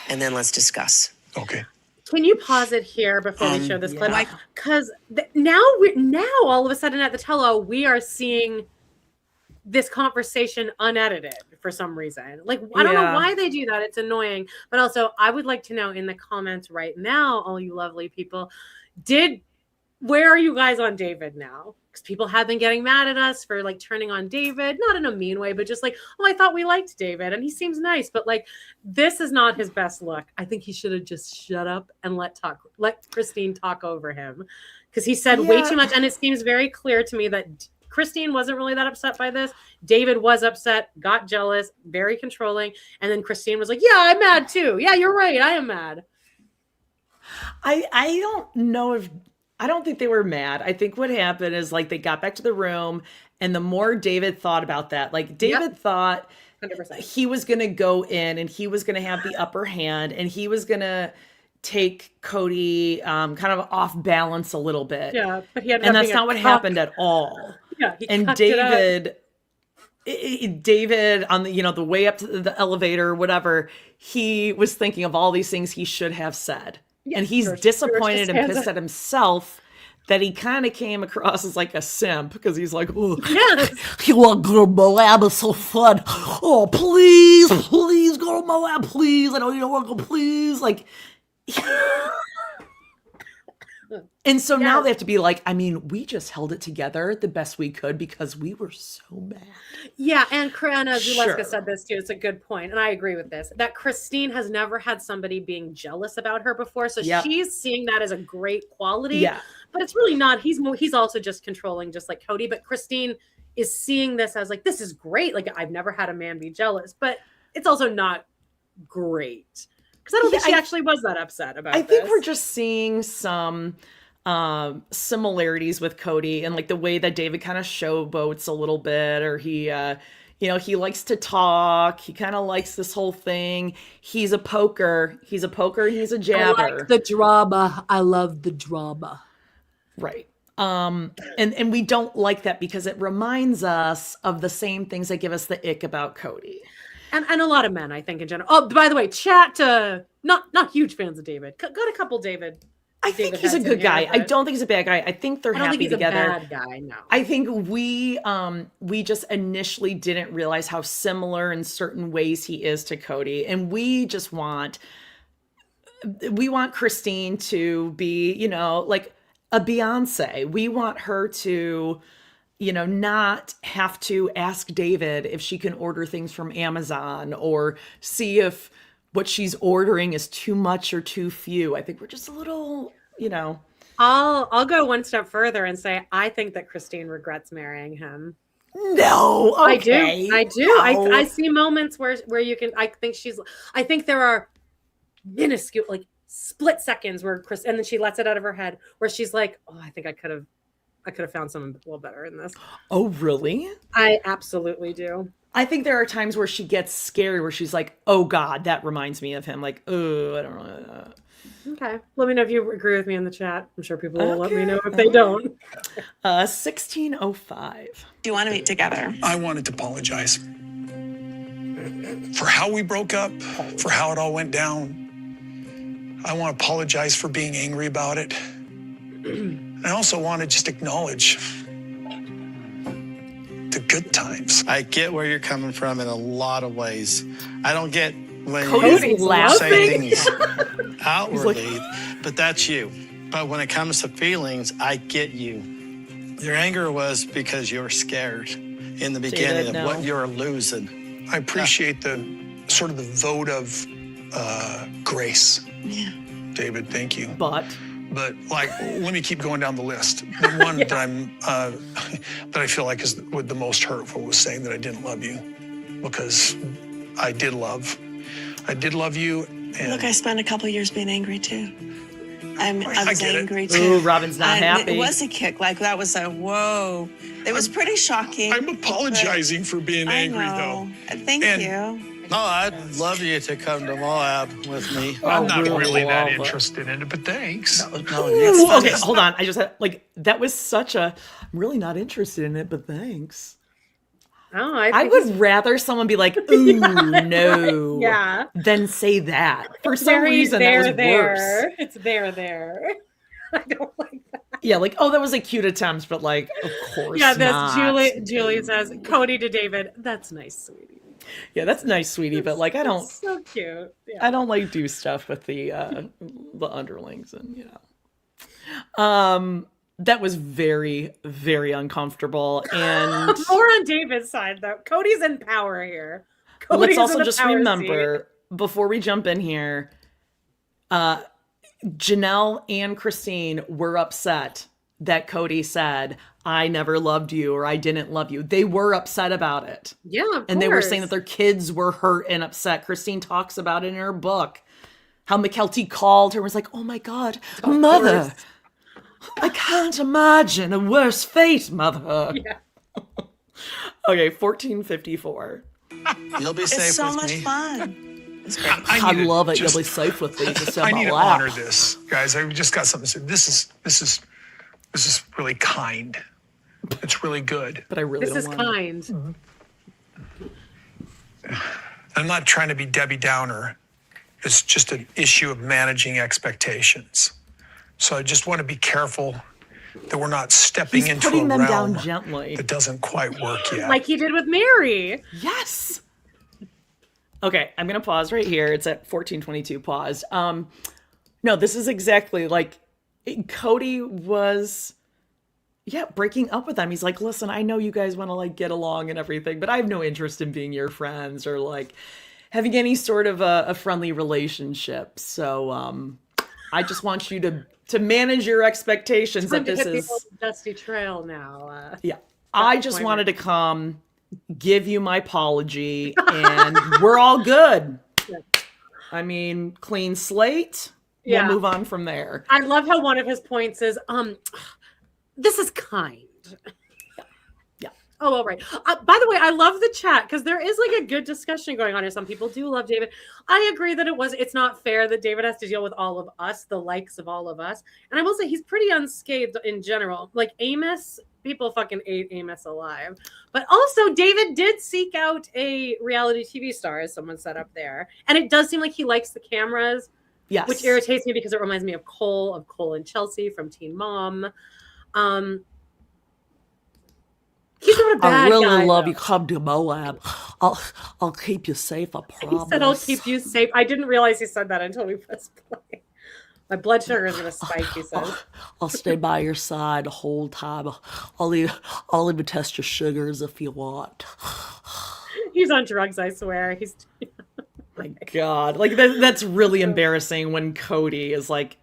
and then let's discuss. Okay. Can you pause it here before we show this clip? Because now all of a sudden at the Tello, we are seeing this conversation unedited for some reason. Like, I don't know why they do that. It's annoying. But also, I would like to know in the comments right now, all you lovely people, where are you guys on David now? Because people have been getting mad at us for like turning on David, not in a mean way, but just like, oh, I thought we liked David and he seems nice, but like, this is not his best look. I think he should have just shut up and let Christine talk over him, because he said way too much. And it seems very clear to me that Christine wasn't really that upset by this. David was upset, got jealous, very controlling. And then Christine was like, yeah, I'm mad too. Yeah, you're right. I am mad. I don't know if, I don't think they were mad. I think what happened is like they got back to the room, and the more David thought about that, like David thought 100%. He was going to go in and he was going to have the upper hand and he was going to take Kody kind of off balance a little bit. Yeah, but and that's not what happened at all. Yeah, and David on the, the way up to the elevator or whatever, he was thinking of all these things he should have said. And he's disappointed and pissed at himself that he kind of came across as like a simp, because he's like, oh, you want to go to Moab, it's so fun. Oh, please go to Moab, please. I know you don't want to go, please. Like, and so now they have to be like, I mean, we just held it together the best we could because we were so mad. Yeah, and Zaleska said this too. It's a good point, and I agree with this. That Christine has never had somebody being jealous about her before, so she's seeing that as a great quality. Yeah, but it's really not. He's also just controlling, just like Kody. But Christine is seeing this as like, this is great. Like, I've never had a man be jealous, but it's also not great. Because I don't think she actually was that upset about it. I think we're just seeing some similarities with Kody and like the way that David kind of showboats a little bit, or he, he likes to talk. He kind of likes this whole thing. He's a poker. He's a jabber. I like the drama. I love the drama. Right. And we don't like that because it reminds us of the same things that give us the ick about Kody. And a lot of men, I think, in general. Oh, by the way, chat, not huge fans of David. Got a couple David. I think he's a good guy. I don't think he's a bad guy. I think they're happy together. I don't think he's a bad guy, no. I think we just initially didn't realize how similar in certain ways he is to Kody. And we just want Christine to be, like a Beyonce. We want her to, not have to ask David if she can order things from Amazon or see if what she's ordering is too much or too few. I think we're just a little, I'll go one step further and say I think that Christine regrets marrying him. No, okay. I do. No. I see moments where you can. I think there are minuscule, like split seconds where and then she lets it out of her head where she's like, oh, I think I could have found someone a little better in this. Oh, really? I absolutely do. I think there are times where she gets scary, where she's like, oh God, that reminds me of him. Like, oh, I don't know. Okay. Let me know if you agree with me in the chat. I'm sure people will let me know if they don't. 1605. Do you want to meet together? I wanted to apologize for how we broke up, for how it all went down. I want to apologize for being angry about it. I also want to just acknowledge the good times. I get where you're coming from in a lot of ways. I don't get when Cody's you laughing. say things outwardly, but that's you. But when it comes to feelings, I get you. Your anger was because you were scared in the beginning of what you're losing. I appreciate the sort of the vote of grace. Yeah. David, thank you. But like, let me keep going down the list. The one that that I feel like is the most hurtful was saying that I didn't love you, because I did love. I did love you. And Look, I spent a couple of years being angry too. I was get it. angry too. Ooh, Robyn's not happy. It was a kick. Like, that was a whoa. It was pretty shocking. I'm apologizing for being angry, though. Thank you. No, I'd love you to come to Moab with me. I'm not really that interested in it, but thanks. Ooh, okay, hold on. I just had, that was such a, I'm really not interested in it, but thanks. Oh, I would rather someone be like, ooh, no. Yeah. Than say that. For some reason, that was worse. It's there. I don't like that. Yeah, like, oh, that was a cute attempt, but like, of course yeah, not. Julie says, Kody to David, that's nice, sweetie. Yeah, that's nice, sweetie, but like, I don't. So cute. Yeah. I don't like do stuff with the underlings, and that was very, very uncomfortable. And more on David's side, though. Cody's in power here. Let's also just remember before we jump in here, Janelle and Christine were upset that Kody said, I never loved you or I didn't love you. They were upset about it. Yeah, of and they were course. saying that their kids were hurt and upset. Christine talks about it in her book. How McKelty called her and was like, oh my God, Mother, I can't imagine a worse fate, Mother. Yeah. Okay, 1454. You'll be safe It's so with much me. fun. I love it. You'll be safe with me. Just I need to honor this, guys. I just got something to say. This is really kind. It's really good. But I really this don't is want kind. I'm not trying to be Debbie Downer. It's just an issue of managing expectations. So I just want to be careful that we're not stepping He's into a putting them realm down gently. that doesn't quite work yet. Like he did with Mary. Yes. Okay, I'm gonna pause right here. It's at 1422. Pause. No, this is exactly like Kody was. Yeah, breaking up with them. He's like, listen, I know you guys want to like get along and everything, but I have no interest in being your friends or like having any sort of a friendly relationship. So I just want you to manage your expectations that this is the dusty trail now. Yeah. I just wanted to come give you my apology and we're all good. I mean, clean slate. Yeah. We'll move on from there. I love how one of his points is, this is kind. Yeah. Oh, all right. By the way, I love the chat because there is like a good discussion going on here. Some people do love David. I agree that it's not fair that David has to deal with all of us, the likes of all of us. And I will say he's pretty unscathed in general. Like Amos, people fucking ate Amos alive. But also David did seek out a reality TV star, as someone said up there. And it does seem like he likes the cameras. Yes. Which irritates me because it reminds me of Cole and Chelsea from Teen Mom. He's not a bad guy. I really love though. you. Come to Moab. I'll keep you safe. I promise. He said, "I'll keep you safe." I didn't realize he said that until we pressed play. My blood sugar is gonna spike. He says, I'll stay by your side the whole time. I'll even test your sugars if you want. He's on drugs. I swear. He's. My God, like that's really embarrassing when Kody is like,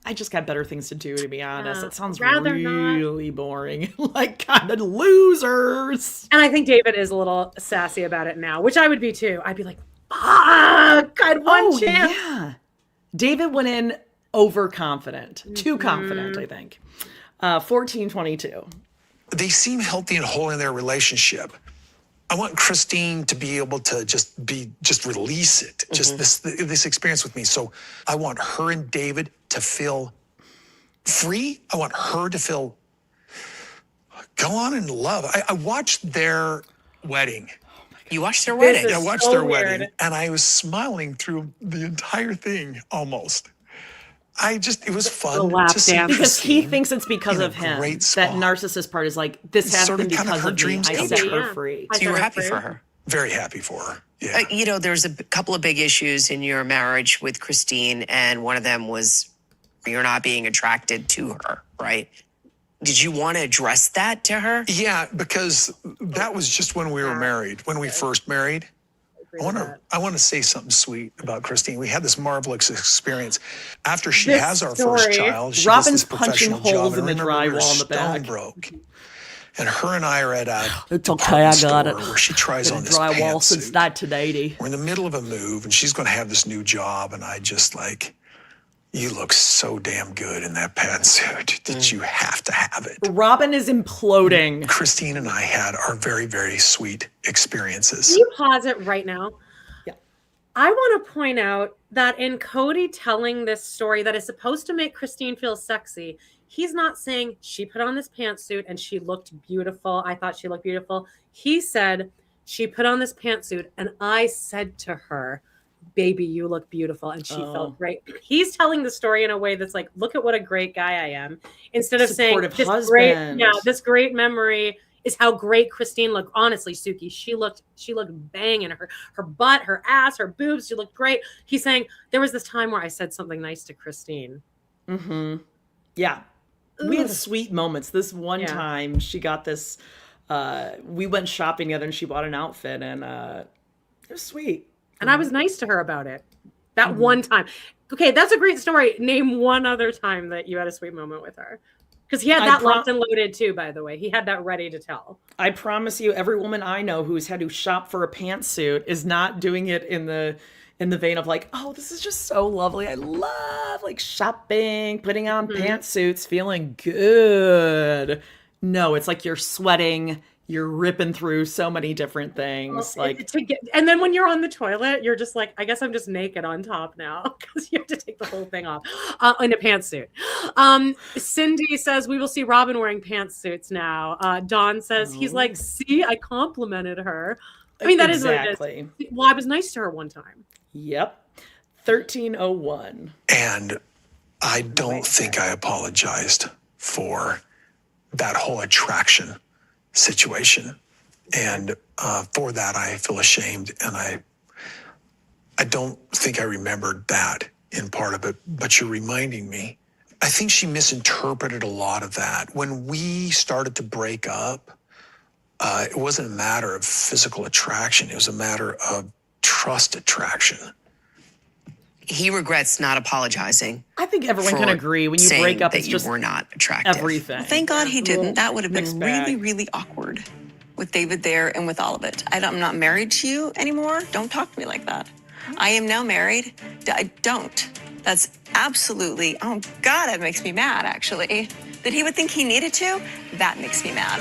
I just got better things to do, to be honest. It sounds really boring. Like, kind of losers. And I think David is a little sassy about it now, which I would be too. I'd be like, fuck, I'd one chance. Yeah. David went in overconfident. Too confident, I think. 1422. They seem healthy and whole in their relationship. I want Christine to be able to just release it, just this experience with me. So I want her and David to feel free. I want her to feel go on in love. I watched their wedding. You watched their wedding? Yeah, I watched their wedding, and I was smiling through the entire thing almost. It was fun to see because Christine he thinks it's because of him. That narcissist part is like, this happened because of me. I set her free. So you were happy for her? Very happy for her. Yeah. There's a couple of big issues in your marriage with Christine, and one of them was you're not being attracted to her, right? Did you want to address that to her? Yeah, because that was just when we were married, when we first married. I want to say something sweet about Christine. We had this marvelous experience. After she has our first child, she Robyn's gets this punching professional holes job. in the drywall in the back. Broke. And her and I are at a It's okay, I got it. where she tries on this drywall since pantsuit. 1980. We're in the middle of a move, and she's going to have this new job, and I just like, you look so damn good in that pantsuit that you have to have it. Robyn is imploding. Christine and I had our very, very sweet experiences. Can you pause it right now? Yeah. I want to point out that in Kody telling this story that is supposed to make Christine feel sexy, he's not saying she put on this pantsuit and she looked beautiful. I thought she looked beautiful. He said she put on this pantsuit and I said to her, baby, you look beautiful. And she felt great. He's telling the story in a way that's like, look at what a great guy I am. Instead of saying this great memory is how great Christine looked. Honestly, Suki, she looked banging. Her butt, her ass, her boobs, she looked great. He's saying there was this time where I said something nice to Christine. Mm-hmm. Yeah. We had sweet moments. This one time she got this, we went shopping together and she bought an outfit and it was sweet. And I was nice to her about it. That one time. Okay, that's a great story. Name one other time that you had a sweet moment with her. Because he had that locked and loaded too, by the way. He had that ready to tell. I promise you, every woman I know who's had to shop for a pantsuit is not doing it in the vein of like, oh, this is just so lovely. I love like shopping, putting on pantsuits, feeling good. No, it's like you're sweating, you're ripping through so many different things. And then when you're on the toilet, you're just like, I guess I'm just naked on top now because you have to take the whole thing off in a pantsuit. Cindy says we will see Robyn wearing pantsuits now. Dawn says he's like, see, I complimented her. I mean, that is what it is. Well, I was nice to her one time. Yep. 1301. And I don't think I apologized for that whole attraction situation. And for that, I feel ashamed. And I don't think I remembered that in part of it, but you're reminding me. I think she misinterpreted a lot of that. When we started to break up, it wasn't a matter of physical attraction. It was a matter of trust attraction. He regrets not apologizing. I think everyone can agree when you break up, it's just were not attractive. Everything. Well, thank God he didn't. That would have been really, really awkward with David there and with all of it. I'm not married to you anymore. Don't talk to me like that. I am now married. I don't. That's absolutely, oh God, that makes me mad, actually. That he would think he needed to, that makes me mad.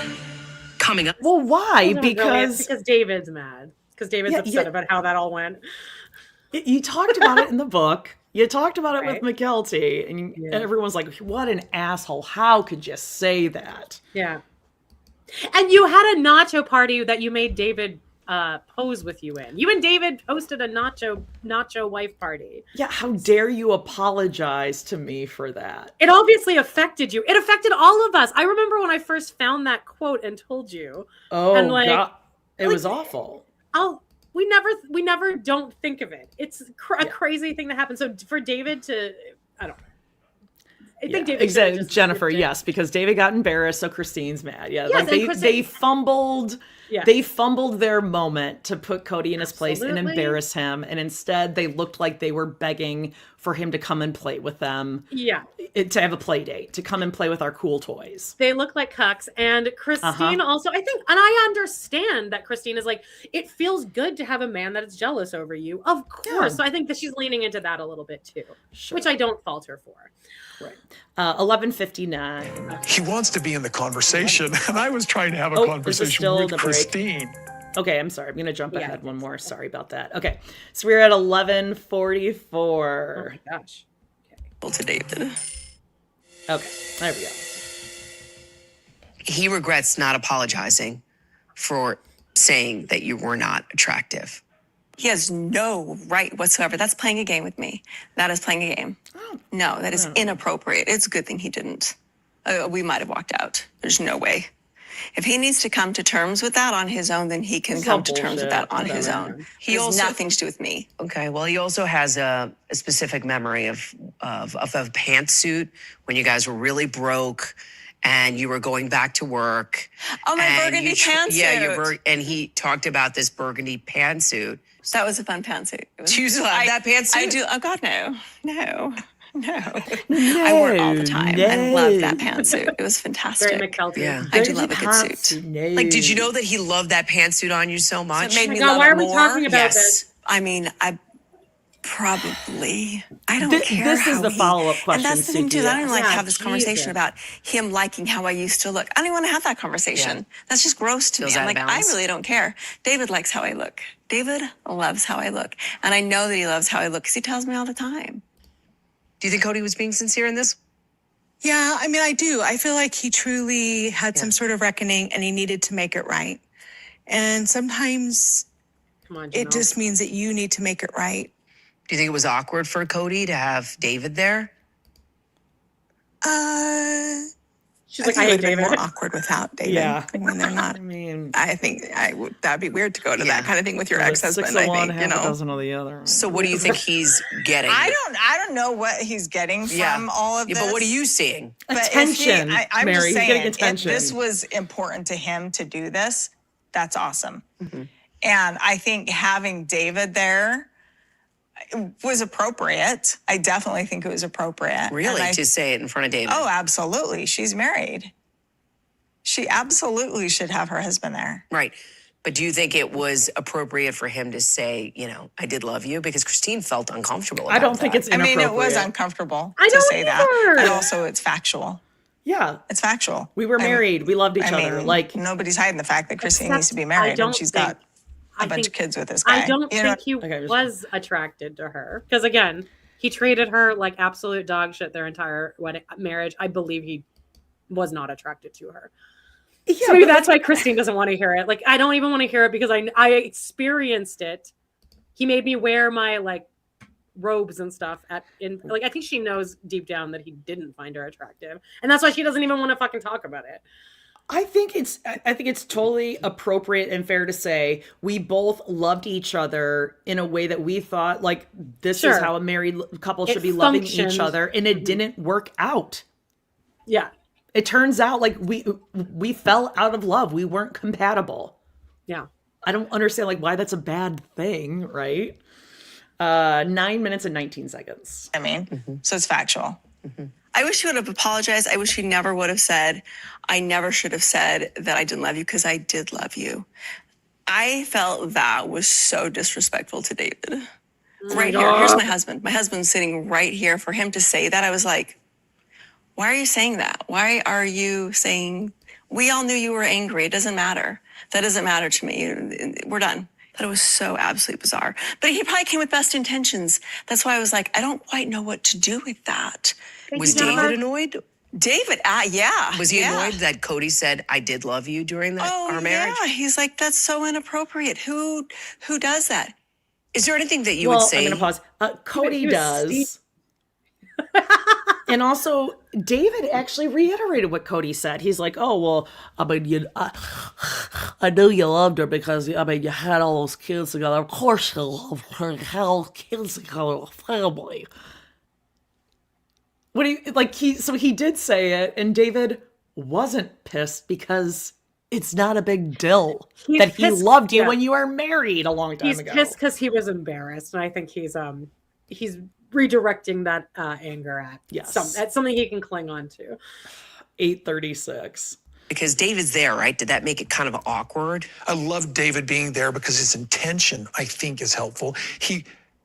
Coming up. Well, why? Because David's mad. Because David's upset about how that all went. You talked about it in the book. You talked about it with McKelty. And everyone's like, what an asshole. How could you say that? Yeah. And you had a nacho party that you made David pose with you in. You and David hosted a nacho wife party. Yeah, how dare you apologize to me for that? It obviously affected you. It affected all of us. I remember when I first found that quote and told you. Oh, and God. It was awful. We never don't think of it. It's a crazy thing that happened. So for David to, I don't know. I think David exactly. Jennifer, yes, because David got embarrassed, so Christine's mad. Yeah, yes, like they fumbled. Yeah. They fumbled their moment to put Kody in his place and embarrass him, and instead they looked like they were begging for him to come and play with them. Yeah, to have a play date, to come and play with our cool toys. They look like cucks, and Christine also. I think, and I understand that Christine is like, it feels good to have a man that is jealous over you, of course. Yeah. So I think that she's leaning into that a little bit too, which I don't fault her for. Right. 11:59. He wants to be in the conversation, and I was trying to have a conversation with Christine. Okay, I'm sorry. I'm going to jump ahead one more. Sorry about that. Okay, so we're at 11:44. Oh my gosh. Okay. To David. Okay, there we go. He regrets not apologizing for saying that you were not attractive. He has no right whatsoever. That's playing a game with me. That is playing a game. No, that is inappropriate. It's a good thing he didn't. We might have walked out. There's no way. If he needs to come to terms with that on his own, then he can come to terms with that on his own. He has nothing to do with me. Okay, well, he also has a specific memory of a pantsuit when you guys were really broke and you were going back to work. Oh, my burgundy pantsuit. Yeah, and he talked about this burgundy pantsuit. That was a fun pantsuit. Choose that pantsuit? I do. Oh, God, no. No. I wore it all the time. I love that pantsuit. It was fantastic. Very McFelty. Yeah. I do love a good suit. Like, did you know that he loved that pantsuit on you so much? So it made me God, love why it are we more. talking about Yes. this? I mean, I don't care. This is the follow-up question. And that's the thing too. I don't like Yeah, have this conversation Jesus. about him liking how I used to look. I don't even want to have that conversation. Yeah. That's just gross to Feels me. out I'm of like, balance. I really don't care. David likes how I look. David loves how I look, and I know that he loves how I look because he tells me all the time. Do you think Kody was being sincere in this? Yeah, I mean, I do. I feel like he truly had some sort of reckoning and he needed to make it right. And sometimes Come on, it Janelle. just means that you need to make it right. Do you think it was awkward for Kody to have David there? She's I like, think I it hate would have been David. more awkward without David. Yeah. I mean, they're not. I mean, I think that'd be weird to go to that kind of thing with your ex-husband. Six I of one, think, half a dozen of the other. So what do you think he's getting? I don't know what he's getting from all of this. But what are you seeing? But if Attention, I'm Mary. just He's saying, getting if attention. this was important to him to do this, that's awesome. And I think having David there was appropriate. I definitely think it was appropriate. Really? And To say it in front of David? Oh, absolutely. She's married. She absolutely should have her husband there. Right. But do you think it was appropriate for him to say, I did love you? Because Christine felt uncomfortable about I don't think that. it's I mean, inappropriate. it was uncomfortable I to don't say that. either. And also, it's factual. Yeah. It's factual. We were married. We loved each other. Like, nobody's hiding the fact that Christine Except needs to be I married don't and she's think- got a I bunch think- of kids with this guy. I don't You know? think he Okay, just- was attracted to her. Because again, he treated her like absolute dog shit their entire marriage. I believe he was not attracted to her. yeah, So maybe but that's why Christine doesn't want to hear it. Like, I don't even want to hear it because I experienced it. He made me wear my robes and stuff I think she knows deep down that he didn't find her attractive. And that's why she doesn't even want to fucking talk about it. I think it's totally appropriate and fair to say we both loved each other in a way that we thought this Sure. is how a married couple It should be loving functioned. each other, and it didn't work out. Yeah. It turns out we fell out of love. We weren't compatible. Yeah. I don't understand why that's a bad thing, right? 9 minutes and 19 seconds. I mean, so it's factual. I wish he would have apologized. I wish he never would have said, I never should have said that I didn't love you because I did love you. I felt that was so disrespectful to David. Right here. Here's my husband. My husband's sitting right here. For him to say that, I was like, why are you saying that? Why are you saying, we all knew you were angry. It doesn't matter. That doesn't matter to me. We're done. That it was so absolutely bizarre. But he probably came with best intentions. That's why I was like, I don't quite know what to do with that. Was David annoyed? David, yeah. Was he yeah. annoyed that Kody said, I did love you during our marriage? Yeah, he's like, that's so inappropriate. Who does that? Is there anything that you would say? I'm going to pause. Cody He was does. And also, David actually reiterated what Kody said. He's like, oh, well, I mean, I knew you loved her because, you had all those kids together. Of course you loved her. You had all those kids together, family. What do you, so he did say it, and David wasn't pissed because it's not a big deal that he loved you when you were married a long time ago. He's pissed because he was embarrassed, and I think he's redirecting that anger at something he can cling on to. 8:36. Because David's there, right? Did that make it kind of awkward? I love David being there because his intention, I think, is helpful.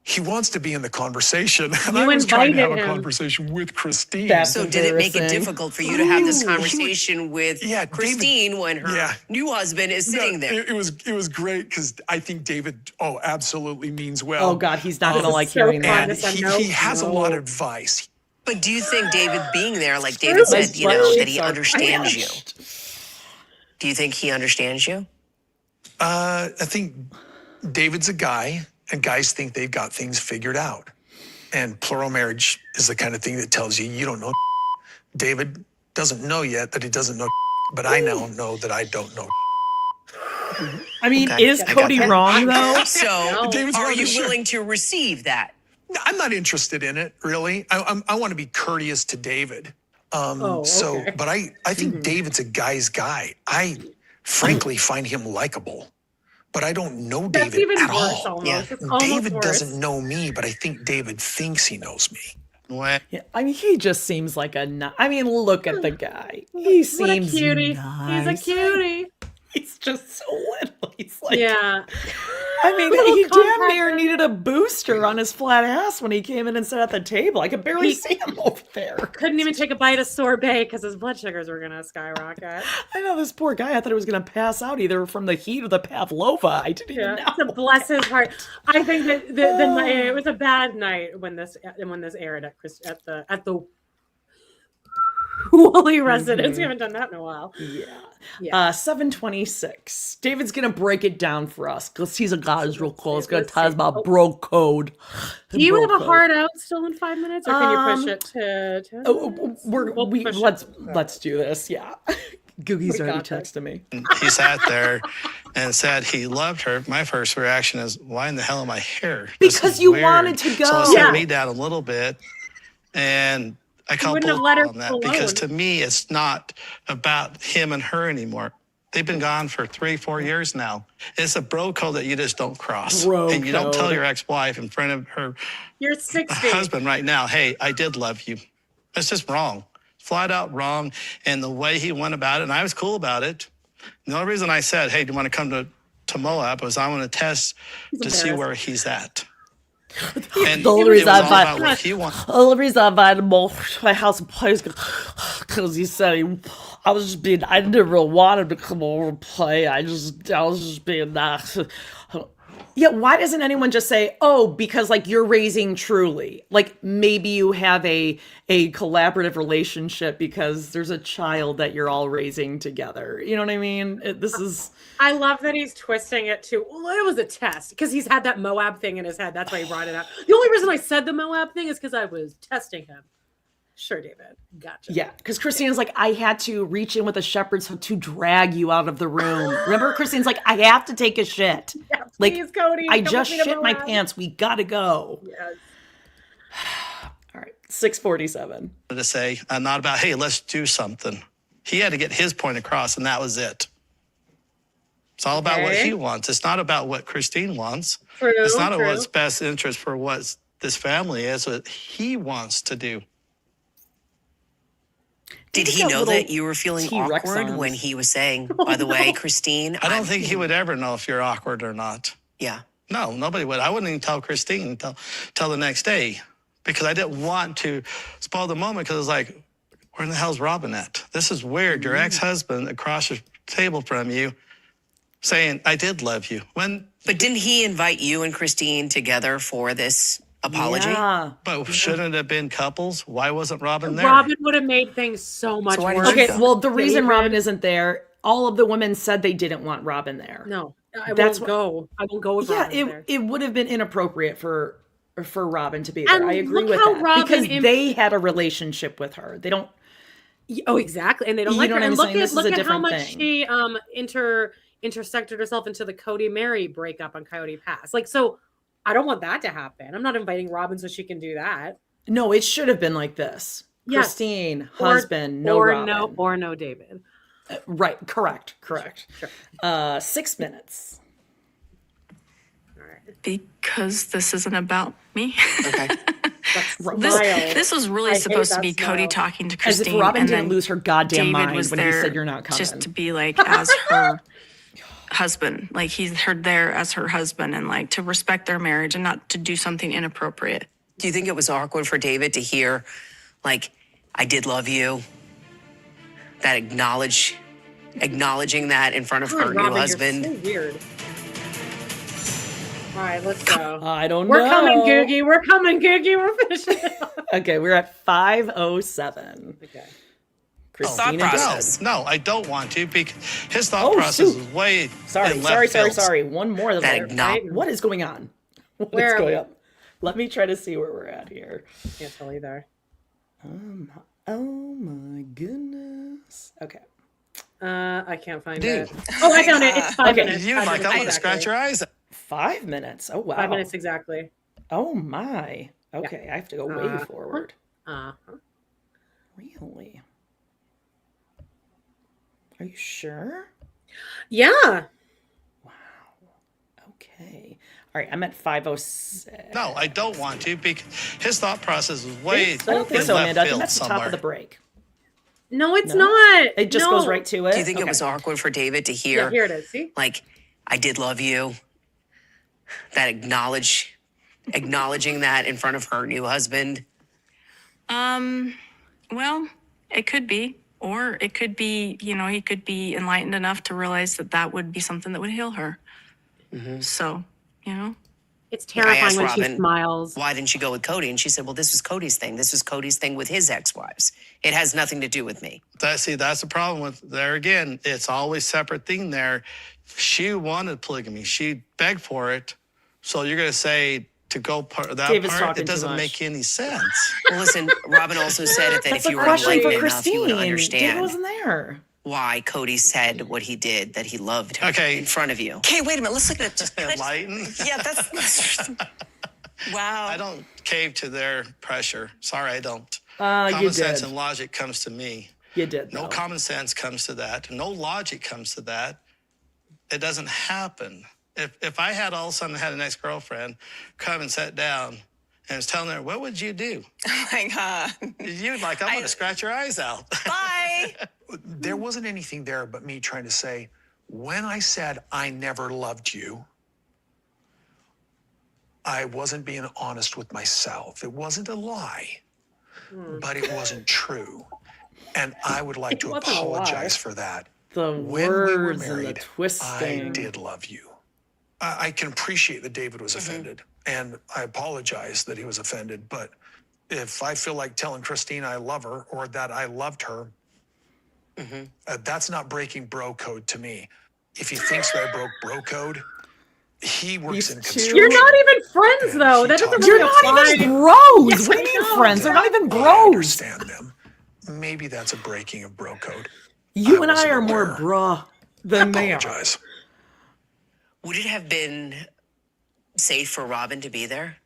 He wants to be in the conversation. And I was trying to have a conversation with Christine. So did it make it difficult for you to have this conversation with Christine when her new husband is sitting there? It was great because I think David, absolutely means well. Oh, God, he's not going to like hearing that. And he has a lot of advice. But do you think David being there, like David said, that he understands you? Do you think he understands you? I think David's a guy, and guys think they've got things figured out. And plural marriage is the kind of thing that tells you don't know. David doesn't know yet that he doesn't know, but I now know that I don't know. I mean, is Kody wrong, though? So are you willing to receive that? I'm not interested in it, really. I want to be courteous to David. But I think David's a guy's guy. I frankly find him likable, but I don't know David even at worse all. almost. It's almost David worse. doesn't know me, but I think David thinks he knows me. When Yeah, I mean, he just seems like I mean, look at the guy. He What a seems cutie. nice. He's a cutie. He's just so little. He's like, Yeah. I mean, Little he damn compact near guy. needed a booster on his flat ass when he came in and sat at the table. I could barely see him over there. Couldn't even take a bite of sorbet because his blood sugars were gonna skyrocket. I know this poor guy. I thought he was going to pass out either from the heat or the pavlova. I didn't even know. To bless his heart. I think that the night, it was a bad night when this aired at the Woolley residence. We haven't done that in a while. Yeah. 7:26. David's gonna break it down for us because he's a guy's real close. He's gonna tell us about bro code. Do you have a hard out still in 5 minutes, or can you push it to 10 minutes? Let's do this. Yeah. Googie's already texted me. he sat there and said he loved her, my first reaction is, why in the hell am I here? This Because is you weird. wanted to go. So it set me down a little bit, and I called wouldn't have let her bullshit on that because to me, it's not about him and her anymore. They've been gone for 3-4 years now. It's a bro code that you just don't cross. And you don't tell your ex-wife in front of her You're 60. husband right now, hey, I did love you. That's just wrong. Flat out wrong. And the way he went about it, and I was cool about it. The only reason I said, hey, do you want to come to Moab was I want to test to see where he's at. And The only reason I about what he wants. The only reason I invited him over to my house and play is because he said I didn't really want him to come over and play. I was just being nice. Yeah, why doesn't anyone just say, oh, because like you're raising Truly. Like maybe you have a collaborative relationship because there's a child that you're all raising together. You know what I mean? I love that he's twisting it to, well, it was a test because he's had that Moab thing in his head. That's why he brought it up. The only reason I said the Moab thing is because I was testing him. Sure, David. Gotcha. Yeah, because Christina's like, I had to reach in with a shepherd's hook to drag you out of the room. Remember, Christina's like, I have to take a shit. Yeah, like, please, Kody, I come just with me to shit my Moab. pants. We gotta go. Yes. All right, 6:47. To say, not about, hey, let's do something. He had to get his point across, and that was it. It's all about what he wants. It's not about what Christine wants. It's not what's best interest for what this family is, what he wants to do. Did he know that you were feeling T-Rex awkward arms. when he was saying, by the way, Christine? I don't think he would ever know if you're awkward or not. Yeah. No, nobody would. I wouldn't even tell Christine until the next day because I didn't want to spoil the moment because it's like, where in the hell's Robyn at? This is weird. Your ex-husband across the table from you saying, I did love you. But didn't he invite you and Christine together for this apology? Yeah. But shouldn't it have been couples? Why wasn't Robyn there? Robyn would have made things so much why did worse. you Okay, well, the reason David. Robyn isn't there, all of the women said they didn't want Robyn there. No, I That's won't go. I won't go with Yeah, Robyn there. it would have been inappropriate for Robyn to be there. And I agree look with how that. Robyn Because they had a relationship with her. They don't. Oh, exactly. And they don't You like know her. what I'm And look saying? at This is look a at how different much thing. she intersected herself into the Kody Mary breakup on Coyote Pass. Like, so I don't want that to happen. I'm not inviting Robyn so she can do that. No, it should have been like this. Yes. Christine, husband, no Robyn. or no David. Right, correct. Sure. 6 minutes. Because this isn't about me. Okay. That's This was really I hate supposed to that be smile. Cody talking to As if Christine. Robyn and didn't then lose her goddamn David mind was when he there said you're not coming. just to be like as her husband. Like he's her there as her husband and like to respect their marriage and not to do something inappropriate. Do you think it was awkward for David to hear, like, I did love you? That acknowledging that in front of her Robyn, new husband? You're so weird. All right, let's go. I don't know. We're coming, Googie. We're coming, Googie. We're finishing it off. Okay, we're at 5:07. Okay. Christina Thought goes. process. No, I don't want to because his thought process shoot. is way Sorry. in left field. One more. What is going on? What Where is are going we? on? Let me try to see where we're at here. Can't tell either. Oh my goodness. Okay. I can't find Dude. it. Oh, I found it. It's 5 minutes. You're 5 like, minutes I'm going to scratch your eyes. 5 minutes. Oh wow. 5 minutes exactly. Oh my. Okay, I have to go way forward. Uh-huh. Really? Are you sure? Yeah. Okay. Okay. All right, I'm at 506. No, I don't want to because his thought process is way I don't think so, Amanda. I think that's the top of the break. No, it's not. It just goes right to it. Do you think it was awkward for David to hear? Yeah, here it is. See? Like, I did love you. That acknowledging that in front of her new husband. Well, it could be. Or it could be, he could be enlightened enough to realize that would be something that would heal her. Mm-hmm. So, It's terrifying when Robyn, she smiles. Why didn't you go with Kody? And she said, well, this was Cody's thing. This was Cody's thing with his ex-wives. It has nothing to do with me. That's the problem with there again. It's always separate thing there. She wanted polygamy. She begged for it. So you're going to say to go David's part, it talking too doesn't much. make any sense. Well, listen, Robyn also said that That's if you a were question for enlightened enough, you would Christine. David understand wasn't there. why Kody said what he did, that he loved her in front of you. Okay, wait a minute. Let's look at it. Just Enlightened? Yeah, that's wow. I don't cave to their pressure. Sorry, I don't. You Common sense did. and logic comes to me. You did. No though. common sense comes to that. No logic comes to that. It doesn't happen. If I had all of a sudden had an ex-girlfriend come and sat down and was telling her, what would you do? Oh my God. You'd I'm going to scratch your eyes out. Bye. There wasn't anything there but me trying to say, when I said I never loved you, I wasn't being honest with myself. It wasn't a lie, but it wasn't true. And I would like to apologize for that. The When words we were and the married, twisting. I did love you. I can appreciate that David was offended, and I apologize that he was offended. But if I feel like telling Christine I love her or that I loved her, that's not breaking bro code to me. If he thinks that I broke bro code, he works in construction. You're not even friends, though. That doesn't You're really not apply. even bros. Yes, What do I you mean know. friends? They're not even I bros. understand them. Maybe that's a breaking of bro code. You and I wasn't are more aware. bruh than they are. Apologize. Would it have been safe for Robyn to be there?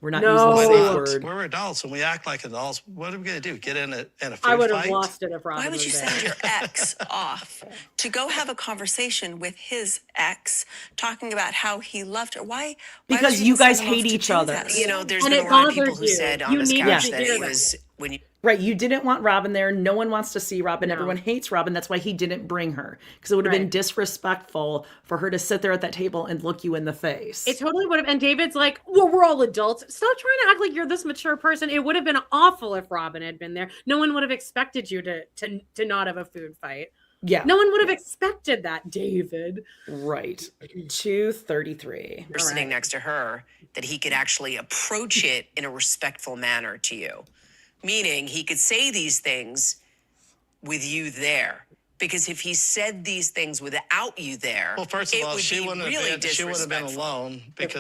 We're not No. using Why the safe not? word. We're adults and we act like adults. What are we going to do? Get in a food I would have fight? lost it if Robyn Why would was you there. send your ex off to go have a conversation with his ex, talking about how he loved her? Why? Because would you guys send him off hate to each do other. this? You know, there's And been a it lot of people bothers who you. said on You this needed couch to that hear it that. was when you. Right, you didn't want Robyn there. No one wants to see Robyn. No. Everyone hates Robyn. That's why he didn't bring her. Because it would have been Right. disrespectful for her to sit there at that table and look you in the face. It totally would have. And David's like, well, we're all adults. Stop trying to act like you're this mature person. It would have been awful if Robyn had been there. No one would have expected you to not have a food fight. Yeah. No one would have expected that, David. Right. 233. You're sitting next to her, that he could actually approach it in a respectful manner to you. Meaning he could say these things with you there. Because if he said these things without you there, Well, first of it all, would she be wouldn't really have been. She would have been disrespectful. alone because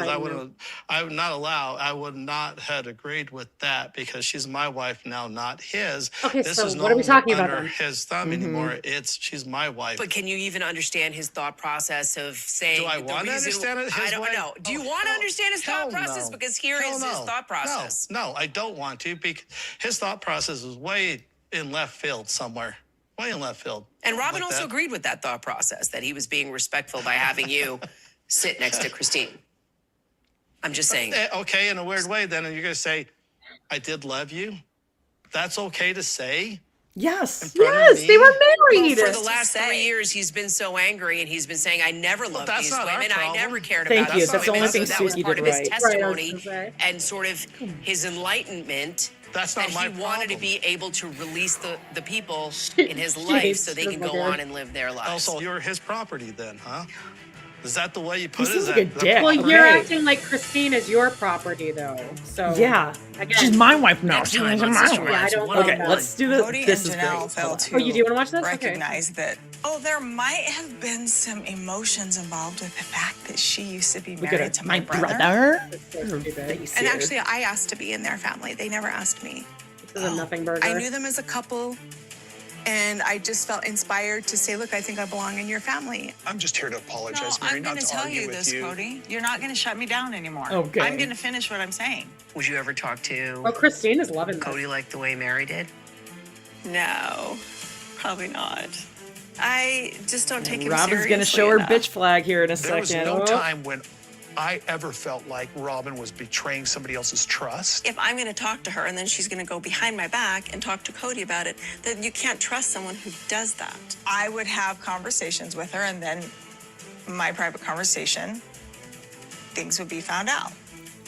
I would not have agreed with that because she's my wife now, not his. Okay, This so is what are we no talking about under then? his thumb anymore. She's my wife. But can you even understand his thought process of saying? Do I the want to reason- understand it? I don't know. Do you want to understand his thought Hell process? no. Because here Hell is his no. thought process. No, I don't want to because his thought process is way in left field somewhere. Way in left field. And Robyn Like also that. agreed with that thought process, that he was being respectful by having you sit next to Christine. I'm just saying. Okay, in a weird way, then you're going to say, I did love you. That's okay to say? Yes. In front of Yes, me? they were married. For the last 3 years, he's been so angry, and he's been saying, "I never loved that's these not our women. I problem. never cared Thank about you. these That's the women." only thing So that was Suki part did of his right. testimony Right, I was gonna say. and sort of his enlightenment. That's not that my he wanted to problem. be able to release the people in his life so they can go on and live their lives. Also, you're his property then, huh? Is that the way you He put it? seems Is like a that dick. Well, Okay. you're acting like Christine is your property, though. So Yeah. Again, She's my wife now. Next She's time my on Sister wife. Yeah, I Wives don't 101. Okay, let's do this. Kody This and is Janelle great. failed Hold to Oh, you do want to watch this? Okay. recognize that, there might have been some emotions involved with the fact that she used to be Look married at to her. my My brother. brother. Her stupid. face And here. actually, I asked to be in their family. They never asked me. This is a nothing burger. I knew them as a couple, and I just felt inspired to say, look, I think I belong in your family. I'm just here to No, apologize, Mary, I'm not going to to tell argue you with this, you. Cody. You're not going to shut me down anymore. Okay. I'm going to finish what I'm saying. Would you ever talk to Oh, Christine is loving this. Kody like the way Mary did? No, probably not. I just don't take him Robyn's seriously gonna show her enough. bitch flag here in a There was second. no time when I ever felt like Robyn was betraying somebody else's trust. If I'm going to talk to her and then she's going to go behind my back and talk to Kody about it, then you can't trust someone who does that. I would have conversations with her, and then my private conversation, things would be found out.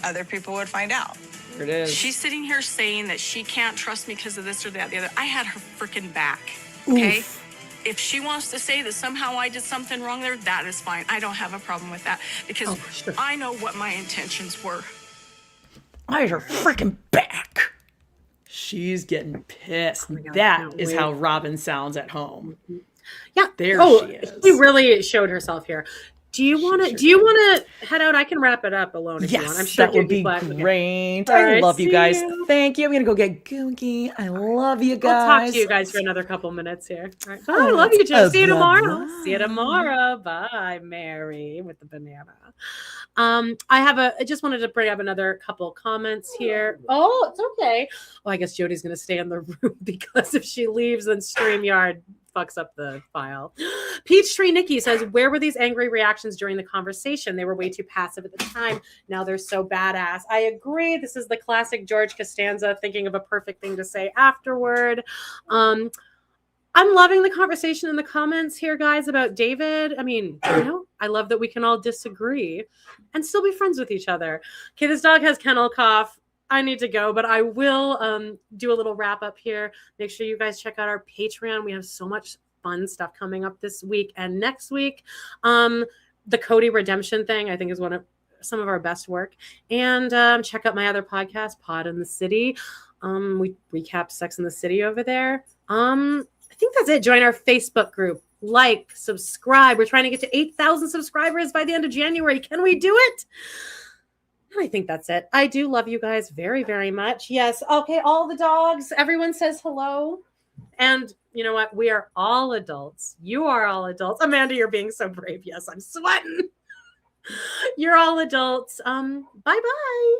Other people would find out. There it is. She's sitting here saying that she can't trust me because of this or that, the other. I had her freaking back. Okay? Oof. If she wants to say that somehow I did something wrong there, that is fine. I don't have a problem with that because I know what my intentions were. I had her freaking back. She's getting pissed. That is how Robyn sounds at home. Yeah. There she is. She really showed herself here. Do you want to head out? I can wrap it up alone if you want. I'm sure that would be great. I love you guys. Thank you. I'm going to go get Googie. I love you guys. I'll talk to you guys for another couple minutes here. All right. Bye. I love you, Joe. See you tomorrow. See you tomorrow. Bye, Mary with the banana. I just wanted to bring up another couple comments here. Oh, it's okay. Well, I guess Jody's going to stay in the room because if she leaves, then StreamYard fucks up the file. Peachtree Nikki says, where were these angry reactions during the conversation? They were way too passive at the time. Now they're so badass. I agree. This is the classic George Costanza thinking of a perfect thing to say afterward. I'm loving the conversation in the comments here, guys, about David. I mean, I love that we can all disagree and still be friends with each other. Okay, this dog has kennel cough. I need to go, but I will do a little wrap up here. Make sure you guys check out our Patreon. We have so much fun stuff coming up this week and next week. The Kody redemption thing, I think, is some of our best work. And check out my other podcast, Pod in the City. We recap Sex in the City over there. I think that's it. Join our Facebook group. Like, subscribe. We're trying to get to 8,000 subscribers by the end of January. Can we do it? I think that's it. I do love you guys very, very much. Yes. Okay. All the dogs. Everyone says hello. And you know what? We are all adults. You are all adults. Amanda, you're being so brave. Yes, I'm sweating. You're all adults. Bye-bye.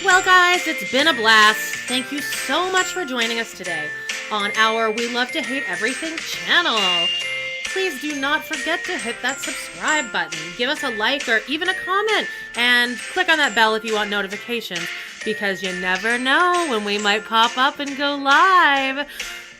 Well, guys, it's been a blast. Thank you so much for joining us today on our We Love to Hate Everything channel. Please do not forget to hit that subscribe button. Give us a like or even a comment. And click on that bell if you want notifications, because you never know when we might pop up and go live.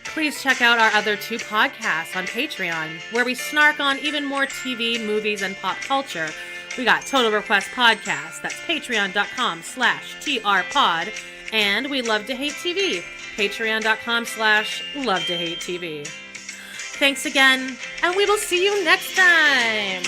Please check out our other 2 podcasts on Patreon, where we snark on even more TV, movies, and pop culture. We got Total Request Podcast. That's patreon.com/trpod. And We Love to Hate TV. Patreon.com/LoveToHateTV. Thanks again, and we will see you next time.